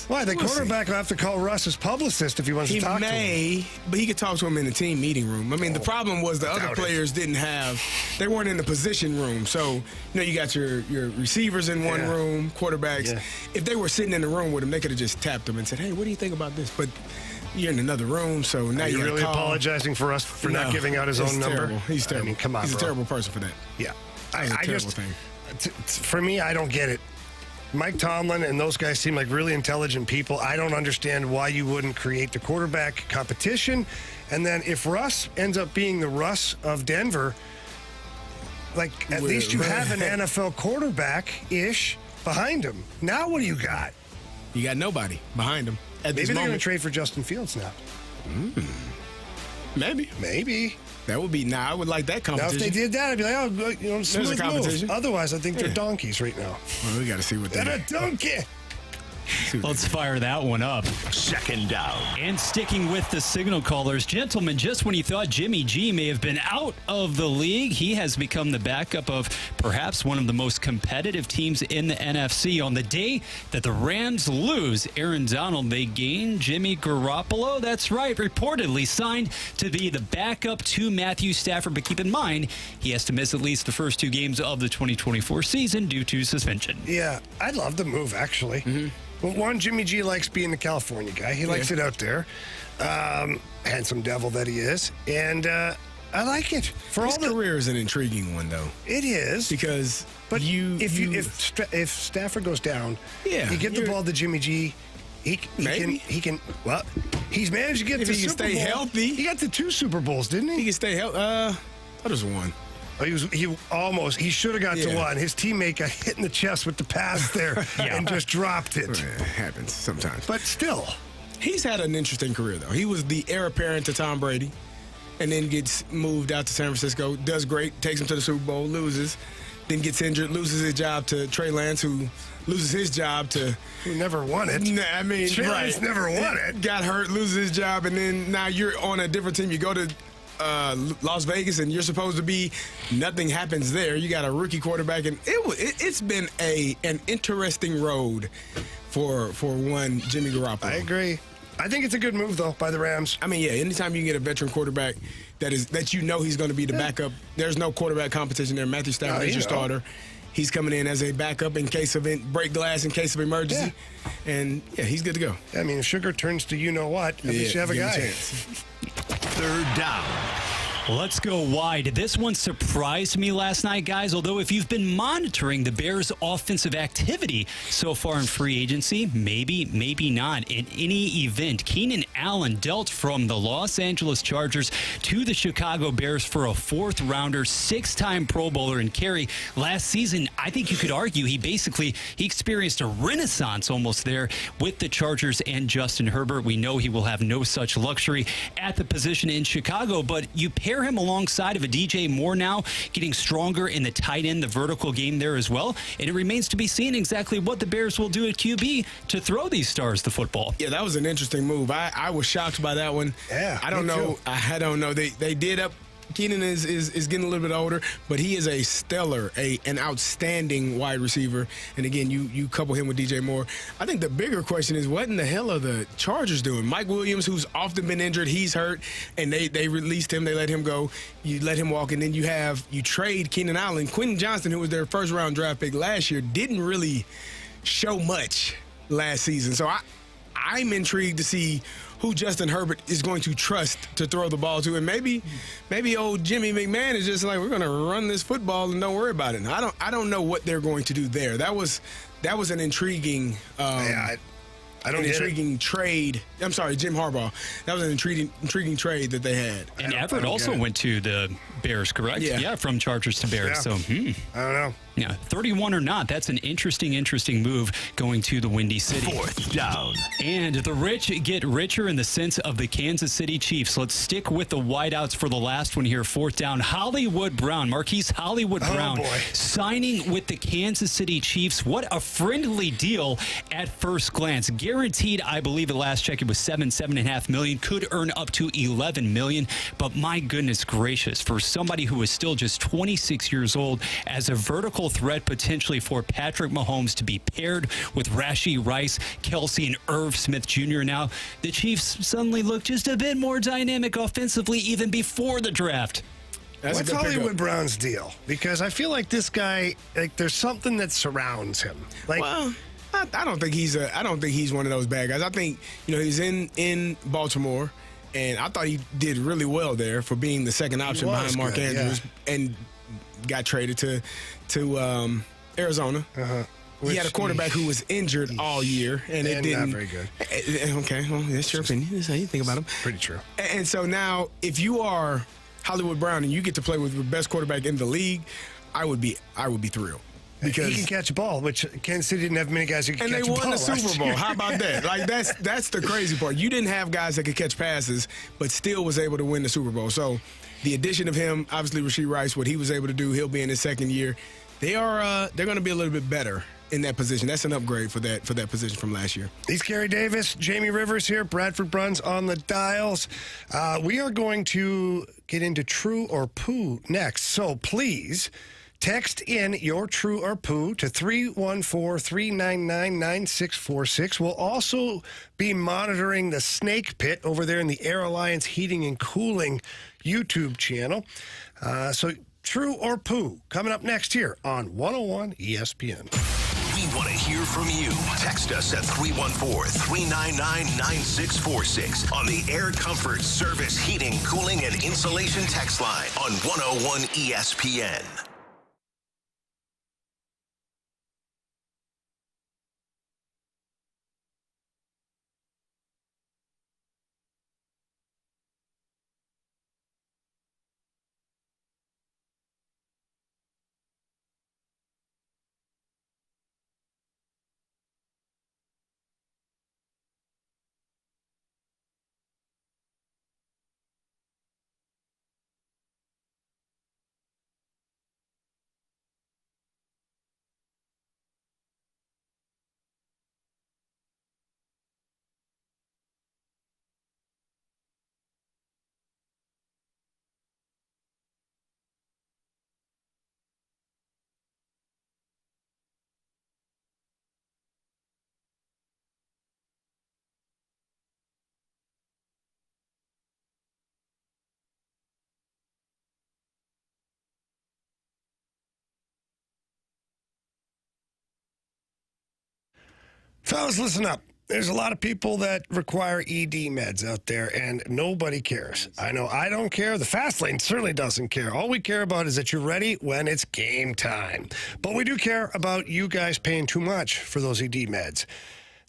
why the we'll see. quarterback will have to call Russ his publicist if he wants to talk to him. But he could talk to him in the team meeting room. I mean, the problem was the other players they weren't in the position room. So, you got your receivers in one room, quarterbacks. Yeah. If they were sitting in the room with him, they could have just tapped him and said, hey, what do you think about this? But you're in another room, so now you're really apologizing for us for not giving out his own number. Terrible. He's terrible. I mean, come on, he's bro. a terrible person for that. Yeah, That's a terrible thing. For me, I don't get it. Mike Tomlin and those guys seem like really intelligent people. I don't understand why you wouldn't create the quarterback competition. And then if Russ ends up being the Russ of Denver, at least you have an NFL quarterback-ish behind him. Now what do you got? You got nobody behind him at this Maybe they're going to moment. trade for Justin Fields now. Maybe. That would be. I would like that competition. Now, if they did that, I'd be like, smooth There's a competition. move. Otherwise, I think they're donkeys right now. Well, we got to see what they They're a donkey. Let's fire that one up. Second down. And sticking with the signal callers, gentlemen, just when you thought Jimmy G may have been out of the league, he has become the backup of perhaps one of the most competitive teams in the NFC. On the day that the Rams lose Aaron Donald, they gain Jimmy Garoppolo. That's right, reportedly signed to be the backup to Matthew Stafford. But keep in mind, he has to miss at least the first 2 games of the 2024 season due to suspension. Yeah, I'd love the move, actually. Well, one, Jimmy G likes being the California guy. He likes it out there. Handsome devil that he is. And I like it. His career is an intriguing one, though. It is. Because if Stafford goes down, Yeah, you give the ball to Jimmy G, he can he's managed to get If to he can Super stay Bowl. healthy. He got to 2 Super Bowls, didn't he? He can stay healthy. That was one. He should have got to 1. His teammate got hit in the chest with the pass there and just dropped it. It happens sometimes. But still. He's had an interesting career, though. He was the heir apparent to Tom Brady and then gets moved out to San Francisco, does great, takes him to the Super Bowl, loses, then gets injured, loses his job to Trey Lance, who loses his job to... Who never won it. I mean, Trey Lance never won it. Got hurt, loses his job, and then now you're on a different team. You go to Las Vegas, and you're supposed to be, nothing happens there. You got a rookie quarterback, and it's been an interesting road for one Jimmy Garoppolo. I agree. I think it's a good move, though, by the Rams. I mean, anytime you can get a veteran quarterback that he's going to be the backup, there's no quarterback competition there. Matthew Stafford is your starter. He's coming in as a backup in case of break glass in case of emergency. Yeah. And, he's good to go. I mean, if Sugar turns to you-know-what, at least you have a guy. Third down. Let's go wide. This one surprised me last night, guys, although if you've been monitoring the Bears' offensive activity so far in free agency, maybe not. In any event, Keenan Allen dealt from the Los Angeles Chargers to the Chicago Bears for a 4th-rounder, 6-time Pro Bowler in Carey. Last season, I think you could argue he experienced a renaissance almost there with the Chargers and Justin Herbert. We know he will have no such luxury at the position in Chicago, but you pair him alongside of a DJ Moore now, getting stronger in the tight end, the vertical game there as well. And it remains to be seen exactly what the Bears will do at QB to throw these stars the football. Yeah, that was an interesting move. I was shocked by that one. Yeah, I don't know. I don't know. They did up. Keenan is getting a little bit older, but he is a stellar, an outstanding wide receiver. And again, you couple him with DJ Moore. I think the bigger question is, what in the hell are the Chargers doing? Mike Williams, who's often been injured, he's hurt, and they released him. They let him go. You let him walk, and then you trade Keenan Allen. Quentin Johnston, who was their 1st-round draft pick last year, didn't really show much last season. So I'm intrigued to see who Justin Herbert is going to trust to throw the ball to. And maybe old Jimmy McMahon is just like, we're going to run this football and don't worry about it. I don't know what they're going to do there. That was an intriguing trade. I'm sorry, Jim Harbaugh. That was an intriguing trade that they had. And Everett also went to the Bears, correct? Yeah. From Chargers to Bears. Yeah. So, I don't know. Yeah, 31 or not, that's an interesting move going to the Windy City. 4th down. And the rich get richer in the sense of the Kansas City Chiefs. Let's stick with the wideouts for the last one here. 4th down. Hollywood Brown, Marquise Hollywood Brown, signing with the Kansas City Chiefs. What a friendly deal at first glance. Guaranteed, I believe at last check it was $7.5 million. Could earn up to $11 million. But my goodness gracious, for somebody who is still just 26 years old as a vertical threat potentially for Patrick Mahomes to be paired with Rashee Rice, Kelsey, and Irv Smith Jr. Now, the Chiefs suddenly look just a bit more dynamic offensively even before the draft. What's Hollywood Brown's deal? Because I feel like this guy, like, there's something that surrounds him. Like, well, I don't think he's one of those bad guys. I think he's in Baltimore, and I thought he did really well there for being the second option behind Mark Andrews, and got traded to Arizona. He had a quarterback who was injured all year, and it didn't. Not very good. Okay, well, that's your opinion. That's how you think about him. Pretty true. And so now, if you are Hollywood Brown and you get to play with the best quarterback in the league, I would be thrilled. Because he can catch a ball, which Kansas City didn't have many guys who could catch a ball. And they won the Super last Bowl. year. How about that? Like, that's the crazy part. You didn't have guys that could catch passes, but still was able to win the Super Bowl. So the addition of him, obviously Rashee Rice, what he was able to do, he'll be in his second year. They're going to be a little bit better in that position. That's an upgrade for that position from last year. He's Carey Davis, Jamie Rivers here, Bradford Bruns on the dials. We are going to get into True or Poo next. So please text in your True or Poo to 314-399-9646. We'll also be monitoring the Snake Pit over there in the Air Alliance Heating and Cooling YouTube channel. So True or Poo coming up next here on 101 ESPN. We want to hear from you. Text us at 314-399-9646 on the Air Comfort Service Heating, Cooling, and Insulation text line on 101 ESPN. Fellas, listen up. There's a lot of people that require ED meds out there, and nobody cares. I know I don't care. The Fast Lane certainly doesn't care. All we care about is that you're ready when it's game time. But we do care about you guys paying too much for those ED meds.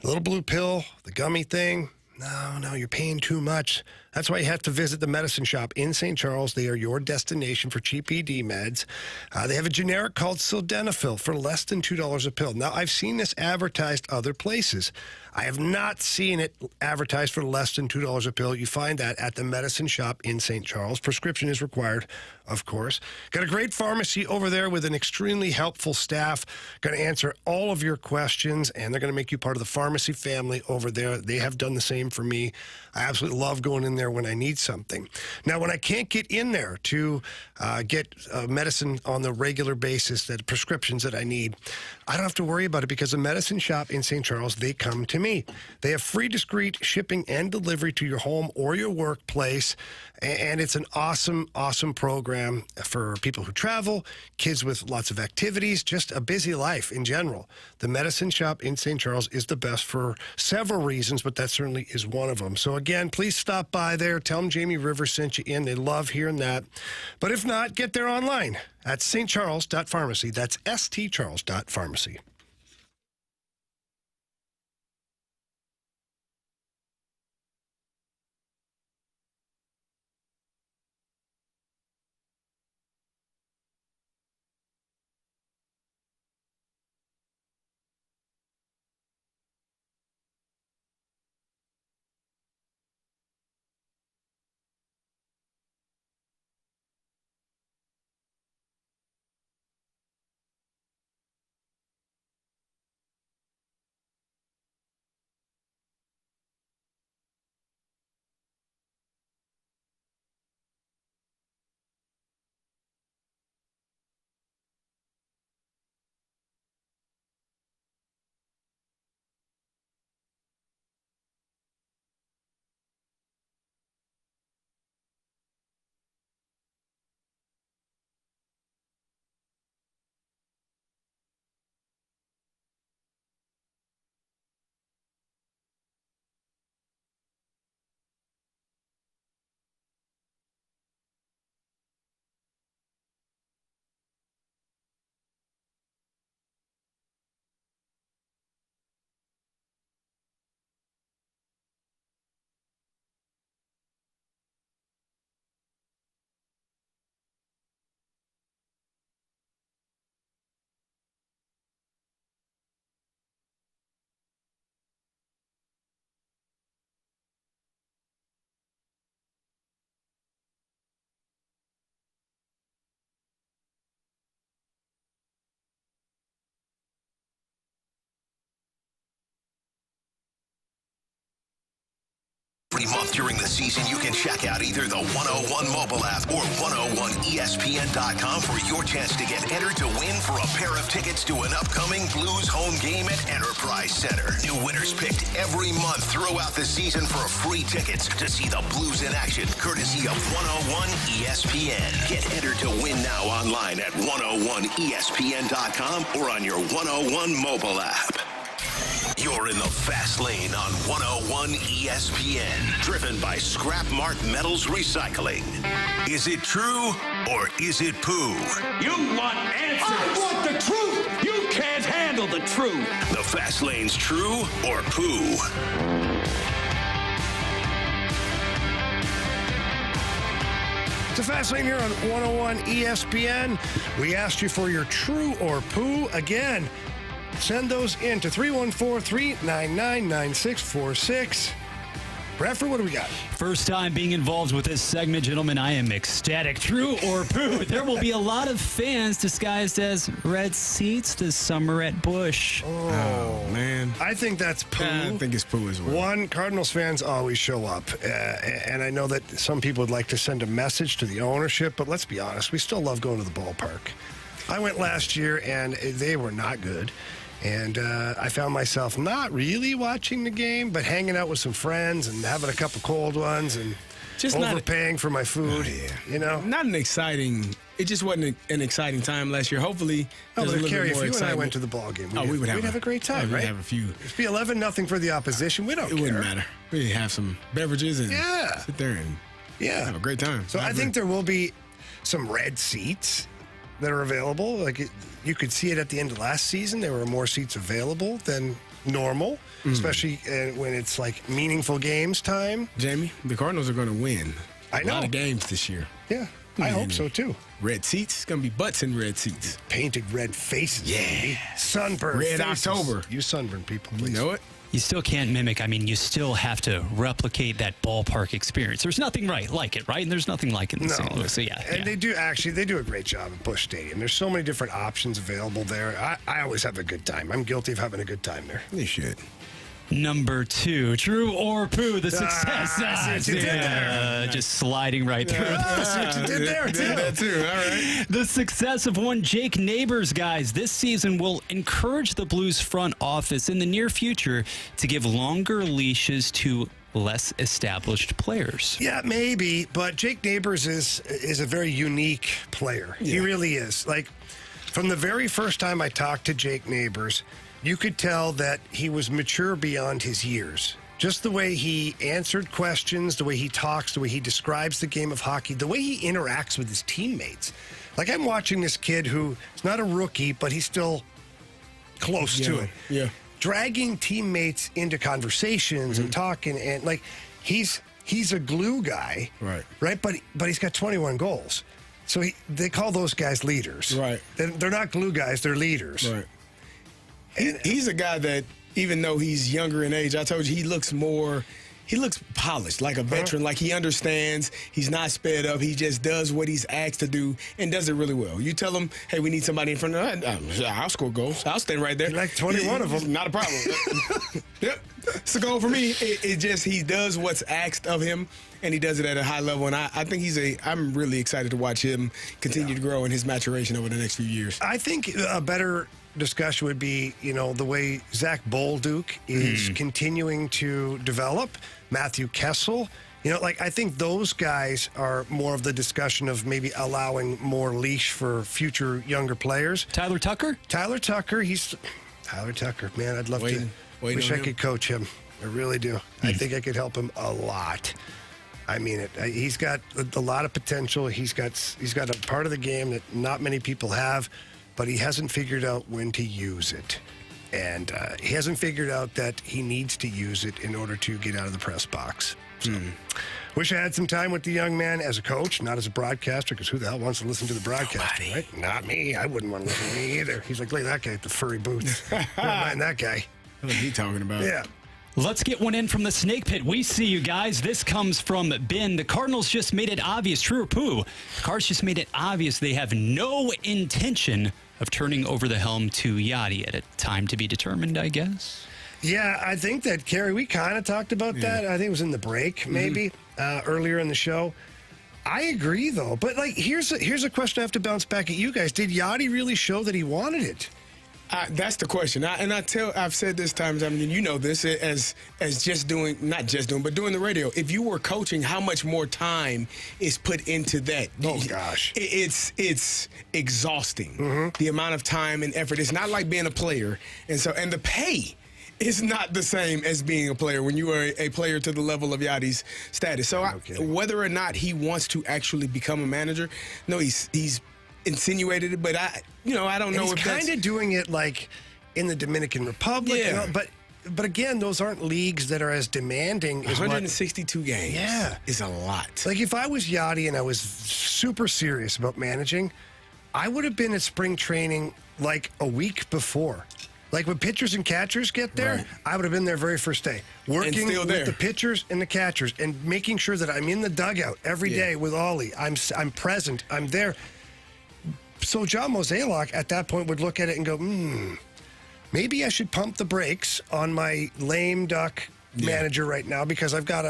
The little blue pill, the gummy thing. No, you're paying too much. That's why you have to visit the Medicine Shop in St. Charles. They are your destination for cheap ED meds. They have a generic called Sildenafil for less than $2 a pill. Now, I've seen this advertised other places. I have not seen it advertised for less than $2 a pill. You find that at the Medicine Shop in St. Charles. Prescription is required, of course. Got a great pharmacy over there with an extremely helpful staff. Going to answer all of your questions, and they're going to make you part of the pharmacy family over there. They have done the same for me. I absolutely love going in there when I need something. Now, when I can't get in there to get medicine on the regular basis, that prescriptions that I need, I don't have to worry about it because the Medicine Shop in St. Charles, they come to me. They have free, discreet shipping and delivery to your home or your workplace, and it's an awesome, awesome program for people who travel, kids with lots of activities, just a busy life in general. The Medicine Shop in St. Charles is the best for several reasons, but that certainly is one of them. So again, please stop by there. Tell them Jamie Rivers sent you in. They love hearing that. But if not, get there online at stcharles.pharmacy. That's stcharles.pharmacy. Every month during the season, you can check out either the 101 mobile app or 101ESPN.com for your chance to get entered to win for a pair of tickets to an upcoming Blues home game at Enterprise Center. New winners picked every month throughout the season for free tickets to see the Blues in action, courtesy of 101 ESPN. Get entered to win now online at 101ESPN.com or on your 101 mobile app. You're in the fast lane on 101 ESPN, driven by Scrap Mart Metals Recycling. Is it true or is it poo? You want answers. I want the truth. You can't handle the truth. The fast lane's true or poo? It's a fast lane here on 101 ESPN. We asked you for your true or poo. Again, send those in to 314-399-9646. Bradford, what do we got? First time being involved with this segment, gentlemen. I am ecstatic. True or poo? There will be a lot of fans disguised as red seats this summer at Busch. Oh man. I think that's poo. I think it's poo as well. One, Cardinals fans always show up. And I know that some people would like to send a message to the ownership, but let's be honest, we still love going to the ballpark. I went last year, and they were not good. And I found myself not really watching the game, but hanging out with some friends and having a couple cold ones and just overpaying for my food. You know, not an exciting. It just wasn't an exciting time last year. Hopefully, there's a little Carey, bit more if you excitement. and I went to the ball game, we'd have a great time, right? We'd have a few. It'd be 11-0 for the opposition. We don't care. It wouldn't matter. We'd have some beverages and sit there and have a great time. So I think there will be some red seats that are available. Like you could see it at the end of last season. There were more seats available than normal, especially when it's like meaningful games time. Jamie, the Cardinals are going to win a lot of games this year. Yeah, I hope so too. Red seats. It's going to be butts in red seats. Painted red faces. Yeah. Sunburn Red faces. October. You sunburn people, please. You know it? You still can't mimic. I mean, you still have to replicate that ballpark experience. There's nothing like it, right? And there's nothing like it in St. Louis. So, And they do a great job at Busch Stadium. There's so many different options available there. I always have a good time. I'm guilty of having a good time there. You should. Number 2, true or poo, the success. I see what you did there. Just sliding right through. I see what you did there, too. Did that too. All right. The success of one Jake Neighbors, guys, this season will encourage the Blues front office in the near future to give longer leashes to less established players. Yeah, maybe, but Jake Neighbors is a very unique player. Yeah. He really is. Like, from the very first time I talked to Jake Neighbors, you could tell that he was mature beyond his years. Just the way he answered questions, the way he talks, the way he describes the game of hockey, the way he interacts with his teammates. Like, I'm watching this kid who is not a rookie, but he's still close to it. Yeah. Dragging teammates into conversations and talking, and like he's a glue guy, right? But he's got 21 goals, so they call those guys leaders, right? They're not glue guys; they're leaders, right? He's a guy that, even though he's younger in age, I told you he looks polished, like a veteran, like he understands. He's not sped up. He just does what he's asked to do and does it really well. You tell him, hey, we need somebody in front of us. I'll score goals. I'll stand right there. Like 21 of them. Not a problem. Yep. It's a goal for me. It just, he does what's asked of him, and he does it at a high level. And I think I'm really excited to watch him continue to grow in his maturation over the next few years. I think a better discussion would be, the way Zach Bolduc is continuing to develop, Matthew Kessel. I think those guys are more of the discussion of maybe allowing more leash for future younger players. Tyler Tucker? Tyler Tucker, man, I'd love to. Wish I could coach him. I really do. I think I could help him a lot. I mean, he's got a lot of potential. He's got a part of the game that not many people have, but he hasn't figured out when to use it. And he hasn't figured out that he needs to use it in order to get out of the press box. So, wish I had some time with the young man as a coach, not as a broadcaster, because who the hell wants to listen to the broadcaster, right? Not me. I wouldn't want to listen to me either. He's like, look at that guy with the furry boots. Never mind that guy. What are you talking about? Yeah. Let's get one in from the snake pit. We see you guys. This comes from Ben. The Cardinals just made it obvious, true or poo? The Cards just made it obvious they have no intention of turning over the helm to Yachty at a time to be determined, I guess. Yeah, I think that, Carey, we kind of talked about that. I think it was in the break, maybe, earlier in the show. I agree, though. But, like, here's a question I have to bounce back at you guys. Did Yachty really show that he wanted it? That's the question. I've said this times, I mean, you know this, as just doing, not just doing, but doing the radio. If you were coaching, how much more time is put into that? Oh, gosh. It's exhausting, the amount of time and effort. It's not like being a player. And the pay is not the same as being a player when you are a player to the level of Yachty's status. So whether or not he wants to actually become a manager, no, he's insinuated it, but I don't know if he's kind of doing it like in the Dominican Republic. Yeah. But again, those aren't leagues that are as demanding as 162 games. Yeah, is a lot. Like if I was Yachty and I was super serious about managing, I would have been at spring training like a week before. Like when pitchers and catchers get there, I would have been there very first day, working with the pitchers and the catchers and making sure that I'm in the dugout every day with Ollie. I'm present. I'm there. So John Mozeliak at that point would look at it and go, maybe I should pump the brakes on my lame duck manager right now because I've got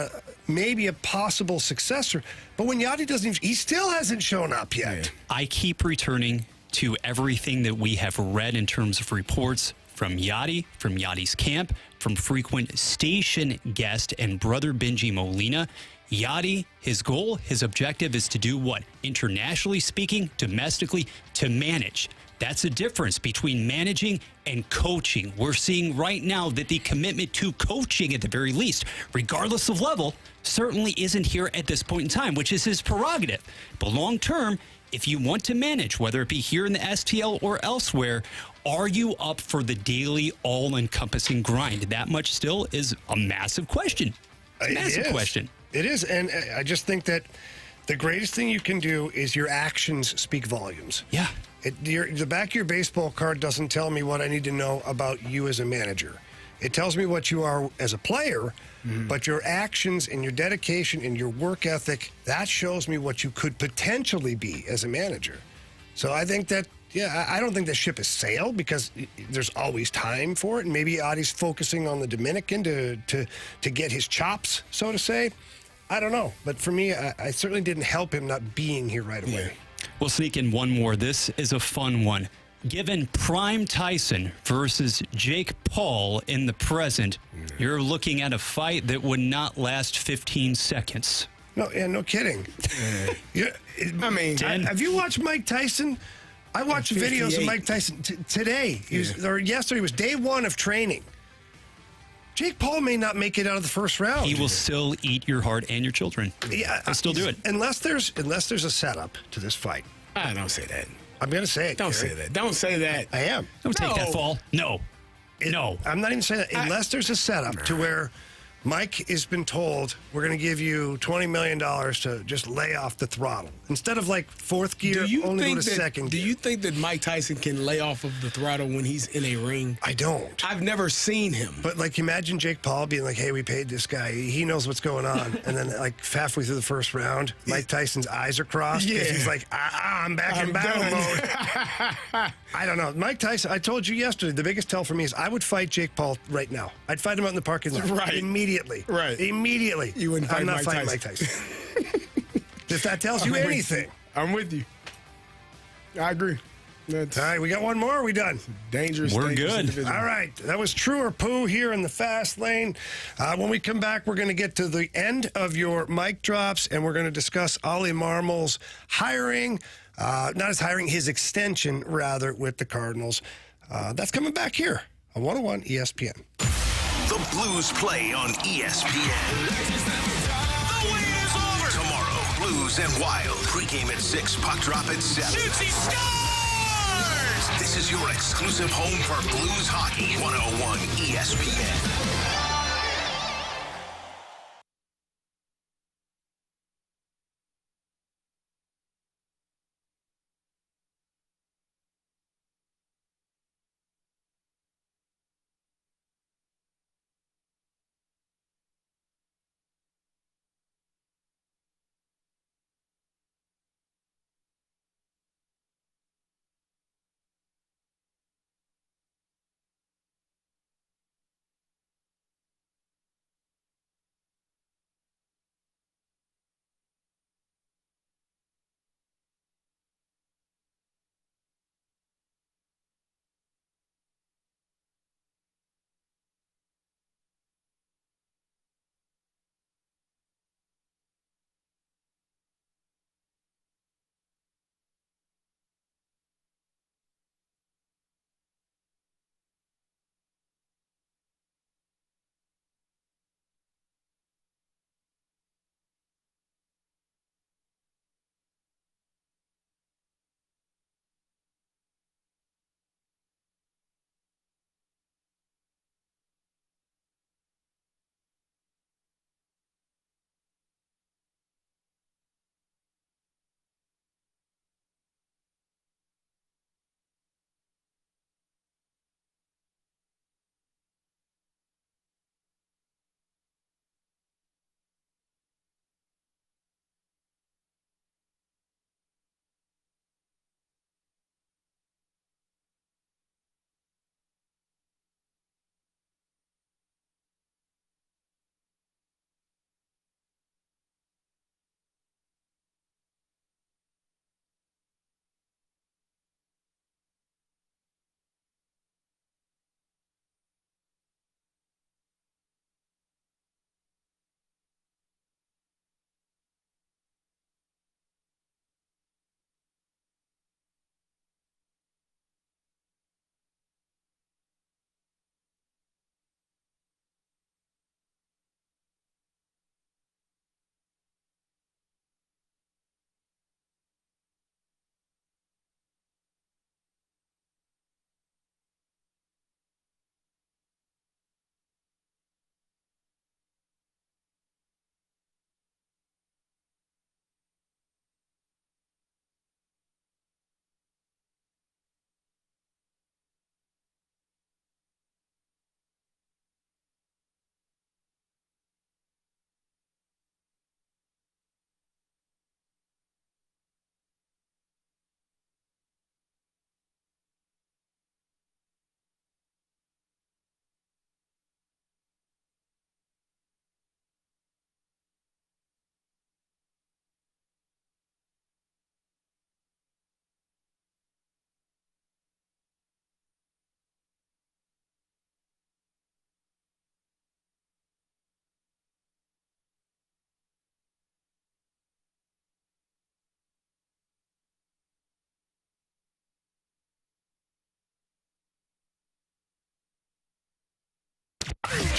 maybe a possible successor. But when Yachty he still hasn't shown up yet. I keep returning to everything that we have read in terms of reports from Yachty, from Yachty's camp, from frequent station guest and brother Benji Molina. Yachty, his goal, his objective is to do what? Internationally speaking, domestically, to manage. That's the difference between managing and coaching. We're seeing right now that the commitment to coaching, at the very least, regardless of level, certainly isn't here at this point in time, which is his prerogative. But long term, if you want to manage, whether it be here in the STL or elsewhere, are you up for the daily all-encompassing grind? That much still is a massive question. Massive question. It is, and I just think that the greatest thing you can do is your actions speak volumes. Yeah. The back of your baseball card doesn't tell me what I need to know about you as a manager. It tells me what you are as a player, but your actions and your dedication and your work ethic, that shows me what you could potentially be as a manager. So I think that, I don't think the ship has sailed because there's always time for it. And maybe Yachty's focusing on the Dominican to get his chops, so to say. I don't know. But for me, I certainly didn't help him not being here right away. We'll sneak in one more. This is a fun one. Given Prime Tyson versus Jake Paul in the present, you're looking at a fight that would not last 15 seconds. No kidding. Have you watched Mike Tyson? I watched videos of Mike Tyson today. Yesterday was day one of training. Jake Paul may not make it out of the first round. He will still eat your heart and your children. Yeah, he'll still do it. Unless there's a setup to this fight. I don't say that. I'm going to say it. Don't say that. Don't say that. I am. Don't take that fall. No. I'm not even saying that. Unless there's a setup to where Mike has been told, we're going to give you $20 million to just lay off the throttle. Instead of like fourth gear, only go to second gear. Do you think that Mike Tyson can lay off of the throttle when he's in a ring? I don't. I've never seen him. But like imagine Jake Paul being like, hey, we paid this guy. He knows what's going on. And then like halfway through the first round, Mike Tyson's eyes are crossed because he's like, I'm back in battle mode. I don't know. Mike Tyson, I told you yesterday, the biggest tell for me is I would fight Jake Paul right now. I'd fight him out in the parking lot. Right. Immediately. Right. Immediately. You wouldn't fight I'm not Mike fighting Tyson. Mike Tyson. If that tells you anything. I'm with you. I agree. All right, we got one more. Are we done? Dangerous. We're good. Individual. All right, that was True or Poo here in the fast lane. When we come back, we're going to get to the end of your mic drops, and we're going to discuss Ollie Marmol's hiring, not his hiring, his extension, rather, with the Cardinals. That's coming back here on 101 ESPN. The Blues play on ESPN. The wait is over. Tomorrow, Blues and Wild. Pregame at 6, puck drop at 7. Shoots, he scores! This is your exclusive home for Blues hockey. 101 ESPN.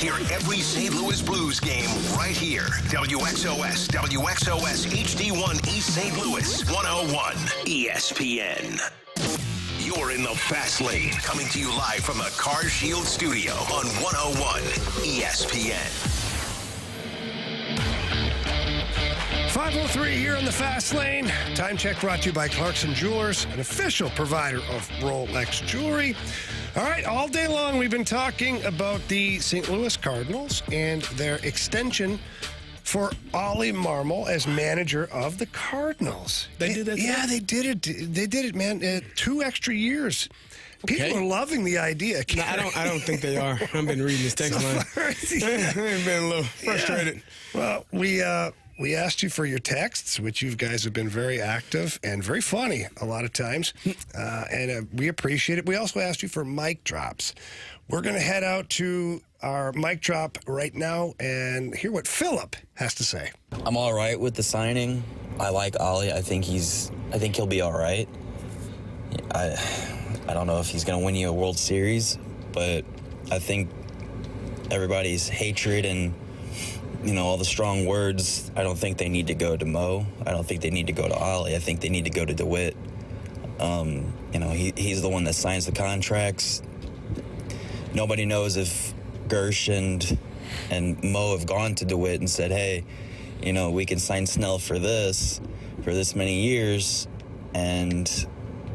Hear every St. Louis Blues game right here. WXOS HD1 East St. Louis, 101 ESPN. You're in the fast lane, coming to you live from the Car Shield studio on 101 ESPN. 5:03 here in the fast lane. Time check brought to you by Clarkson Jewelers, an official provider of Rolex jewelry. All right, all day long we've been talking about the St. Louis Cardinals and their extension for Ollie Marmol as manager of the Cardinals. They did that? Yeah, they did it. They did it, man. 2 extra years. People are loving the idea. No, I don't think they are. I've been reading this text line. I've been a little frustrated. Yeah. Well, we asked you for your texts, which you guys have been very active and very funny a lot of times, and we appreciate it. We also asked you for mic drops. We're going to head out to our mic drop right now and hear what Philip has to say. I'm all right with the signing. I like Ollie. I think he'll be all right. I don't know if he's going to win you a World Series, but I think everybody's hatred and all the strong words, I don't think they need to go to Mo. I don't think they need to go to Ollie. I think they need to go to DeWitt. He's the one that signs the contracts. Nobody knows if Gersh and Mo have gone to DeWitt and said, hey, we can sign Snell for this many years. And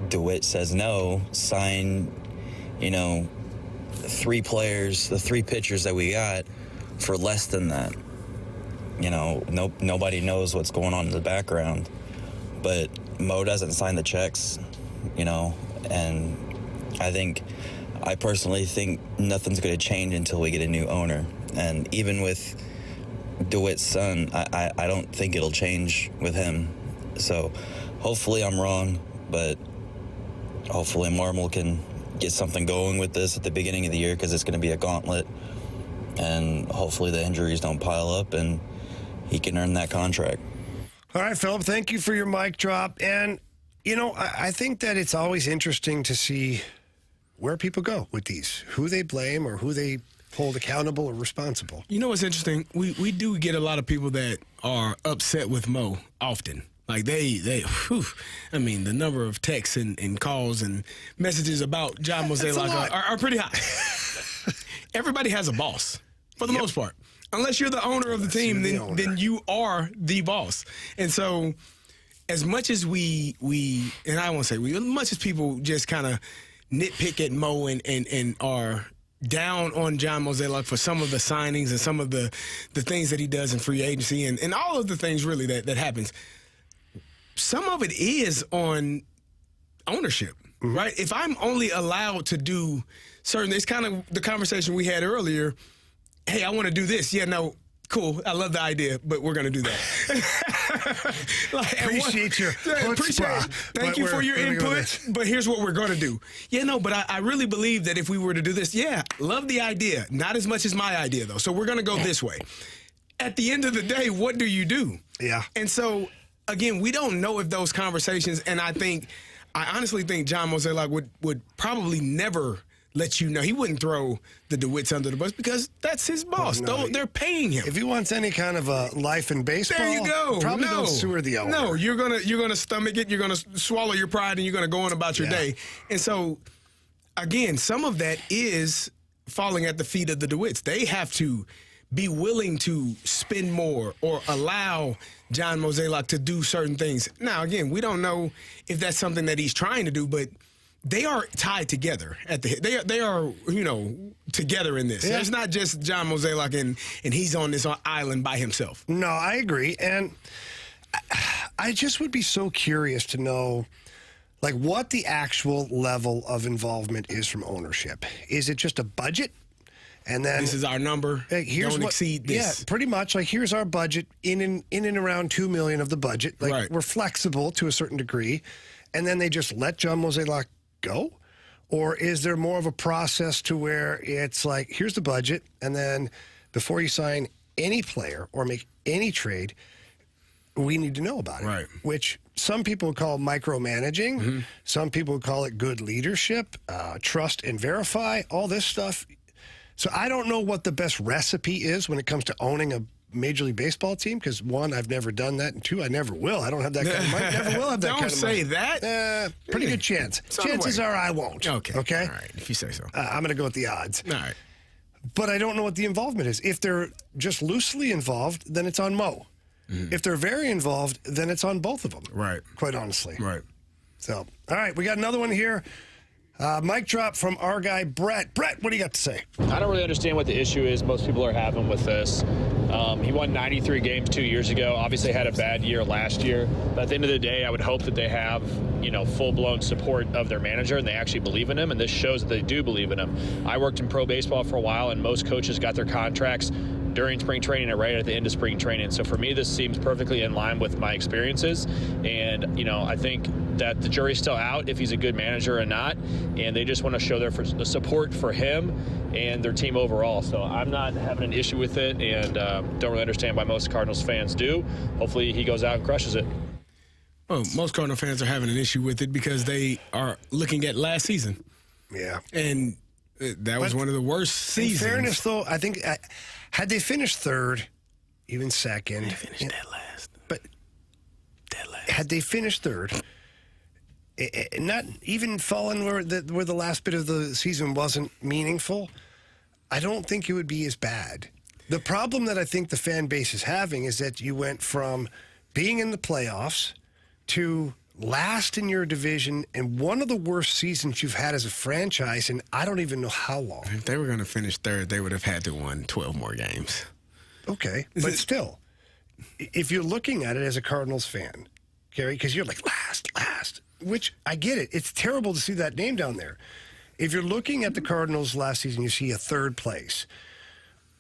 DeWitt says no, sign, 3 players, the 3 pitchers that we got for less than that. Nobody knows what's going on in the background, but Mo doesn't sign the checks, and I personally think nothing's going to change until we get a new owner. And even with DeWitt's son, I don't think it'll change with him. So hopefully I'm wrong, but hopefully Marmol can get something going with this at the beginning of the year, because it's going to be a gauntlet, and hopefully the injuries don't pile up and he can earn that contract. All right, Philip, thank you for your mic drop. And, I think that it's always interesting to see where people go with these, who they blame or who they hold accountable or responsible. You know what's interesting? We do get a lot of people that are upset with Mo often. Like the number of texts and calls and messages about John Mozeliak are pretty high. Everybody has a boss, for the most part. Unless you're the owner of the team, then you are the boss. And so as much as and I won't say as much as people just kind of nitpick at Mo and are down on John Mozeliak for some of the signings and some of the things that he does in free agency and all of the things really that happens, some of it is on ownership, right? If I'm only allowed to do certain, it's kind of the conversation we had earlier. Hey, I want to do this. Yeah, no, cool. I love the idea, but we're going to do that. Appreciate your chutzpah, Thank you for your input, but here's what we're going to do. Yeah, no, but I really believe that if we were to do this, love the idea. Not as much as my idea, though. So we're going to go this way. At the end of the day, what do you do? Yeah. And so, again, we don't know if those conversations, and I honestly think John Mozeliak would probably never let you know. He wouldn't throw the DeWitts under the bus because that's his boss. They're paying him. If he wants any kind of a life in baseball, there you go. Probably don't sewer the owner. No, you're gonna stomach it. You're gonna swallow your pride, and you're gonna go on about your day. And so, again, some of that is falling at the feet of the DeWitts. They have to be willing to spend more or allow John Mozeliak to do certain things. Now, again, we don't know if that's something that he's trying to do, but they are tied together at the. They are together in this. Yeah. It's not just John Mozeliak and he's on this island by himself. No, I agree, and I just would be so curious to know, like, what the actual level of involvement is from ownership. Is it just a budget? And then this is our number. Don't exceed this. Yeah, pretty much. Like, here's our budget in and around $2 million of the budget. Like, right. We're flexible to a certain degree, and then they just let John Mozeliak go? Or is there more of a process to where it's like, here's the budget, and then before you sign any player or make any trade, we need to know about it. Right. Which some people call micromanaging. Mm-hmm. Some people call it good leadership, trust and verify, all this stuff. So I don't know what the best recipe is when it comes to owning a Major League Baseball team, because 1, I've never done that, and 2, I never will. I don't have that kind of money. Never will have that kind of money. Don't say that. Pretty good chance. Chances are I won't. Okay? All right, if you say so. I'm going to go with the odds. All right. But I don't know what the involvement is. If they're just loosely involved, then it's on Mo. If they're very involved, then it's on both of them. Right. Quite honestly. Right. So, all right, we got another one here. Mic drop from our guy, Brett. Brett, what do you got to say? I don't really understand what the issue is most people are having with this. He won 93 games 2 years ago. Obviously had a bad year last year. But at the end of the day, I would hope that they have, full-blown support of their manager and they actually believe in him. And this shows that they do believe in him. I worked in pro baseball for a while, and most coaches got their contracts during spring training and right at the end of spring training. So for me, this seems perfectly in line with my experiences. And, I think that the jury's still out if he's a good manager or not. And they just want to show their support for him and their team overall. So I'm not having an issue with it, and don't really understand why most Cardinals fans do. Hopefully he goes out and crushes it. Well, most Cardinal fans are having an issue with it because they are looking at last season. Yeah. And that was one of the worst seasons. In fairness, though, I think had they finished third, even second. They finished dead last. But had they finished third, not even fallen where the last bit of the season wasn't meaningful, I don't think it would be as bad. The problem that I think the fan base is having is that you went from being in the playoffs to last in your division and one of the worst seasons you've had as a franchise, and I don't even know how long. If they were going to finish third, they would have had to win 12 more games. Okay, but still, if you're looking at it as a Cardinals fan, Carey, because you're like, last, which I get it. It's terrible to see that name down there. If you're looking at the Cardinals last season, you see a third place.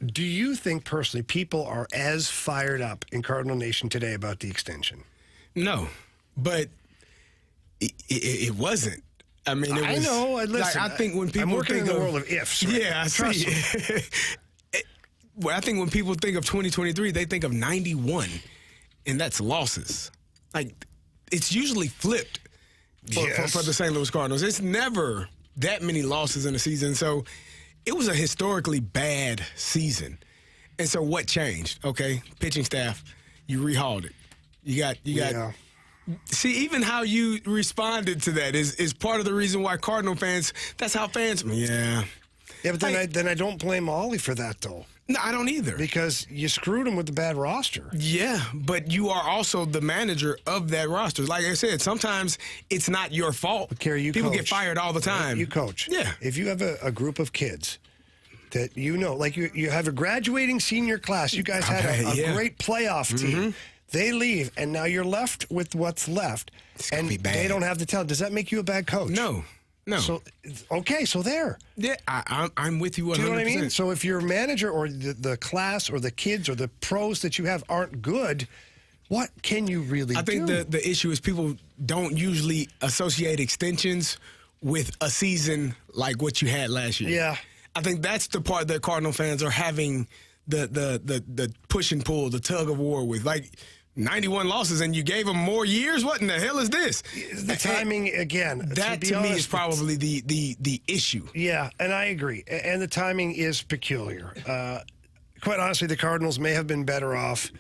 Do you think, personally, people are as fired up in Cardinal Nation today about the extension? No, but it wasn't. I mean, it was. I know. Listen, I think when people I'm working think in the world of ifs. Right? Yeah, I see. Well, I think when people think of 2023, they think of 91, and that's losses. Like, it's usually flipped for the St. Louis Cardinals. It's never that many losses in a season. So it was a historically bad season. And so what changed? Okay, pitching staff, you rehauled it. You got. Yeah. See, even how you responded to that is part of the reason why Cardinal fans. That's how fans. Yeah. Yeah, but then I don't blame Ollie for that, though. No, I don't either. Because you screwed him with the bad roster. Yeah, but you are also the manager of that roster. Like I said, sometimes it's not your fault. But Carey, people coach. Get fired all the time. You coach. Yeah. If you have a group of kids that like you have a graduating senior class, you guys had a great playoff team. They leave, and now you're left with what's left. And they don't have the talent. Does that make you a bad coach? No. So, okay, so there. Yeah, I'm with you 100%. Do you know what I mean? So if your manager or the class or the kids or the pros that you have aren't good, what can you really do? I think the issue is people don't usually associate extensions with a season like what you had last year. Yeah. I think that's the part that Cardinal fans are having the push and pull, the tug of war with. Like, 91 losses, and you gave them more years? What in the hell is this? The timing, again. That, to me, is probably the issue. Yeah, and I agree. And the timing is peculiar. Quite honestly, the Cardinals may have been better off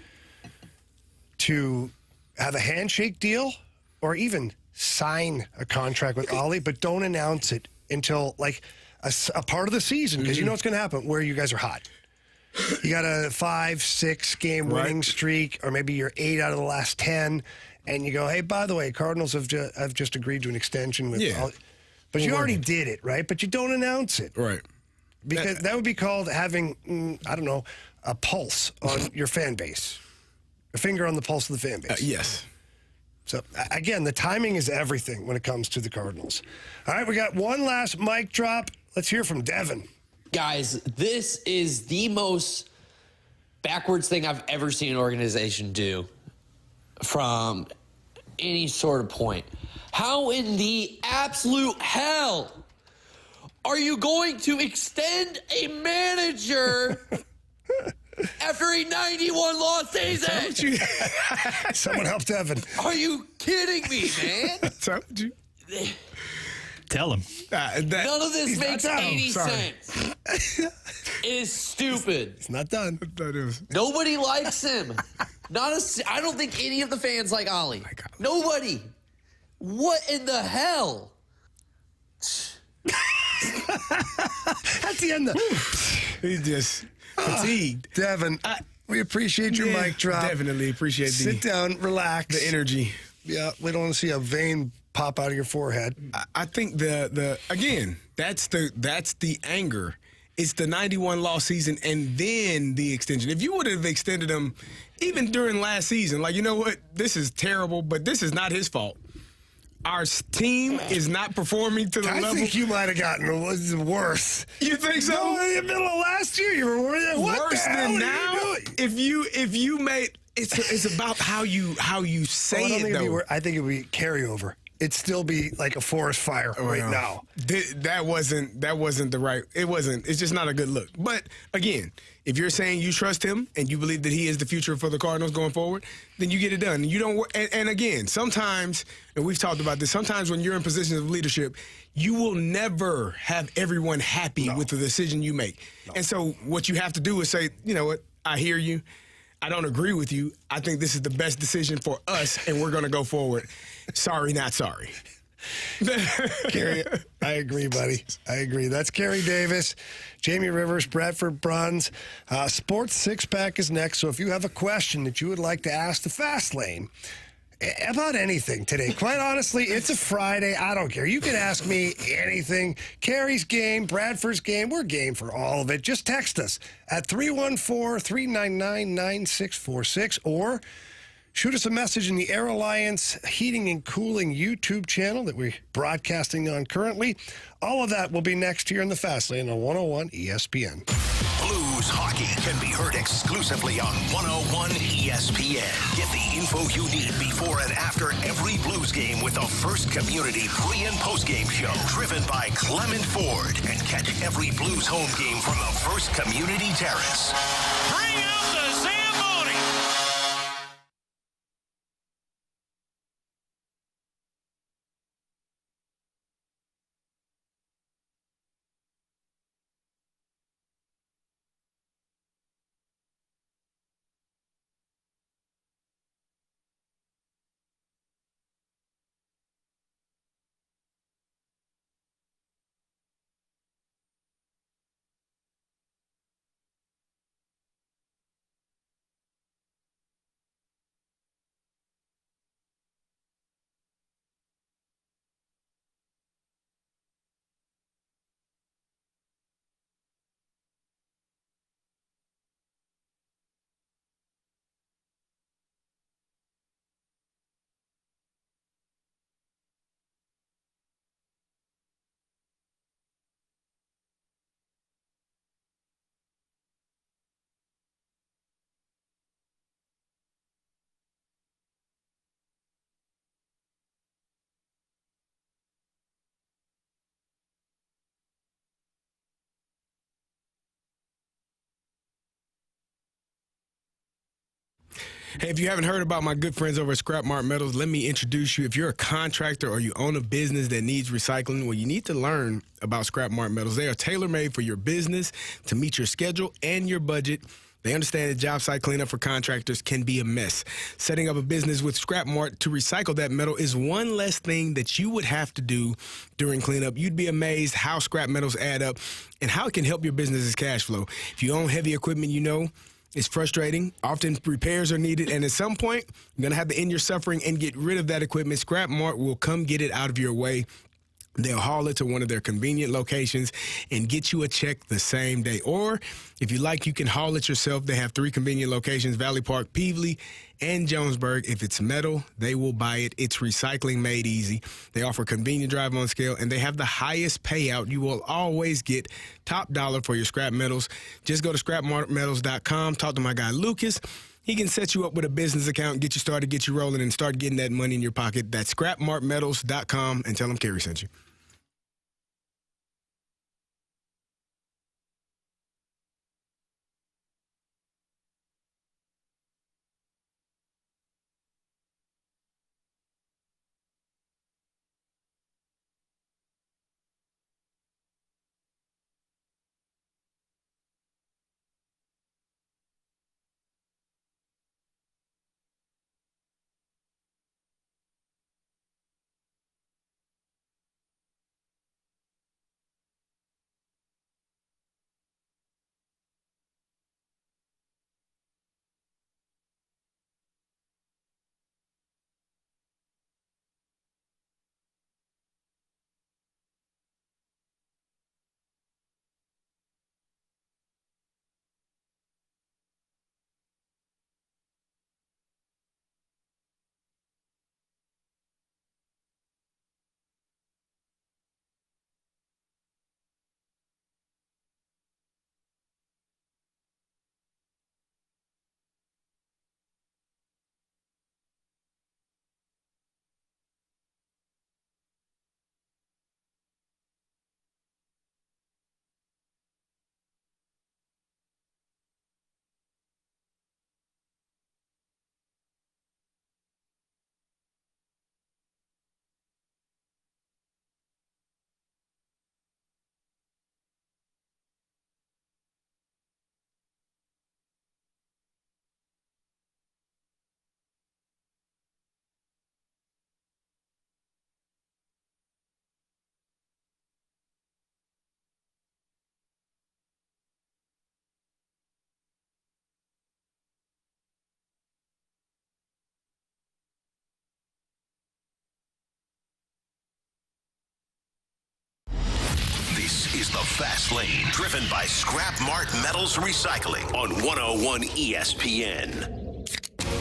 to have a handshake deal or even sign a contract with Ollie, but don't announce it until, like, a part of the season, because you know what's going to happen, where you guys are hot. You got a 5-6 game winning streak, or maybe you're 8 out of the last 10, and you go, hey, by the way, Cardinals have just agreed to an extension with Ollie. But you already did it, right? But you don't announce it. Right. Because that would be called having, I don't know, a pulse on your fan base. A finger on the pulse of the fan base. Yes. So, again, the timing is everything when it comes to the Cardinals. All right, we got one last mic drop. Let's hear from Devin. Guys, this is the most backwards thing I've ever seen an organization do from any sort of point. How in the absolute hell are you going to extend a manager after a 91-loss season? Someone help Devin. Are you kidding me, man? Told you. Tell him. None of this makes any Sorry. sense. It is stupid. It's not done. Nobody likes him. I don't think any of the fans like Ollie. Nobody. What in the hell? That's the end. He's just fatigued. Devin, we appreciate your mic drop. Definitely appreciate Sit down, relax. the energy. Yeah, we don't want to see a vein pop out of your forehead. I think again, that's the anger. It's the 91 loss season and then the extension. If you would have extended him even during last season, like, you know what, this is terrible, but this is not his fault. Our team is not performing to the level. I think you might have gotten worse. You think so? No, in the middle of last year, you were worried. What worse the hell than are now. you doing? If you made it's about how you say it though. I think it would be carryover. It'd still be like a forest fire now. That wasn't the right. It wasn't. It's just not a good look. But again, if you're saying you trust him and you believe that he is the future for the Cardinals going forward, then you get it done. You don't. And again, sometimes, and we've talked about this. Sometimes when you're in positions of leadership, you will never have everyone happy with the decision you make. And so what you have to do is say, you know what, I hear you. I don't agree with you. I think this is the best decision for us, and we're going to go forward. Sorry, not sorry. Carey, I agree, buddy. I agree. That's Carey Davis, Jamie Rivers, Bradford Bruns. Sports Six Pack is next. So if you have a question that you would like to ask the Fast Lane about anything today, quite honestly, it's a Friday. I don't care. You can ask me anything. Carey's game, Bradford's game. We're game for all of it. Just text us at 314-399-9646 or shoot us a message in the Air Alliance Heating and Cooling YouTube channel that we're broadcasting on currently. All of that will be next here in the Fast Lane on 101 ESPN. Blues hockey can be heard exclusively on 101 ESPN. Get the info you need before and after every Blues game with the First Community pre- and post-game show driven by Clement Ford. And catch every Blues home game from the First Community Terrace. Bring out the Zamboni! Hey, if you haven't heard about my good friends over at Scrap Mart Metals, let me introduce you. If you're a contractor or you own a business that needs recycling, well, you need to learn about Scrap Mart Metals. They are tailor-made for your business to meet your schedule and your budget. They understand that job site cleanup for contractors can be a mess. Setting up a business with Scrap Mart to recycle that metal is one less thing that you would have to do during cleanup. You'd be amazed how scrap metals add up and how it can help your business's cash flow. If you own heavy equipment, you know it's frustrating. Often repairs are needed, and at some point, you're going to have to end your suffering and get rid of that equipment. Scrap Mart will come get it out of your way. They'll haul it to one of their convenient locations and get you a check the same day. Or if you like, you can haul it yourself. They have 3 convenient locations, Valley Park, Peevely, and Jonesburg. If it's metal, they will buy it. It's recycling made easy. They offer convenient drive on scale, and they have the highest payout. You will always get top dollar for your scrap metals. Just go to scrapmartmetals.com. Talk to my guy, Lucas. He can set you up with a business account, get you started, get you rolling, and start getting that money in your pocket. That's scrapmartmetals.com, and tell him Carey sent you. Fast Lane, driven by Scrap Mart Metals Recycling on 101 ESPN.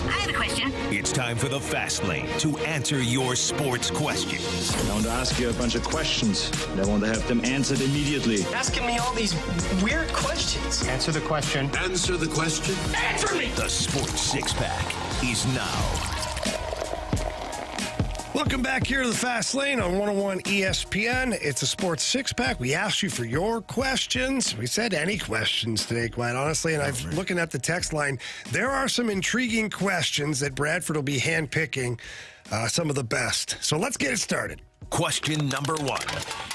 I have a question. It's time for the Fast Lane to answer your sports questions. I want to ask you a bunch of questions, and I want to have them answered immediately. Asking me all these weird questions. Answer the question. Answer the question. Answer me! The Sports Six-Pack is now. Welcome back here to the Fast Lane on 101 ESPN. It's a Sports Six-Pack. We asked you for your questions. We said any questions today, quite honestly. And I'm looking at the text line. There are some intriguing questions that Bradford will be handpicking some of the best. So let's get it started. Question number 1.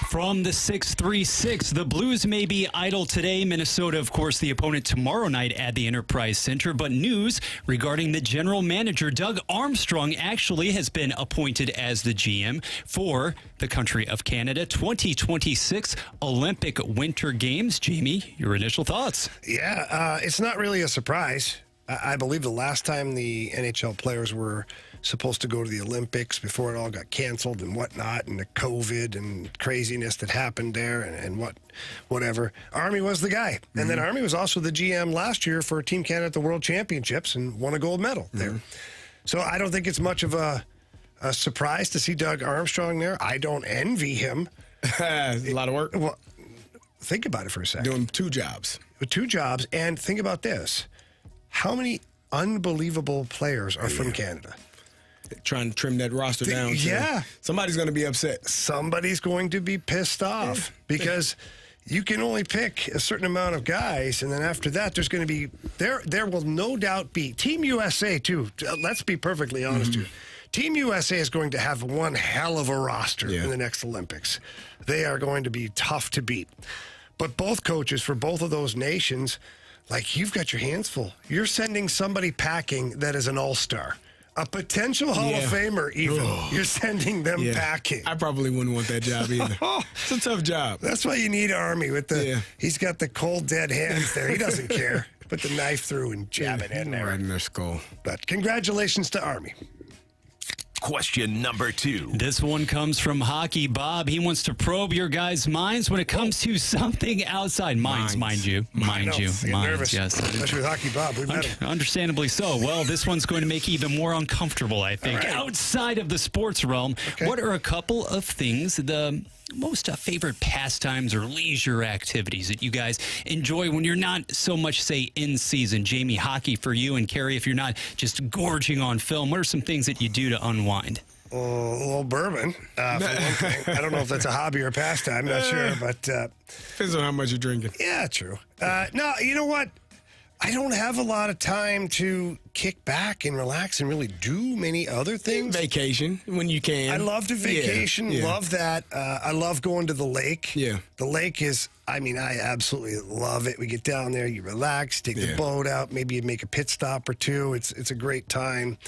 From the 636, the Blues may be idle today. Minnesota, of course, the opponent tomorrow night at the Enterprise Center. But news regarding the general manager, Doug Armstrong, actually has been appointed as the GM for the country of Canada 2026 Olympic Winter Games. Jamie, your initial thoughts? Yeah, it's not really a surprise. I believe the last time the NHL players were supposed to go to the Olympics before it all got canceled and whatnot, and the COVID and craziness that happened there and whatever. Army was the guy. And then Army was also the GM last year for Team Canada at the World Championships and won a gold medal there. So I don't think it's much of a surprise to see Doug Armstrong there. I don't envy him. A lot of work. Well, think about it for a second. Doing 2 jobs. 2 jobs. And think about this. How many unbelievable players are from Canada? Trying to trim that roster down. Yeah. Somebody's going to be upset. Somebody's going to be pissed off because you can only pick a certain amount of guys, and then after that, there's going to be there will no doubt be Team USA too. Let's be perfectly honest here. Team USA is going to have one hell of a roster in the next Olympics. They are going to be tough to beat. But both coaches for both of those nations, like, you've got your hands full. You're sending somebody packing that is an all-star. A potential Hall of Famer, even. You're sending them packing. I probably wouldn't want that job either. It's a tough job. That's why you need Army with the. He's got the cold, dead hands there. He doesn't care. Put the knife through and jab it in there. Right in their skull. But congratulations to Army. Question number 2. This one comes from Hockey Bob. He wants to probe your guys' minds when it comes to something outside. Minds, mind you. Mind you. I get nervous. Yes. Especially with Hockey Bob. We met him. Understandably so. Well, this one's going to make you even more uncomfortable, I think. Right. Outside of the sports realm, what are a couple of things, the most favorite pastimes or leisure activities that you guys enjoy when you're not so much, say, in season? Jamie, hockey for you, and Carey, if you're not just gorging on film, what are some things that you do to unwind? A little bourbon, for one thing. I don't know if that's a hobby or a pastime. I'm not sure, but... depends on how much you're drinking. Yeah, true. No, you know what? I don't have a lot of time to kick back and relax and really do many other things. Vacation, when you can. I love to vacation. Yeah. Love that. I love going to the lake. Yeah. The lake is, I absolutely love it. We get down there, you relax, take the boat out, maybe you make a pit stop or two. It's a great time.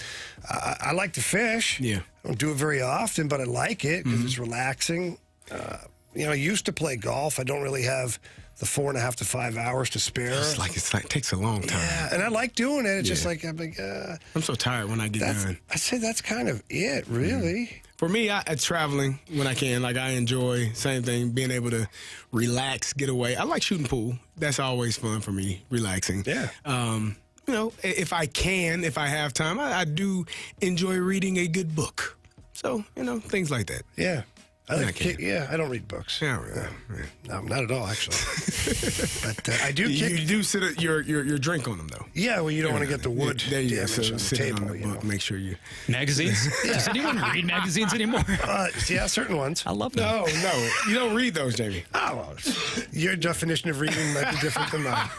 I like to fish. Yeah. I don't do it very often, but I like it because it's relaxing. I used to play golf. I don't really have the 4.5 to 5 hours to spare. It's like it takes a long time. Yeah, and I like doing it. It's just like I'm so tired when I get done. I say that's kind of it, really. For me, I traveling when I can. Like, I enjoy, same thing, being able to relax, get away. I like shooting pool. That's always fun for me, relaxing. Yeah. If I have time, I do enjoy reading a good book. So, things like that. Yeah. I don't read books. Yeah, really. No, not at all, actually. But I do. You do sit at your drink on them, though. Yeah, well, you don't want to get the wood there you go. damage on the sit table. on the book. Make sure you magazines. Does anyone read magazines anymore? Yeah, certain ones. I love them. No, you don't read those, Jamie. Oh, well, your definition of reading might be different than mine.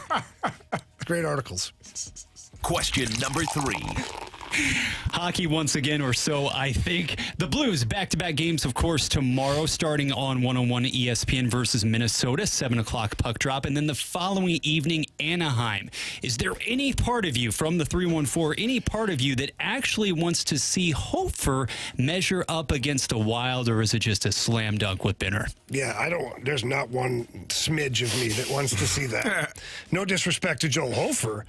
Great articles. Question number 3. Hockey once again, or so I think. The Blues, back-to-back games, of course, tomorrow, starting on 101 ESPN versus Minnesota, 7 o'clock puck drop, and then the following evening, Anaheim. Is there any part of you from the 314, any part of you that actually wants to see Hofer measure up against the Wild, or is it just a slam dunk with Binner? Yeah, there's not one smidge of me that wants to see that. No disrespect to Joel Hofer,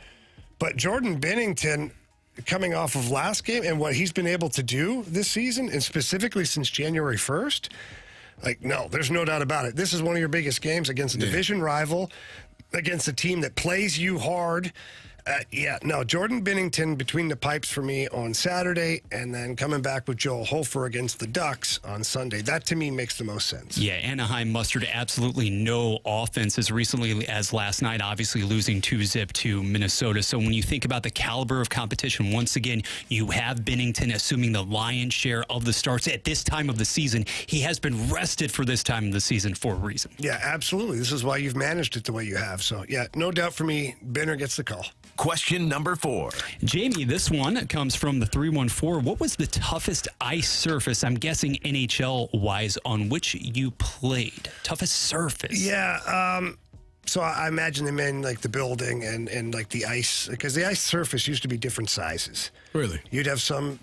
but Jordan Binnington, coming off of last game and what he's been able to do this season, and specifically since January 1st, Like, no, there's no doubt about it. This is one of your biggest games against a division rival, against a team that plays you hard. Jordan Binnington between the pipes for me on Saturday, and then coming back with Joel Hofer against the Ducks on Sunday. That, to me, makes the most sense. Yeah, Anaheim mustered absolutely no offense as recently as last night, obviously losing 2-0 to Minnesota. So when you think about the caliber of competition, once again, you have Binnington assuming the lion's share of the starts at this time of the season. He has been rested for this time of the season for a reason. Yeah, absolutely. This is why you've managed it the way you have. So, yeah, no doubt for me, Binner gets the call. Question number 4. Jamie, this one comes from the 314. What was the toughest ice surface, I'm guessing NHL-wise, on which you played? Toughest surface? Yeah, so I imagine they meant like the building and like the ice, because the ice surface used to be different sizes. Really? You'd have some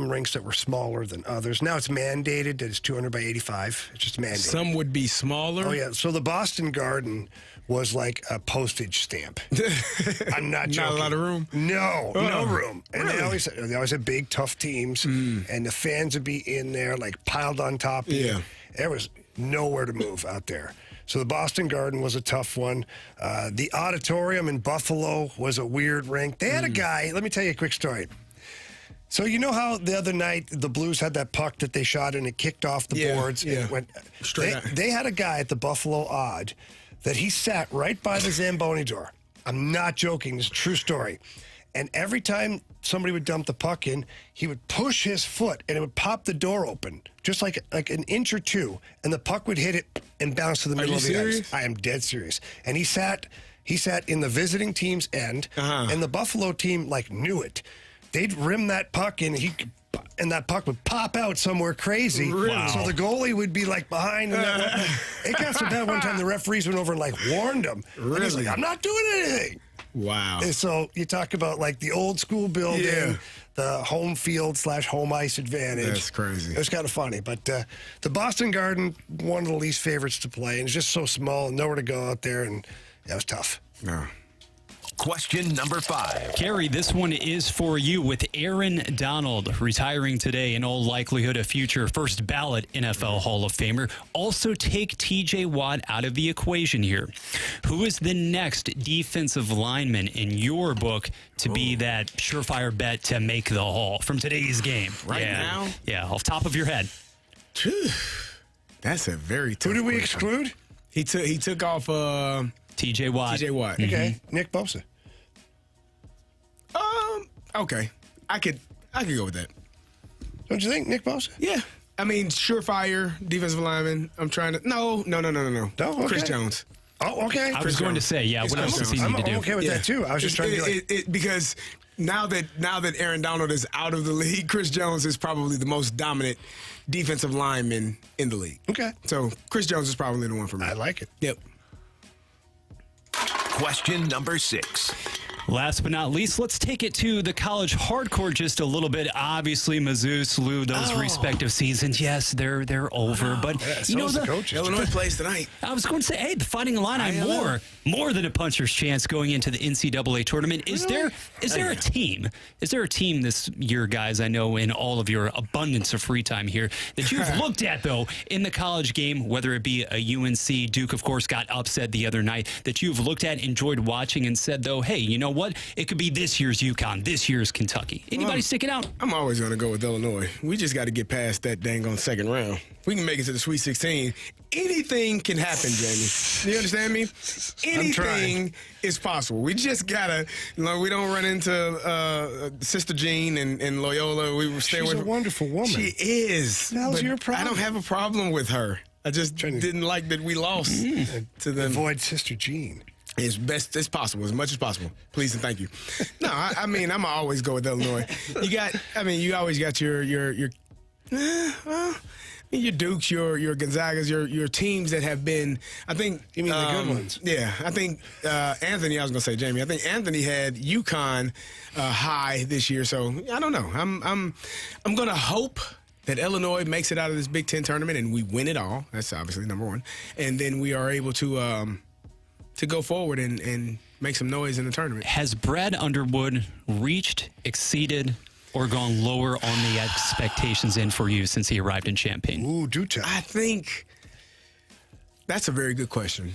rinks that were smaller than others. Now it's mandated that it's 200 by 85. It's just mandated. Some would be smaller? Oh, yeah. So the Boston Garden was like a postage stamp. I'm not joking. Not a lot of room? No, no room. And really? they always had big, tough teams, and the fans would be in there, like piled on top of you. There was nowhere to move out there. So the Boston Garden was a tough one. The Auditorium in Buffalo was a weird rink. They had a guy, let me tell you a quick story. So you know how the other night the Blues had that puck that they shot and it kicked off the boards? And it went straight out. They had a guy at the Buffalo Odd that he sat right by the Zamboni door. I'm not joking. This is a true story. And every time somebody would dump the puck in, he would push his foot and it would pop the door open, just like an inch or two, and the puck would hit it and bounce to the middle of the ice. I am dead serious. And he sat in the visiting team's end, and the Buffalo team knew it. They'd rim that puck and and that puck would pop out somewhere crazy. Wow. So the goalie would be behind. And it got so bad one time the referees went over and warned him. Really? And he's like, I'm not doing anything. Wow. And so you talk about the old school building, the home field / home ice advantage. That's crazy. It was kind of funny. But the Boston Garden, one of the least favorites to play, and it's just so small and nowhere to go out there, and it was tough. No. Question number 5. Carey, this one is for you. With Aaron Donald retiring today, in all likelihood a future first ballot NFL Hall of Famer, also take TJ Watt out of the equation here. Who is the next defensive lineman in your book to be that surefire bet to make the Hall from today's game? Right now? Yeah, off top of your head. That's a very tough Who did we question. exclude? He took off TJ Watt. TJ Watt. Okay. Nick Bosa. Okay. I could go with that. Don't you think, Nick Bosa? Yeah. I mean, surefire defensive lineman. I'm trying to. No. Okay. Chris Jones. Oh, okay. I was going to say, what else does he need to do? I'm okay with that, too. I was just trying to be because now that Aaron Donald is out of the league, Chris Jones is probably the most dominant defensive lineman in the league. Okay. So Chris Jones is probably the one for me. I like it. Yep. Question number 6. Last but not least, let's take it to the college hardcore just a little bit. Obviously, Mizzou, SLU, those respective seasons, yes, they're over. But the coaches. Illinois plays tonight. I was going to say, hey, the Fighting Illini more than a puncher's chance going into the NCAA tournament. Is there a team? Is there a team this year, guys? I know in all of your abundance of free time here that you've looked at though in the college game, whether it be a UNC, Duke, of course, got upset the other night. That you've looked at, enjoyed watching, and said though, hey, you know what? It could be this year's UConn, this year's Kentucky. Anybody sticking out? I'm always going to go with Illinois. We just got to get past that dang on second round. We can make it to the Sweet 16. Anything can happen, Jamie. You understand me? Anything is possible. We just got to, we don't run into Sister Jean and Loyola. She's a wonderful woman. She is. How's your problem? I don't have a problem with her. I just didn't like that we lost to them. Avoid Sister Jean. As best as possible, as much as possible. Please and thank you. No, I mean, I'm always go with Illinois. You always got your Dukes, your Gonzagas, your teams that have been, I think. You mean the good ones? Yeah, I think Anthony, I was going to say Jamie, I think Anthony had UConn high this year, so I don't know. I'm going to hope that Illinois makes it out of this Big Ten tournament and we win it all. That's obviously number one. And then we are able to go forward and make some noise in the tournament. Has Brad Underwood reached, exceeded or gone lower on the expectations end for you since he arrived in Champaign? Ooh, do tell. I think that's a very good question.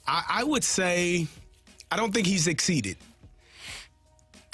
I would say I don't think he's exceeded.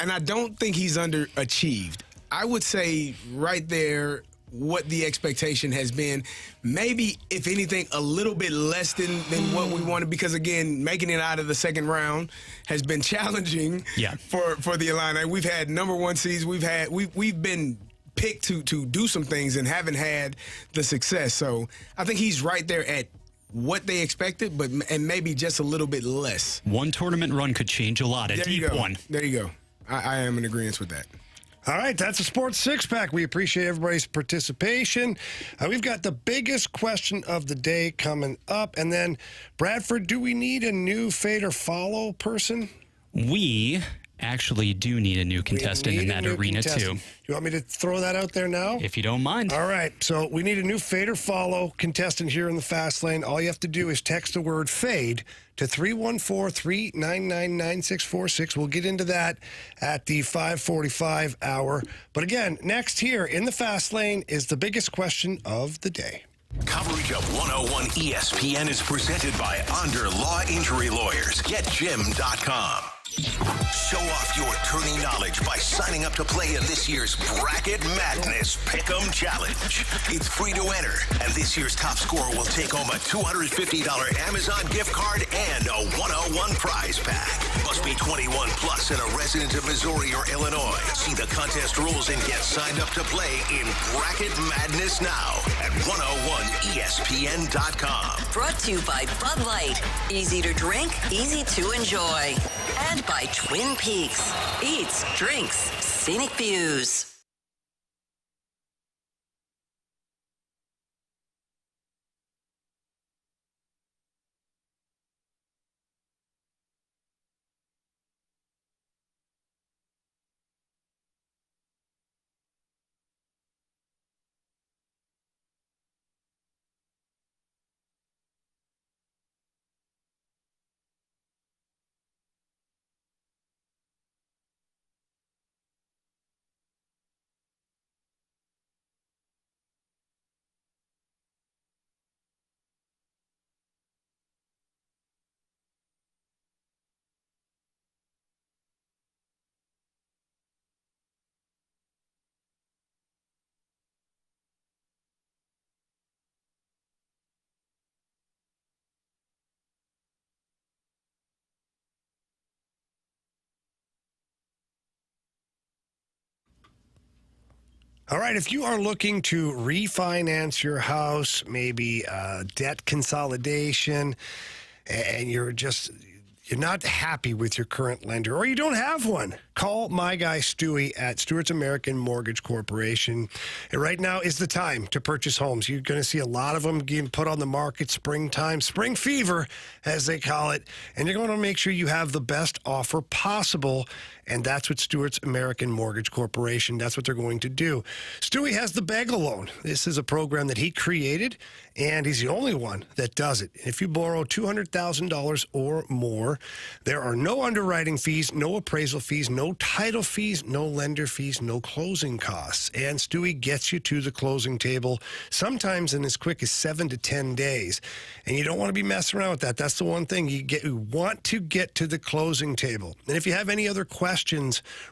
And I don't think he's underachieved. I would say right there what the expectation has been. Maybe, if anything, a little bit less than what we wanted because, again, making it out of the second round has been challenging for the Illini. We've had number one seeds. We've been picked to do some things and haven't had the success. So I think he's right there at what they expected, and maybe just a little bit less. One tournament run could change a lot. A deep one. There you go. I am in agreement with that. All right, that's a Sports Six-Pack. We appreciate everybody's participation. We've got the biggest question of the day coming up. And then, Bradford, do we need a new fade or follow person? We actually do need a new contestant in that arena, too. Do you want me to throw that out there now? If you don't mind. All right, so we need a new fade or follow contestant here in the Fast Lane. All you have to do is text the word fade to 314-399-9646. We'll get into that at the 5:45 hour. But again, next here in the Fast Lane is the biggest question of the day. Coverage of 101 ESPN is presented by Onder Law Injury Lawyers. GetJim.com. Show off your tourney knowledge by signing up to play in this year's Bracket Madness Pick'em Challenge. It's free to enter, and this year's top scorer will take home a $250 Amazon gift card and a 101 prize pack. Must be 21 plus and a resident of Missouri or Illinois. See the contest rules and get signed up to play in Bracket Madness now at 101ESPN.com. Brought to you by Bud Light. Easy to drink, easy to enjoy. And by Twin Peaks. Eats, drinks, scenic views. All right, if you are looking to refinance your house, maybe debt consolidation, and you're not happy with your current lender, or you don't have one, call my guy Stewie at Stewart's American Mortgage Corporation. And right now is the time to purchase homes. You're going to see a lot of them getting put on the market springtime, spring fever, as they call it. And you're going to make sure you have the best offer possible. And that's what Stewart's American Mortgage Corporation, that's what they're going to do. Stewie has the Bagel Loan. This is a program that he created, and he's the only one that does it. If you borrow $200,000 or more, there are no underwriting fees, no appraisal fees, no title fees, no lender fees, no closing costs. And Stewie gets you to the closing table, sometimes in as quick as 7 to 10 days. And you don't want to be messing around with that. That's the one thing. You want to get to the closing table. And if you have any other questions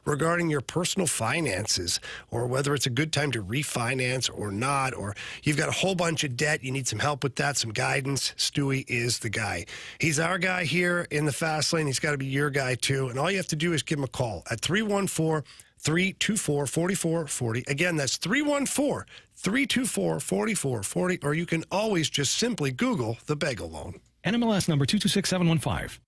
regarding your personal finances, or whether it's a good time to refinance or not, or you've got a whole bunch of debt, you need some help with that, some guidance, Stewie is the guy. He's our guy here in the Fast Lane. He's got to be your guy too. And all you have to do is give him a call at 314-324-4440. Again, that's 314-324-4440, or you can always just simply Google the Bagel Loan. NMLS number 226715.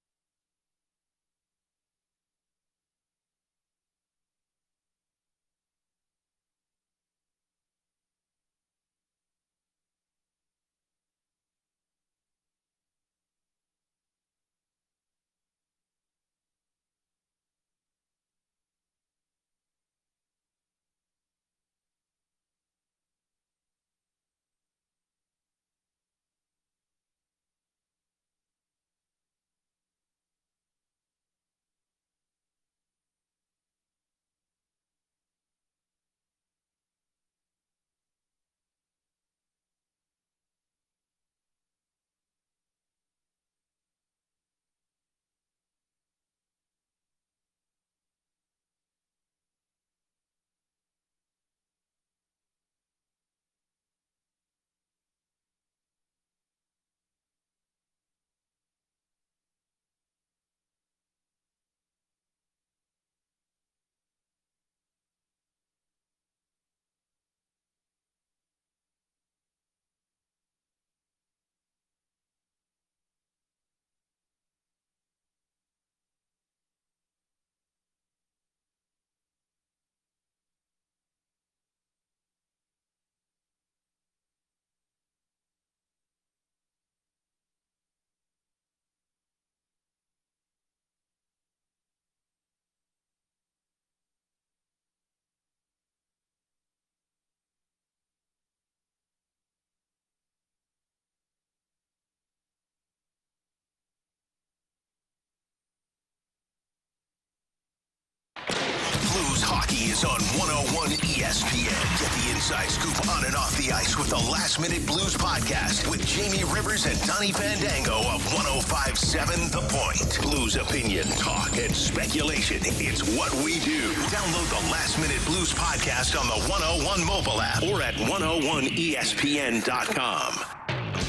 hockey is on 101 ESPN. Get the inside scoop on and off the ice with the Last Minute Blues podcast with Jamie Rivers and Donnie Fandango of 105.7 The Point. Blues opinion, talk, and speculation. It's what we do. Download the Last Minute Blues podcast on the 101 mobile app or at 101ESPN.com.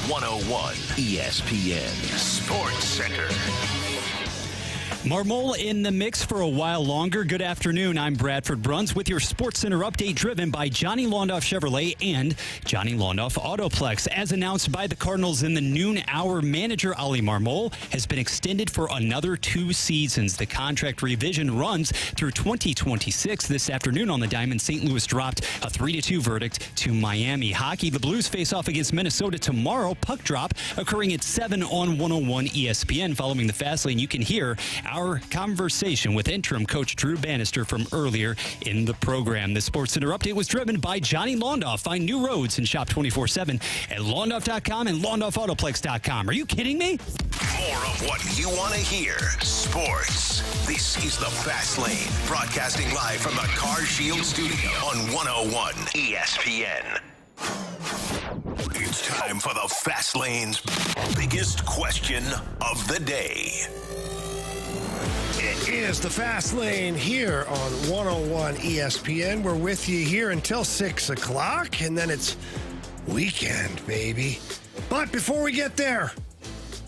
101 ESPN Sports Center. Marmol in the mix for a while longer. Good afternoon. I'm Bradford Bruns with your Sports Center update driven by Johnny Londoff Chevrolet and Johnny Londoff Autoplex. As announced by the Cardinals in the noon hour, manager Ali Marmol has been extended for another 2 seasons. The contract revision runs through 2026. This afternoon on the Diamond, St. Louis dropped a 3-2 verdict to Miami. Hockey, the Blues face off against Minnesota tomorrow. Puck drop occurring at 7 on 101 ESPN. Following the fast lane, you can hear our conversation with interim coach Drew Bannister from earlier in the program. The Sports Center update was driven by Johnny Londoff. Find new roads and shop 24/7 at Londoff.com and LondoffAutoplex.com. Are you kidding me? More of what you want to hear. Sports. This is the Fast Lane, broadcasting live from the Car Shield studio on 101 ESPN. It's time for the Fast Lane's biggest question of the day. It is the Fast Lane here on 101 ESPN. We're with you here until 6 o'clock, and then it's weekend, baby. But before we get there,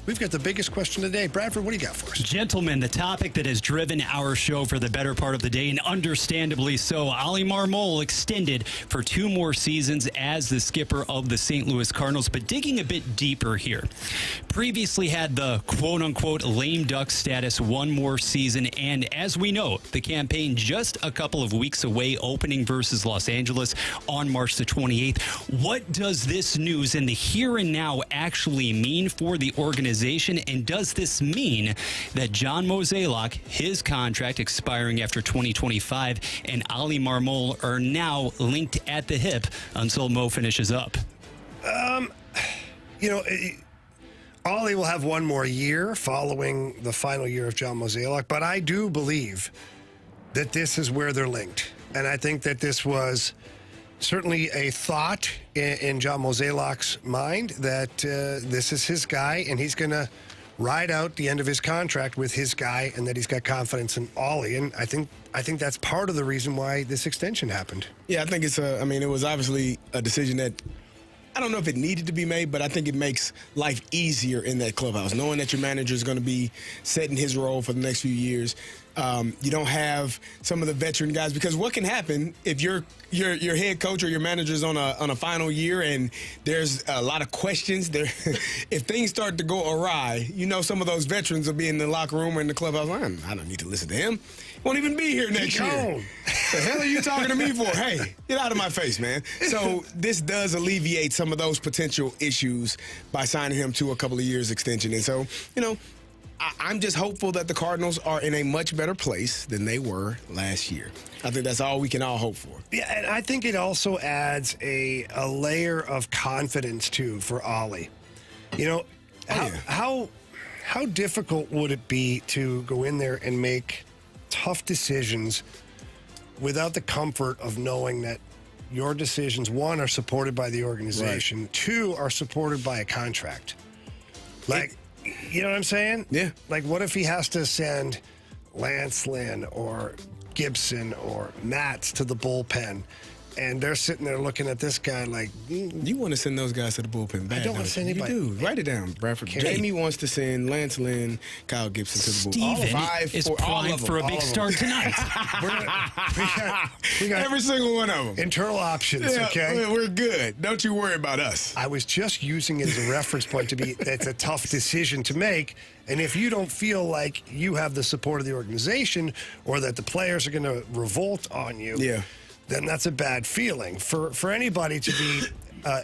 we've got the biggest question of the day. Bradford, what do you got for us? Gentlemen, the topic that has driven our show for the better part of the day, and understandably so, Ali Marmol extended for 2 more seasons as the skipper of the St. Louis Cardinals. But digging a bit deeper here, previously had the quote-unquote lame duck status 1 more season, and as we know, the campaign just a couple of weeks away, opening versus Los Angeles on March the 28th. What does this news in the here and now actually mean for the organization? And does this mean that John Mozeliak, his contract expiring after 2025, and Ali Marmol are now linked at the hip until Mo finishes up? Ali will have 1 more year following the final year of John Mozeliak, but I do believe that this is where they're linked. And I think that this was certainly a thought in John Mozeliak's mind that this is his guy and he's going to ride out the end of his contract with his guy, and that he's got confidence in Ollie. And I think that's part of the reason why this extension happened. Yeah, I think it was obviously a decision that I don't know if it needed to be made, but I think it makes life easier in that clubhouse, knowing that your manager is going to be set in his role for the next few years. You don't have some of the veteran guys, because what can happen if your head coach or your manager is on a final year and there's a lot of questions there. If things start to go awry, some of those veterans will be in the locker room or in the clubhouse. I don't need to listen to him. He won't even be here next year. The hell are you talking to me for? Hey, get out of my face, man. So this does alleviate some of those potential issues by signing him to a couple of years extension. And so, I'm just hopeful that the Cardinals are in a much better place than they were last year. I think that's all we can all hope for. Yeah, and I think it also adds a layer of confidence, too, for Ollie. How difficult would it be to go in there and make tough decisions without the comfort of knowing that your decisions, 1, are supported by the organization, right. 2, are supported by a contract? You know what I'm saying? Yeah. Like, what if he has to send Lance Lynn or Gibson or Matz to the bullpen, and they're sitting there looking at this guy like... You want to send those guys to the bullpen. I don't want to send anybody. You do. Write it down, Bradford. Carey. Jamie wants to send Lance Lynn, Kyle Gibson to the bullpen. Steven is primed for a big start tonight. we got every single one of them. Internal options, okay? We're good. Don't you worry about us. I was just using it as a reference point it's a tough decision to make. And if you don't feel like you have the support of the organization or that the players are going to revolt on you, then that's a bad feeling. For anybody to be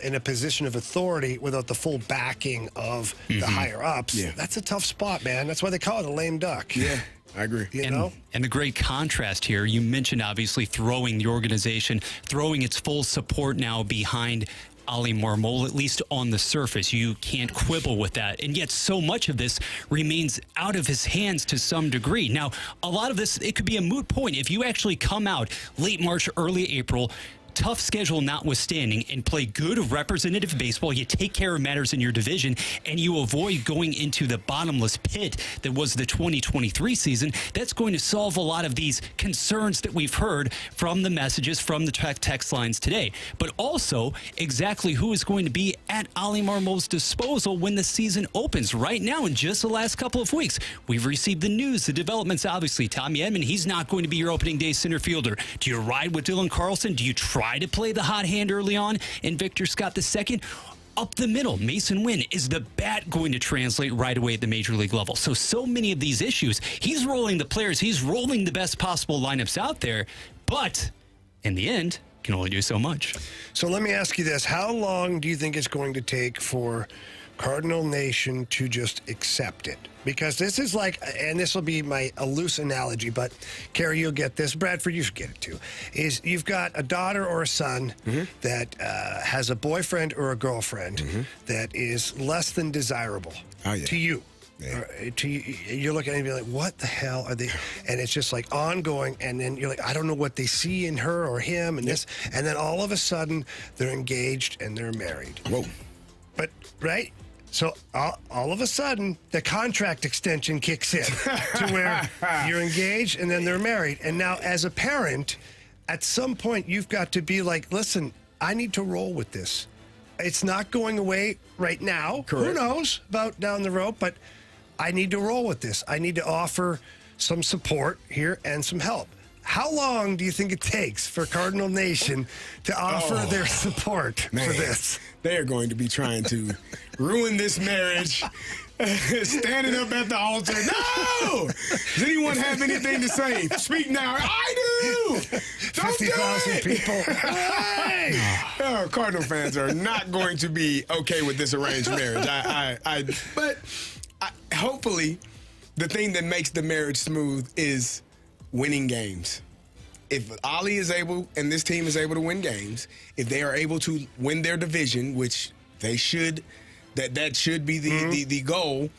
in a position of authority without the full backing of the higher-ups, that's a tough spot, man. That's why they call it a lame duck. Yeah, I agree. And the great contrast here, you mentioned obviously throwing the organization, throwing its full support now behind Ali Marmol, at least on the surface. You can't quibble with that. And yet so much of this remains out of his hands to some degree. Now, a lot of this, it could be a moot point. If you actually come out late March, early April, tough schedule notwithstanding, and play good representative baseball, you take care of matters in your division, and you avoid going into the bottomless pit that was the 2023 season, that's going to solve a lot of these concerns that we've heard from the messages from the text lines today. But also, exactly who is going to be at Ali Marmol's disposal when the season opens. Right now, in just the last couple of weeks, we've received the news, the developments, obviously. Tommy Edman, he's not going to be your opening day center fielder. Do you ride with Dylan Carlson? Do you try to play the hot hand early on in Victor Scott II? Up the middle, Mason Wynn, is the bat going to translate right away at the major league level? So many of these issues, he's rolling the players, he's rolling the best possible lineups out there, but in the end, can only do so much. So let me ask you this. How long do you think it's going to take for Cardinal Nation to just accept it? Because this is like, and this will be a loose analogy, but Carey, you'll get this. Bradford, you should get it too. Is you've got a daughter or a son that has a boyfriend or a girlfriend that is less than desirable to you. Yeah. You're looking at it and be like, what the hell are they? And it's just like ongoing. And then you're like, I don't know what they see in her or him and this. And then all of a sudden, they're engaged and they're married. Whoa. But, right? So all of a sudden, the contract extension kicks in to where you're engaged and then they're married. And now, as a parent, at some point, you've got to be like, listen, I need to roll with this. It's not going away right now. Correct. Who knows about down the road, but I need to roll with this. I need to offer some support here and some help. How long do you think it takes for Cardinal Nation to offer their support for this? They are going to be trying to ruin this marriage, standing up at the altar. No! Does anyone have anything to say? Speak now. I do! Don't do 50,000 it! people. Hey! Oh, Cardinal fans are not going to be okay with this arranged marriage. But hopefully, the thing that makes the marriage smooth is winning games. If Ali is able and this team is able to win games, if they are able to win their division, which they should, that should be the goal,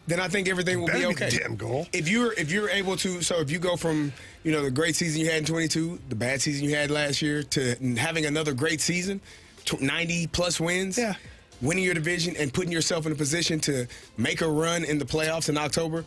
then I think everything will be okay. The damn goal. If you're able to, so if you go from the great season you had in 22, the bad season you had last year, to having another great season, 90 plus wins, winning your division and putting yourself in a position to make a run in the playoffs in October,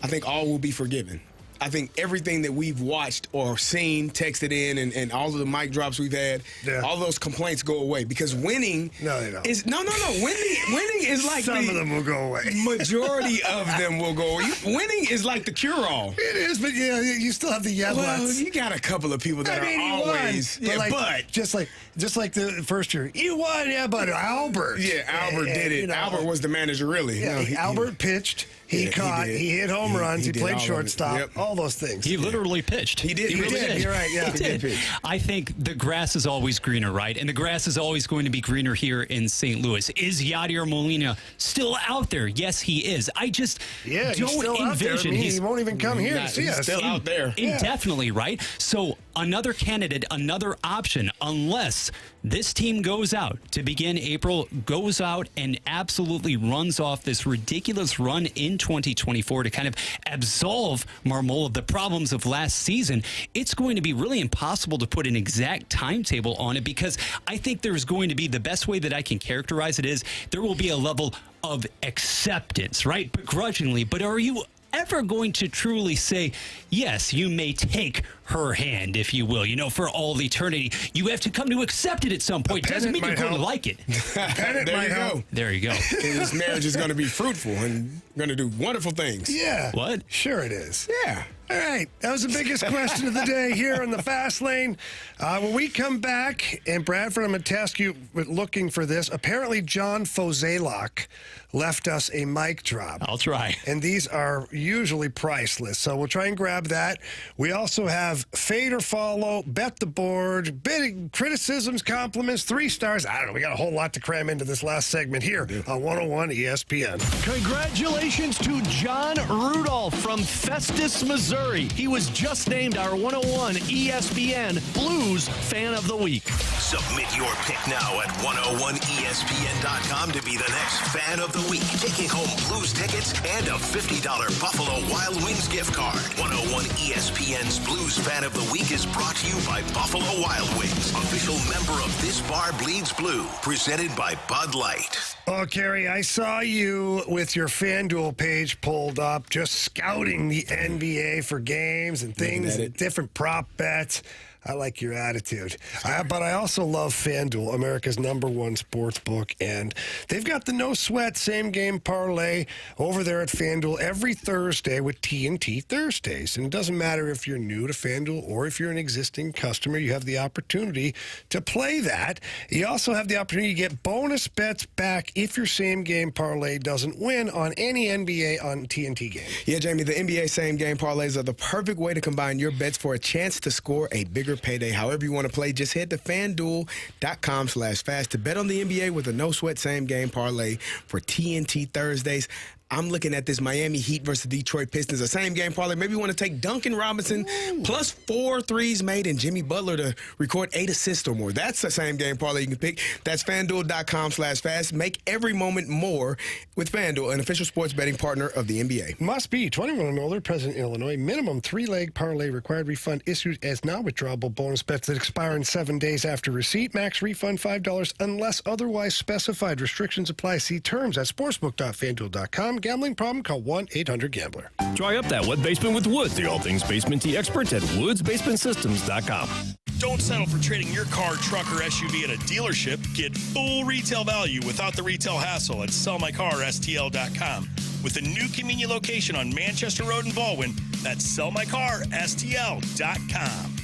I think all will be forgiven. I think everything that we've watched or seen, texted in, and all of the mic drops we've had, all those complaints go away because winning is no. Winning is like some of them will go away. Majority of them will go away. Winning is like the cure-all. It is, but you still have the yablets. Well, you got a couple of people that are always but just like the first year, you won, but Albert. Yeah, Albert did it. Albert was the manager, really. Yeah, Albert pitched. He caught. He hit home runs. He played shortstop. All those things. He literally pitched. He did. He really did. You're right. Yeah, he did. I think the grass is always greener, right? And the grass is always going to be greener here in St. Louis. Is Yadier Molina still out there? Yes, he is. I just don't envision he won't even come here to see us. Still out there indefinitely, right? So another candidate, another option, unless this team goes out to begin April, goes out and absolutely runs off this ridiculous run in 2024 to kind of absolve Marmol of the problems of last season. It's going to be really impossible to put an exact timetable on it because I think there's going to be, the best way that I can characterize it is, there will be a level of acceptance, right? Begrudgingly, but are you ever going to truly say, yes, you may take her hand, if you will, for all eternity? You have to come to accept it at some point. Doesn't mean you're going to like it. There you go. There you go. This marriage is going to be fruitful and going to do wonderful things. Yeah. What? Sure it is. Yeah. All right. That was the biggest question of the day here in the Fast Lane. When we come back, and Bradford, I'm going to task you with looking for this. Apparently, John Fozelak left us a mic drop. I'll try. And these are usually priceless, so we'll try and grab that. We also have Fade or Follow, Bet the Board, bidding, criticisms, compliments, 3 stars. I don't know. We got a whole lot to cram into this last segment here on 101 ESPN. Congratulations to John Rudolph from Festus, Missouri. He was just named our 101 ESPN Blues Fan of the Week. Submit your pick now at 101ESPN.com to be the next fan of the week. Taking home Blues tickets and a $50 Buffalo Wild Wings gift card. 101 ESPN's Blues Fan of the Week is brought to you by Buffalo Wild Wings, official member of This Bar Bleeds Blue, presented by Bud Light. Oh, Carey, I saw you with your FanDuel page pulled up, just scouting the NBA for games and things and different prop bets. I like your attitude. But I also love FanDuel, America's #1 sports book. And they've got the no sweat same game parlay over there at FanDuel every Thursday with TNT Thursdays. And it doesn't matter if you're new to FanDuel or if you're an existing customer, you have the opportunity to play that. You also have the opportunity to get bonus bets back if your same game parlay doesn't win on any NBA on TNT game. Yeah, Jamie, the NBA same game parlays are the perfect way to combine your bets for a chance to score a bigger payday. However you want to play, just head to FanDuel.com/fast to bet on the NBA with a no-sweat same-game parlay for TNT Thursdays. I'm looking at this Miami Heat versus Detroit Pistons, a same-game parlay. Maybe you want to take Duncan Robinson plus 4 threes made and Jimmy Butler to record 8 assists or more. That's a same-game parlay you can pick. That's FanDuel.com/fast. Make every moment more with FanDuel, an official sports betting partner of the NBA. Must be 21 and older, present in Illinois. Minimum 3-leg parlay required. Refund issued as non-withdrawable bonus bets that expire in 7 days after receipt. Max refund $5 unless otherwise specified. Restrictions apply. See terms at sportsbook.fanduel.com. Gambling problem? Call 1-800-GAMBLER. Dry up that wet basement with Woods, the all things basement tea experts at woodsbasementsystems.com. Don't settle for trading your car, truck, or SUV at a dealership. Get full retail value without the retail hassle at sellmycarstl.com. With a new convenient location on Manchester Road in Baldwin, that's sellmycarstl.com.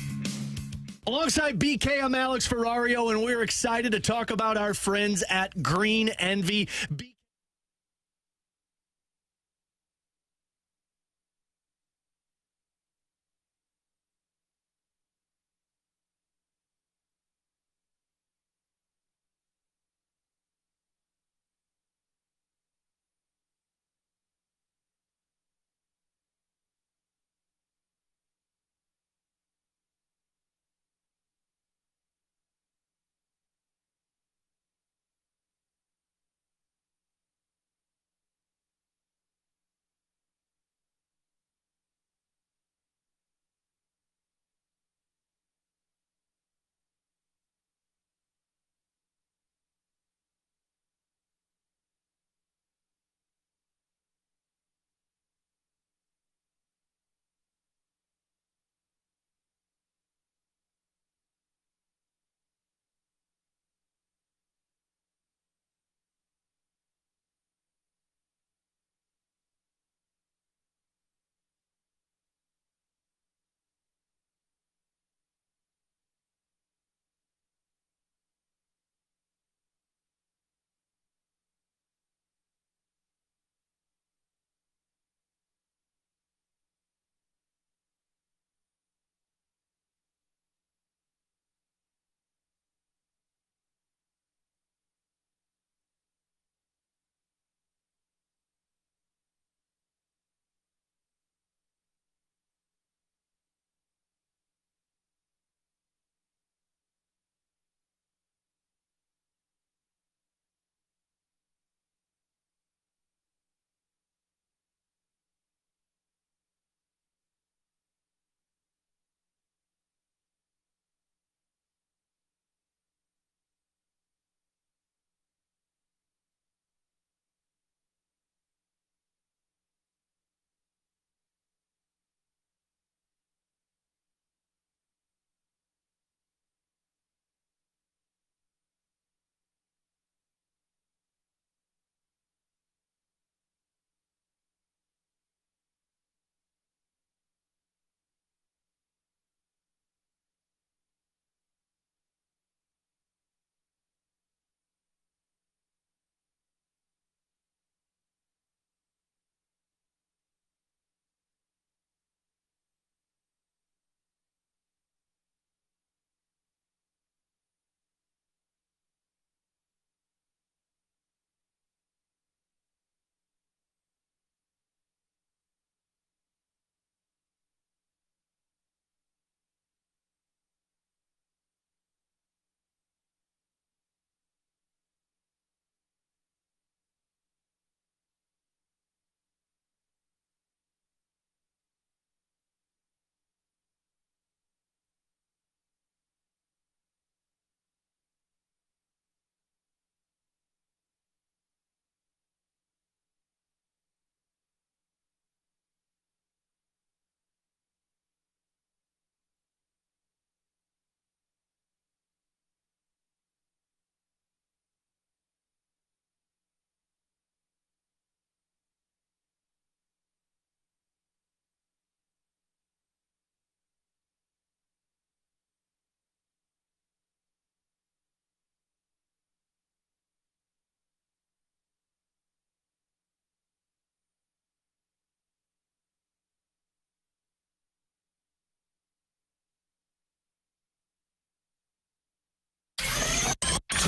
Alongside BK, I'm Alex Ferrario, and we're excited to talk about our friends at Green Envy.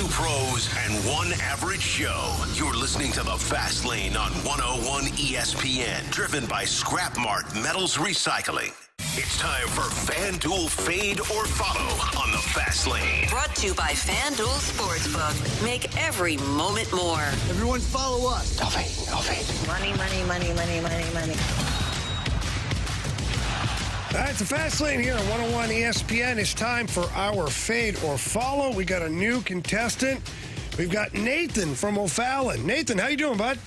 Two pros and one average Joe. You're listening to The Fast Lane on 101 ESPN, driven by Scrap Mart Metals Recycling. It's time for FanDuel Fade or Follow on The Fast Lane. Brought to you by FanDuel Sportsbook. Make every moment more. Everyone follow us. No fade, no fade. Money, money, money, money, money, money. All right, it's the Fast Lane here on 101 ESPN. It's time for our Fade or Follow. We got a new contestant. We've got Nathan from O'Fallon. Nathan, how you doing, bud?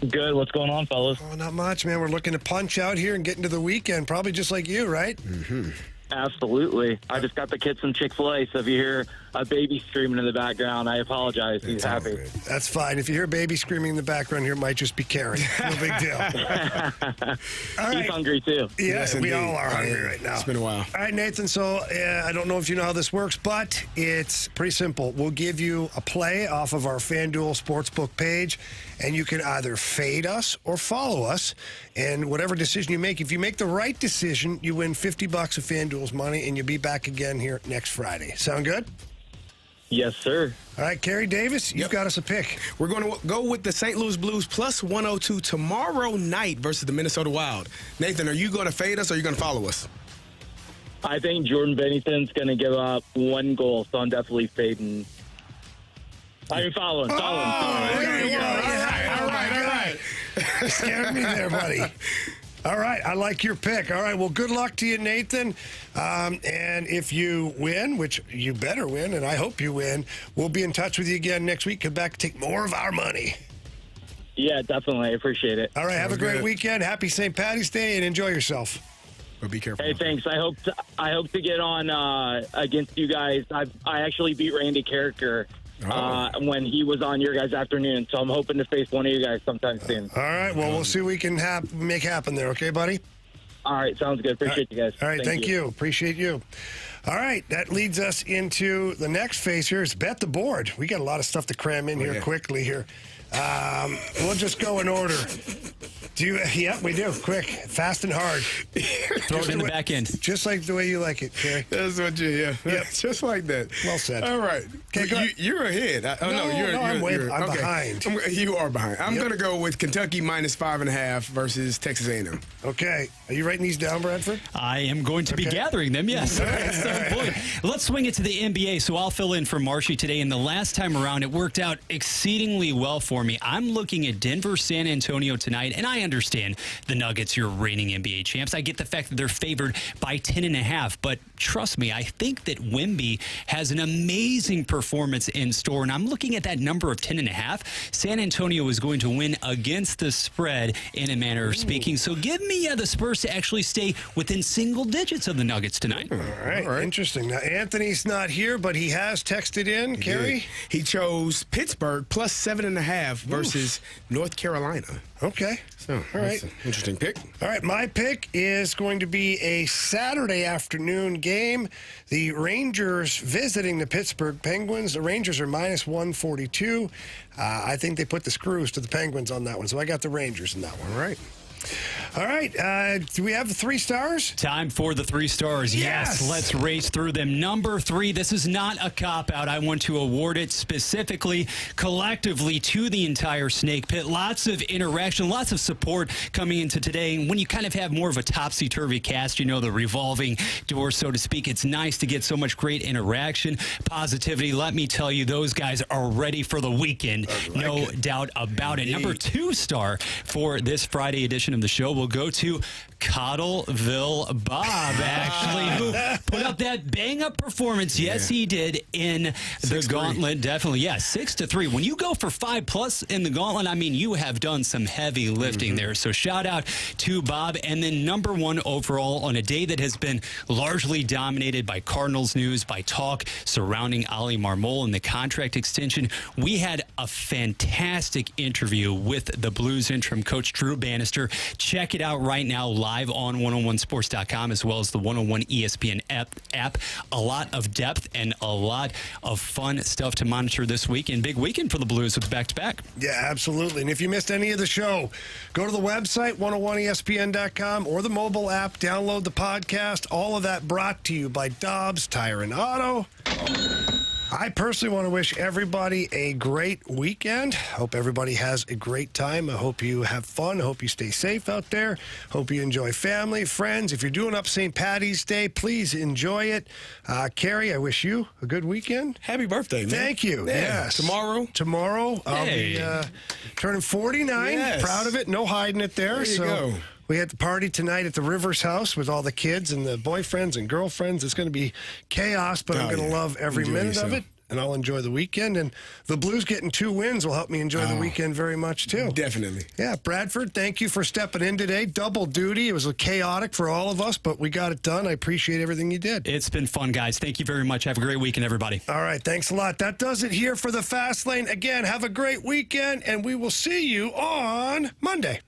Good. What's going on, fellas? Oh, not much, man. We're looking to punch out here and get into the weekend, probably just like you, right? Mm-hmm. Absolutely. I just got the kids some Chick-fil-A, so if you hear a baby screaming in the background, I apologize. He's happy. That's fine. If you hear a baby screaming in the background here, it might just be Carey. No big deal. He's hungry, too. Yeah, Yes, we indeed. all are hungry right now. It's been a while. All right, Nathan, so I don't know if you know how this works, but it's pretty simple. We'll give you a play off of our FanDuel Sportsbook page, and you can either fade us or follow us. And whatever decision you make, if you make the right decision, you win $50 of FanDuel's money, and you'll be back again here next Friday. Sound good? Yes, sir. All right, Carey Davis, you've got us a pick. We're going to go with the St. Louis Blues plus 102 tomorrow night versus the Minnesota Wild. Nathan, are you going to fade us or are you going to follow us? I think Jordan Bennington's going to give up one goal, so I'm definitely fading. I mean, following. There you go. All right. Scared me there, buddy. All right, I like your pick. All right, well, good luck to you, Nathan. And if you win, which you better win, and I hope you win, we'll be in touch with you again next week. Come back and take more of our money. Yeah, definitely. I appreciate it. All right, have a great weekend. Happy St. Patty's Day, and enjoy yourself. But be careful. Hey, thanks. I hope to get on against you guys. I actually beat Randy Carricker when he was on your guys' afternoon, so I'm hoping to face one of you guys sometime soon. All right, well, we'll see what we can make happen there, okay, buddy? All right, sounds good. Appreciate you guys. All right, thank you. Appreciate you. All right, that leads us into the next phase here is Bet the Board. We got a lot of stuff to cram in here quickly here. We'll just go in order. Yep, we do. Quick, fast and hard. Throw it in the back end. Just like the way you like it, Carey. That's what yep. Just like that. Well said. All right. Okay, you're ahead. I'm behind. You are behind. I'm going to go with Kentucky minus 5.5 versus Texas A&M. Okay. Are you writing these down, Bradford? I am going to be gathering them, yes. Let's swing it to the NBA. So I'll fill in for Marshy today. And the last time around, it worked out exceedingly well for me. I'm looking at Denver, San Antonio tonight, and I understand the Nuggets, your reigning NBA champs. I get the fact that they're favored by 10.5, but trust me, I think that Wemby has an amazing performance in store, and I'm looking at that number of 10.5. San Antonio is going to win against the spread in a manner of speaking, so give me the Spurs to actually stay within single digits of the Nuggets tonight. All right. Interesting. Now, Anthony's not here, but he has texted in. Carey? He chose Pittsburgh plus 7.5 versus North Carolina. Okay. So, all right. That's an interesting pick. All right, my pick is going to be a Saturday afternoon game. The Rangers visiting the Pittsburgh Penguins. The Rangers are minus 142. I think they put the screws to the Penguins on that one, so I got the Rangers in that one. All right. All right. Do we have the 3 stars? Time for the 3 stars. Yes. Let's race through them. Number 3, this is not a cop-out. I want to award it specifically, collectively, to the entire Snake Pit. Lots of interaction, lots of support coming into today. When you kind of have more of a topsy-turvy cast, the revolving door, so to speak, it's nice to get so much great interaction, positivity. Let me tell you, those guys are ready for the weekend. No doubt about it. Number 2 star for this Friday edition of the show will go to Cottleville Bob, actually, who put up that bang-up performance. Yes, he did in the gauntlet. Definitely, 6-3. When you go for 5+ in the gauntlet, I mean, you have done some heavy lifting there. So shout out to Bob. And then number 1 overall on a day that has been largely dominated by Cardinals news, by talk surrounding Ali Marmol and the contract extension. We had a fantastic interview with the Blues interim coach, Drew Bannister. Check it out right now live on 101sports.com as well as the 101 ESPN app. A lot of depth and a lot of fun stuff to monitor this week. And big weekend for the Blues with back-to-back. Yeah, absolutely. And if you missed any of the show, go to the website, 101ESPN.com, or the mobile app. Download the podcast. All of that brought to you by Dobbs Tire and Auto. I personally want to wish everybody a great weekend. Hope everybody has a great time. I hope you have fun. I hope you stay safe out there. Hope you enjoy family, friends. If you're doing up St. Patty's Day, please enjoy it. Carey, I wish you a good weekend. Happy birthday, man. Thank you. Yeah. Yes. Tomorrow, I'll be turning 49. Yes. Proud of it. No hiding it there. There you go. We had the party tonight at the Rivers house with all the kids and the boyfriends and girlfriends. It's going to be chaos, but I'm going to love every minute of it, and I'll enjoy the weekend. And the Blues getting 2 wins will help me enjoy the weekend very much, too. Definitely. Yeah, Bradford, thank you for stepping in today. Double duty. It was chaotic for all of us, but we got it done. I appreciate everything you did. It's been fun, guys. Thank you very much. Have a great weekend, everybody. All right, thanks a lot. That does it here for the Fast Lane. Again, have a great weekend, and we will see you on Monday.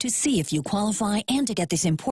To see if you qualify and to get this important